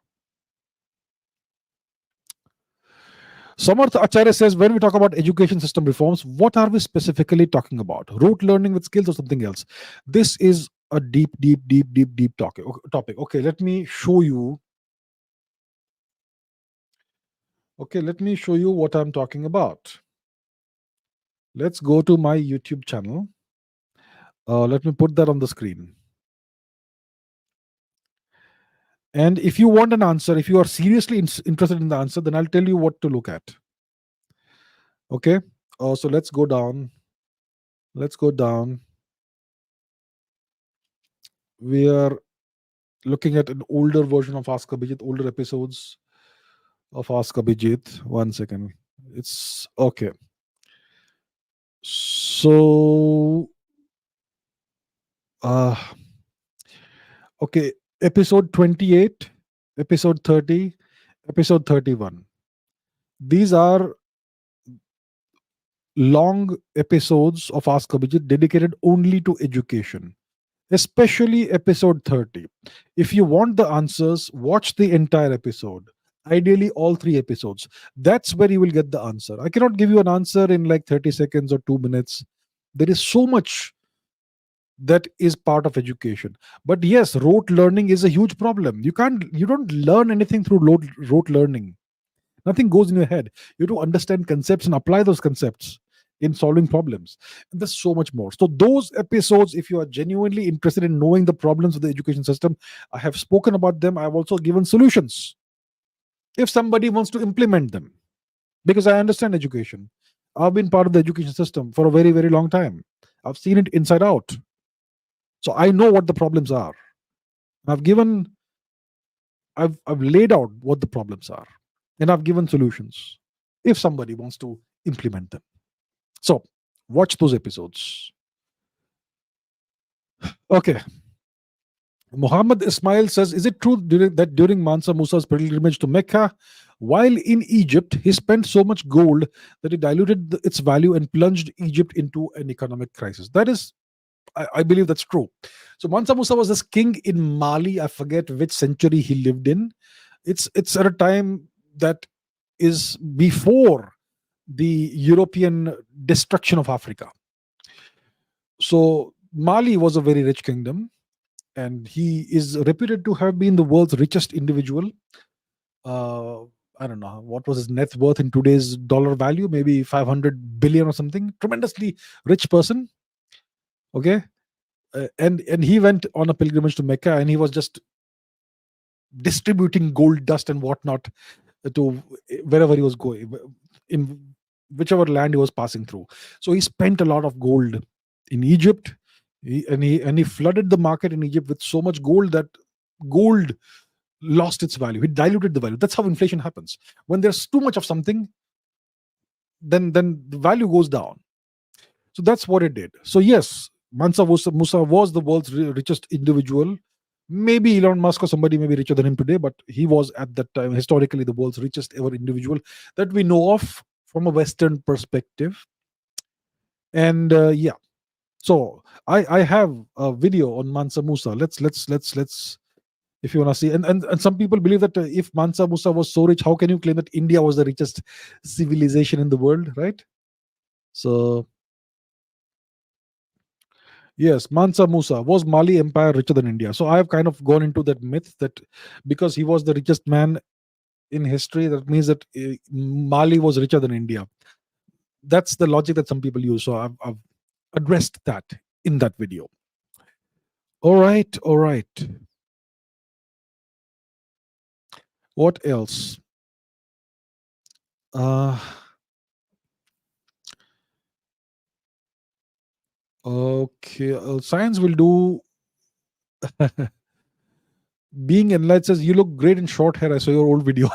Samarth Acharya says, when we talk about education system reforms, what are we specifically talking about? Rote learning with skills or something else? This is a deep topic. Okay, let me show you. Okay, let me show you what I'm talking about. Let's go to my YouTube channel. Let me put that on the screen. And if you want an answer, if you are seriously interested in the answer, then I'll tell you what to look at. Okay. So let's go down. Let's go down. We are looking at an older version of Ask Abhijit, older episodes of Ask Abhijit. 1 second. It's okay. So, uh, okay, episode 28, episode 30, episode 31. These are long episodes of Ask Abhijit dedicated only to education, especially episode 30. If you want the answers, watch the entire episode. Ideally, all three episodes. That's where you will get the answer. I cannot give you an answer in like 30 seconds or 2 minutes. There is so much that is part of education. But yes, rote learning is a huge problem. You don't learn anything through rote learning. Nothing goes in your head. You have to understand concepts and apply those concepts in solving problems. And there's so much more. So those episodes, if you are genuinely interested in knowing the problems of the education system, I have spoken about them. I've also given solutions if somebody wants to implement them, because I understand education. I've been part of the education system for a very, very long time. I've seen it inside out. So I know what the problems are. I've given, I've laid out what the problems are, and I've given solutions if somebody wants to implement them. So watch those episodes. Okay. Muhammad Ismail says, is it true that during Mansa Musa's pilgrimage to Mecca, while in Egypt, he spent so much gold that it diluted its value and plunged Egypt into an economic crisis? That is, I believe that's true. So Mansa Musa was this king in Mali. I forget which century he lived in. It's at a time that is before the European destruction of Africa. So Mali was a very rich kingdom, and he is reputed to have been the world's richest individual. I don't know what was his net worth in today's dollar value, maybe 500 billion or something. Tremendously rich person. Okay. And he went on a pilgrimage to Mecca, and he was just distributing gold dust and whatnot to wherever he was going, in whichever land he was passing through. So he spent a lot of gold in Egypt. He flooded the market in Egypt with so much gold that gold lost its value. It diluted the value. That's how inflation happens. When there's too much of something, then the value goes down. So that's what it did. So yes, Mansa Musa was the world's richest individual. Maybe Elon Musk or somebody may be richer than him today, but he was at that time historically the world's richest ever individual that we know of from a Western perspective. And yeah, so I have a video on Mansa Musa. Let's if you want to see. And some people believe that if Mansa Musa was so rich, how can you claim that India was the richest civilization in the world, right? So yes, Mansa Musa, was Mali Empire richer than India? So I have kind of gone into that myth that because he was the richest man in history, that means that Mali was richer than India. That's the logic that some people use. So I've addressed that in that video. All right. What else? Okay. Science will do. Being enlightened says, you look great in short hair. I saw your old video.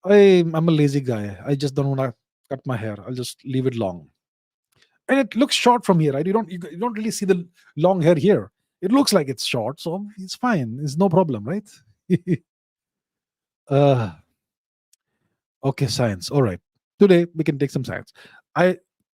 I'm a lazy guy. I just don't want to cut my hair. I'll just leave it long. And it looks short from here, right? You don't really see the long hair here. It looks like it's short, so it's fine. It's no problem, right? Okay, science. All right. Today we can take some science.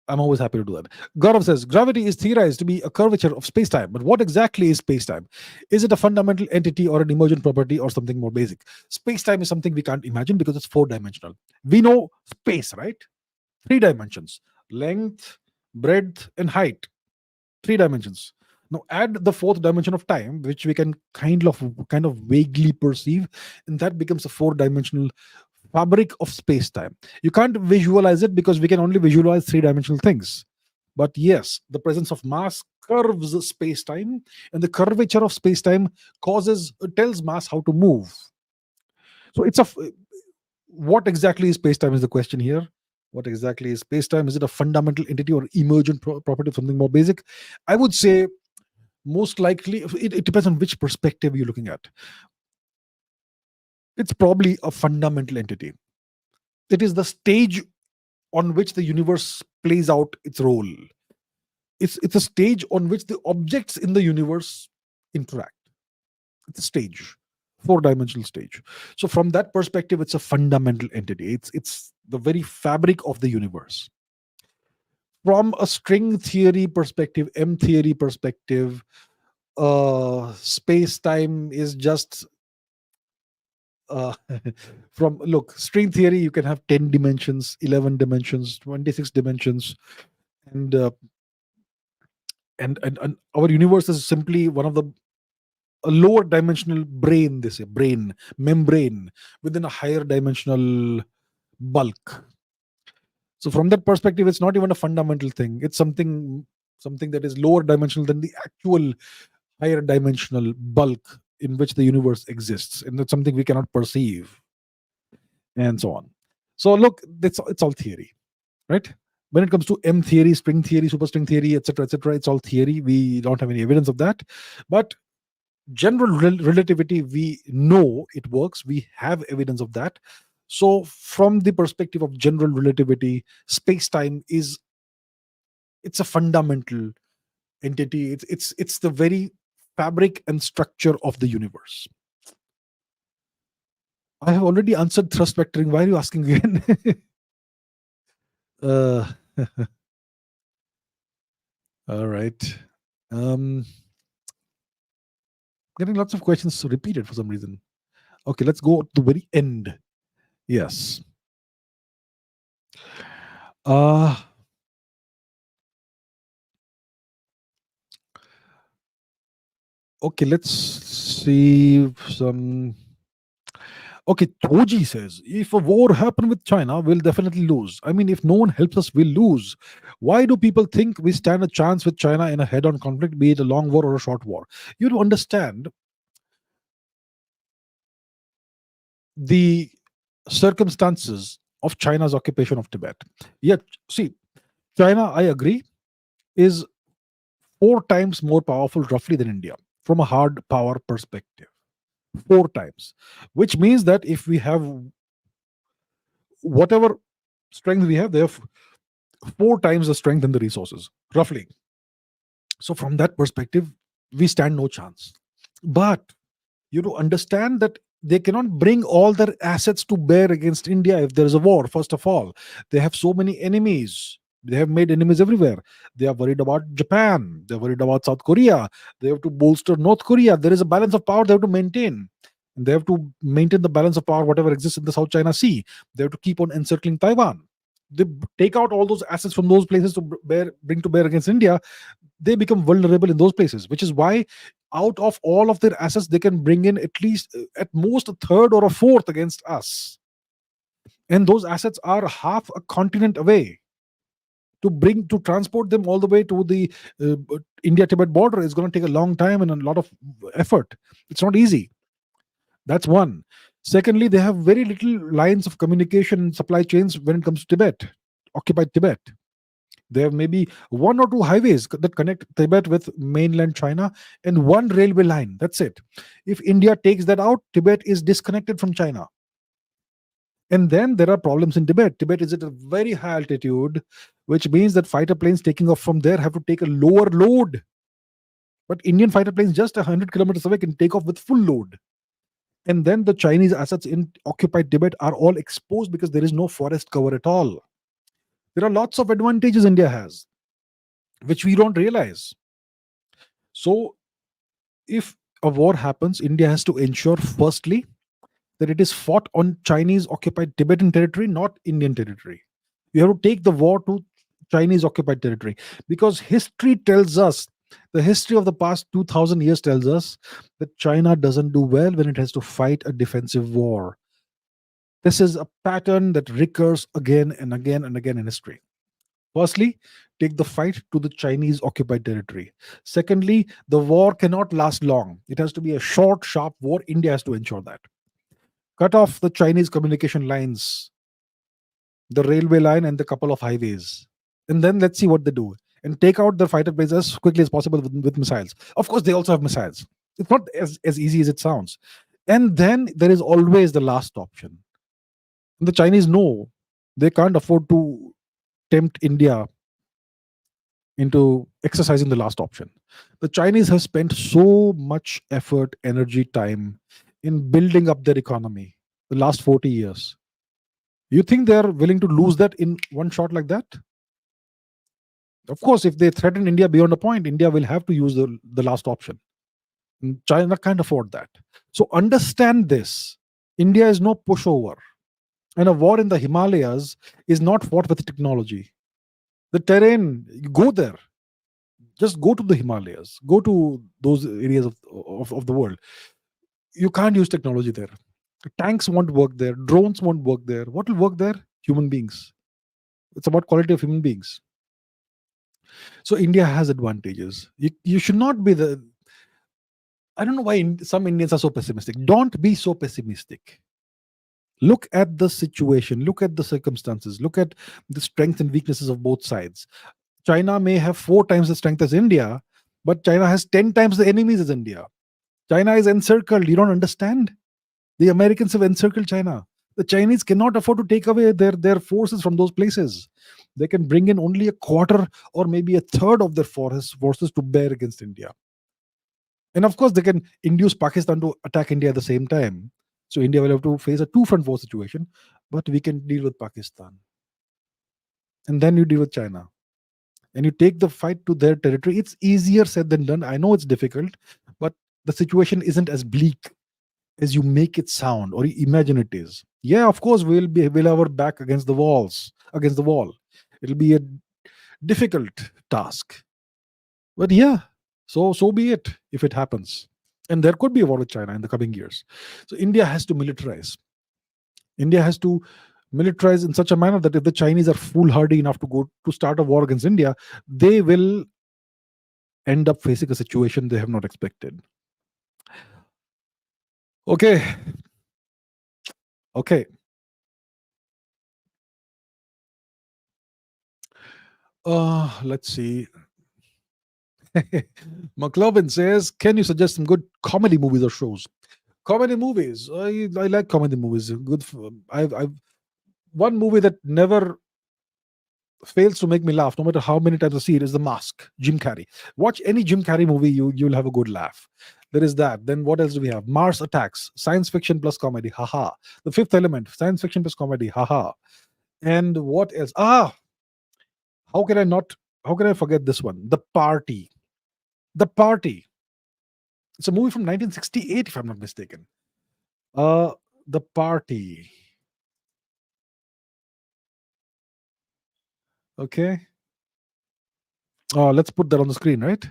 I'm always happy to do that. Gaurav says, gravity is theorized to be a curvature of space-time. But what exactly is space-time? Is it a fundamental entity or an emergent property or something more basic? Space-time is something we can't imagine because it's four-dimensional. We know space, right? 3 dimensions: length, breadth, and height. 3 dimensions. Now add the 4th dimension of time, which we can kind of vaguely perceive, and that becomes a 4-dimensional fabric of space-time. You can't visualize it because we can only visualize 3-dimensional things. But yes, the presence of mass curves space-time, and the curvature of space-time tells mass how to move. So what exactly is space-time is the question here. What exactly is space-time? Is it a fundamental entity or emergent property of something more basic? I would say most likely it depends on which perspective you're looking at. It's probably a fundamental entity. It is the stage on which the universe plays out its role. It's a stage on which the objects in the universe interact. It's a stage, four-dimensional stage. So from that perspective, it's a fundamental entity. It's the very fabric of the universe. From a string theory perspective, M theory perspective, space time is just uh, from look string theory. You can have 10 dimensions, 11 dimensions, 26 dimensions, and and our universe is simply one of the a lower dimensional brain, they say brain membrane within a higher dimensional bulk. So from that perspective, it's not even a fundamental thing. It's something that is lower dimensional than the actual higher dimensional bulk in which the universe exists, and that's something we cannot perceive, and so on. So look, it's all theory, right? When it comes to M theory, string theory, superstring theory, etc., it's all theory. We don't have any evidence of that. But general relativity, we know it works. We have evidence of that. So from the perspective of general relativity, space-time it's a fundamental entity. It's the very fabric and structure of the universe. I have already answered thrust vectoring. Why are you asking again? uh, all right. Getting lots of questions repeated for some reason. Okay, let's go to the very end. Yes. Okay, let's see some. Okay, Toji says, if a war happen with China, we'll definitely lose. I mean, if no one helps us, we'll lose. Why do people think we stand a chance with China in a head-on conflict, be it a long war or a short war? You have to understand the circumstances of China's occupation of Tibet. Yet, see, China, I agree, is 4 times more powerful roughly than India from a hard power perspective. 4 times, which means that if we have whatever strength we have, they have 4 times the strength and the resources, roughly. So from that perspective, we stand no chance. But you to understand that they cannot bring all their assets to bear against India if there is a war. First of all, they have so many enemies. They have made enemies everywhere. They are worried about Japan. They're worried about South Korea. They have to bolster North Korea. There is a balance of power they have to maintain. And they have to maintain the balance of power, whatever exists in the South China Sea. They have to keep on encircling Taiwan. They take out all those assets from those places to bring to bear against India. They become vulnerable in those places, which is why out of all of their assets, they can bring in at least, at most, a third or a fourth against us. And those assets are half a continent away. To transport them all the way to the India-Tibet border is going to take a long time and a lot of effort. It's not easy. That's one. Secondly, they have very little lines of communication and supply chains when it comes to Tibet, occupied Tibet. They have maybe 1 or 2 highways that connect Tibet with mainland China and one railway line. That's it. If India takes that out, Tibet is disconnected from China. And then there are problems in Tibet. Tibet is at a very high altitude, which means that fighter planes taking off from there have to take a lower load. But Indian fighter planes just 100 kilometers away can take off with full load. And then the Chinese assets in occupied Tibet are all exposed because there is no forest cover at all. There are lots of advantages India has, which we don't realize. So, if a war happens, India has to ensure, firstly, that it is fought on Chinese occupied Tibetan territory, not Indian territory. You have to take the war to Chinese occupied territory because history tells us, the history of the past 2000 years tells us that China doesn't do well when it has to fight a defensive war. This is a pattern that recurs again and again and again in history. Firstly, take the fight to the Chinese occupied territory. Secondly, the war cannot last long. It has to be a short, sharp war. India has to ensure that. Cut off the Chinese communication lines, the railway line, and the couple of highways. And then let's see what they do. And take out the fighter planes as quickly as possible with missiles. Of course, they also have missiles. It's not as easy as it sounds. And then there is always the last option. The Chinese know they can't afford to tempt India into exercising the last option. The Chinese have spent so much effort, energy, time in building up their economy the last 40 years. You think they're willing to lose that in one shot like that? Of course, if they threaten India beyond a point, India will have to use the last option. China can't afford that. So understand this. India is no pushover. And a war in the Himalayas is not fought with technology. The terrain, you go there. Just go to the Himalayas. Go to those areas of the world. You can't use technology there. Tanks won't work there. Drones won't work there. What will work there? Human beings. It's about quality of human beings. So India has advantages. You should not be the... I don't know why some Indians are so pessimistic. Don't be so pessimistic. Look at the situation, look at the circumstances, look at the strengths and weaknesses of both sides. China may have 4 times the strength as India, but China has 10 times the enemies as India. China is encircled. You don't understand? The Americans have encircled China. The Chinese cannot afford to take away their forces from those places. They can bring in only a quarter or maybe a third of their forces to bear against India. And of course, they can induce Pakistan to attack India at the same time. So India will have to face a two-front war situation, but we can deal with Pakistan. And then you deal with China. And you take the fight to their territory. It's easier said than done. I know it's difficult, but the situation isn't as bleak as you make it sound or you imagine it is. Yeah, of course, we'll have our back against the wall. It'll be a difficult task. But yeah, so be it if it happens. And there could be a war with China in the coming years. So India has to militarize. India has to militarize in such a manner that if the Chinese are foolhardy enough to go to start a war against India, they will end up facing a situation they have not expected. Okay. Let's see. McLovin says, can you suggest some good comedy movies or shows? Comedy movies. I like comedy movies. Good. I've one movie that never fails to make me laugh, no matter how many times I see it, is The Mask, Jim Carrey. Watch any Jim Carrey movie, you'll have a good laugh. There is that. Then what else do we have? Mars Attacks, science fiction plus comedy, haha. The Fifth Element, science fiction plus comedy, haha. And what else? How can I forget this one? The Party. The Party. It's a movie from 1968, if I'm not mistaken. The Party. Okay. Let's put that on the screen, right?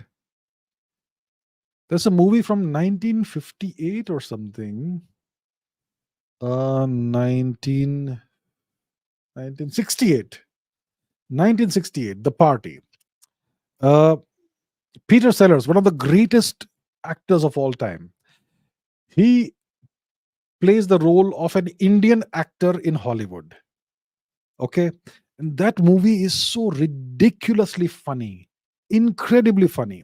There's a movie from 1958 or something. 1968. 1968, The Party. Peter Sellers, one of the greatest actors of all time. He plays the role of an Indian actor in Hollywood. Okay. And that movie is so ridiculously funny, incredibly funny.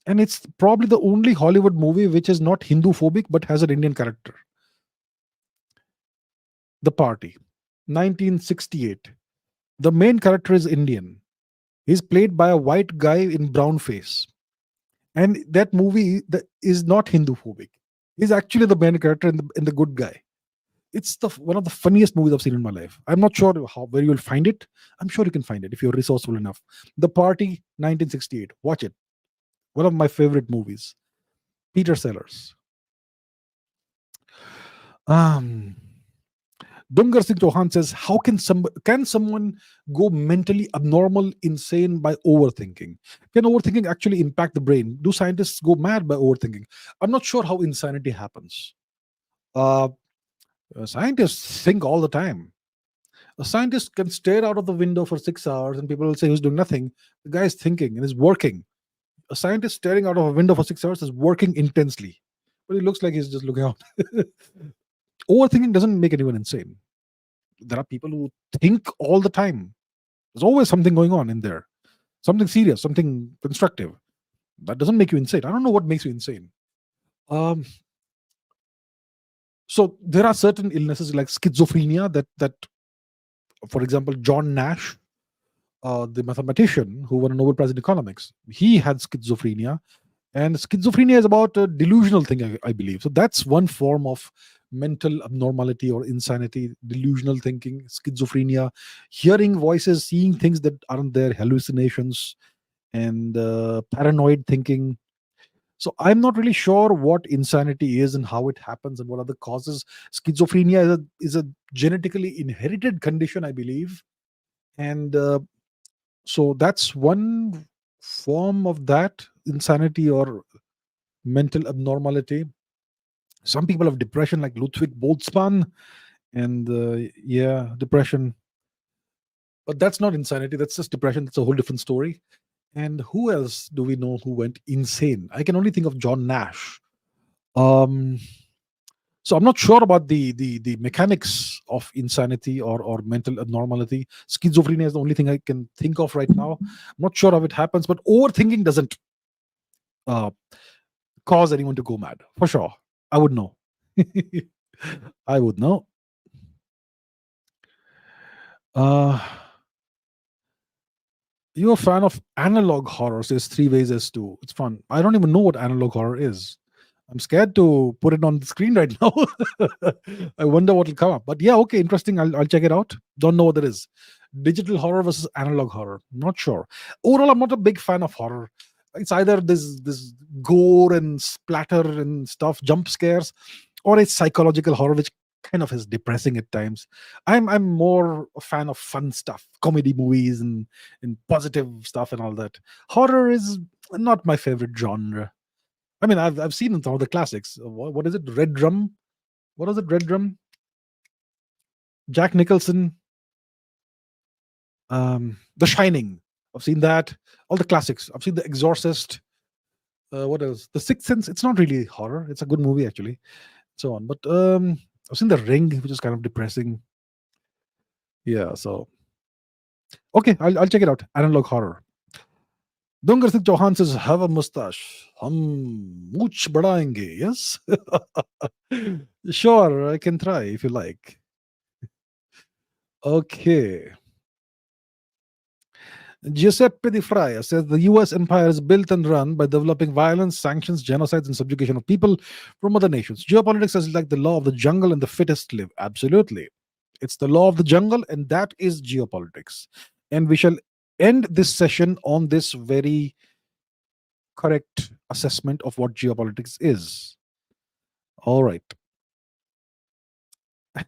And it's probably the only Hollywood movie which is not Hindu phobic but has an Indian character. The Party, 1968. The main character is Indian. He's played by a white guy in brown face. And that movie is not Hindu phobic. He's actually the main character and the good guy. It's one of the funniest movies I've seen in my life. I'm not sure where you'll find it. I'm sure you can find it if you're resourceful enough. The Party, 1968. Watch it. One of my favorite movies. Peter Sellers. Dungar Singh Chauhan says, how can someone go mentally abnormal, insane by overthinking? Can overthinking actually impact the brain? Do scientists go mad by overthinking? I'm not sure how insanity happens. Scientists think all the time. A scientist can stare out of the window for 6 hours and people will say he's doing nothing. The guy is thinking and is working. A scientist staring out of a window for 6 hours is working intensely, but it looks like he's just looking out. Overthinking doesn't make anyone insane. There are people who think all the time. There's always something going on in there, something serious, something constructive. That doesn't make you insane. I don't know what makes you insane. Um, so there are certain illnesses like schizophrenia that, for example, John Nash, the mathematician who won a Nobel Prize in economics, he had schizophrenia, and schizophrenia is about a delusional thing, I believe. So that's one form of mental abnormality or insanity, delusional thinking, schizophrenia, hearing voices, seeing things that aren't there, hallucinations, and paranoid thinking. So I'm not really sure what insanity is and how it happens and what are the causes. Schizophrenia is a genetically inherited condition, I believe, and so that's one form of that insanity or mental abnormality. Some people have depression, like Ludwig Boltzmann, and yeah, depression. But that's not insanity. That's just depression. That's a whole different story. And who else do we know who went insane? I can only think of John Nash. Um, so I'm not sure about the mechanics of insanity or mental abnormality. Schizophrenia is the only thing I can think of right now. I'm not sure how it happens, but overthinking doesn't uh, cause anyone to go mad for sure. I would know. I would know. Uh, you're a fan of analog horror, says Three Ways as to. It's fun. I don't even know what analog horror is. I'm scared to put it on the screen right now. I wonder what will come up. But yeah, okay, interesting. I'll check it out. Don't know what that is. Digital horror versus analog horror. Not sure. Overall, I'm not a big fan of horror. It's either this gore and splatter and stuff, jump scares, or it's psychological horror, which kind of is depressing at times. I'm more a fan of fun stuff, comedy movies and positive stuff and all that. Horror is not my favorite genre. I mean, I've seen some of the classics. What is it? Red Drum. What was it? Red Drum. Jack Nicholson. The Shining. I've seen that. All the classics. I've seen The Exorcist. What else? The Sixth Sense. It's not really horror. It's a good movie actually. So on. But I've seen The Ring, which is kind of depressing. Yeah. So okay, I'll check it out. Analog horror. Dungar Singh Chauhan says, have a mustache. Hum mooch badayenge. Yes? Sure, I can try if you like. Okay. Giuseppe Di Fraia says the US empire is built and run by developing violence, sanctions, genocides, and subjugation of people from other nations. Geopolitics is like the law of the jungle and the fittest live. Absolutely. It's the law of the jungle, and that is geopolitics. And we shall end this session on this very correct assessment of what geopolitics is. All right.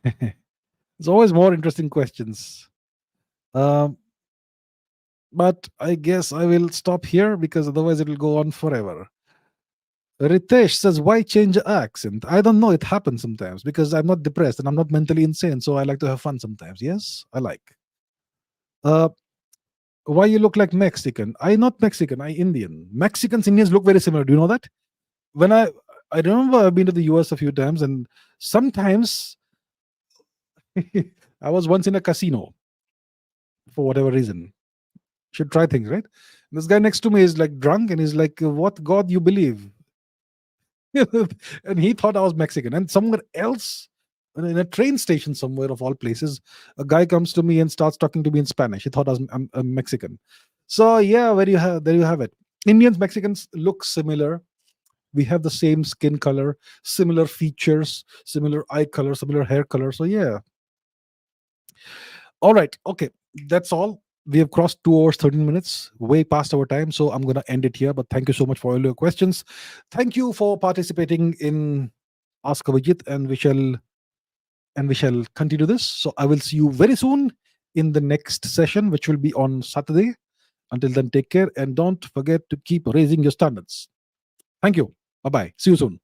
There's always more interesting questions. But I guess I will stop here because otherwise it will go on forever. Ritesh says, why change the accent? I don't know. It happens sometimes because I'm not depressed and I'm not mentally insane. So I like to have fun sometimes. Yes, I like. Why you look like Mexican? I not Mexican. I Indian. Mexicans, Indians look very similar. Do you know that? When I remember I've been to the US a few times, and sometimes I was once in a casino for whatever reason. Should try things, right? This guy next to me is like drunk and he's like, what God you believe? And he thought I was Mexican. And somewhere else, in a train station somewhere of all places, a guy comes to me and starts talking to me in Spanish. He thought I'm Mexican. So yeah, there you have it. Indians, Mexicans look similar. We have the same skin color, similar features, similar eye color, similar hair color. So yeah. All right. Okay. That's all. We have crossed 2 hours, 13 minutes, way past our time. So I'm going to end it here. But thank you so much for all your questions. Thank you for participating in Ask Abhijit, and we shall continue this. So I will see you very soon in the next session, which will be on Saturday. Until then, take care and don't forget to keep raising your standards. Thank you. Bye bye. See you soon.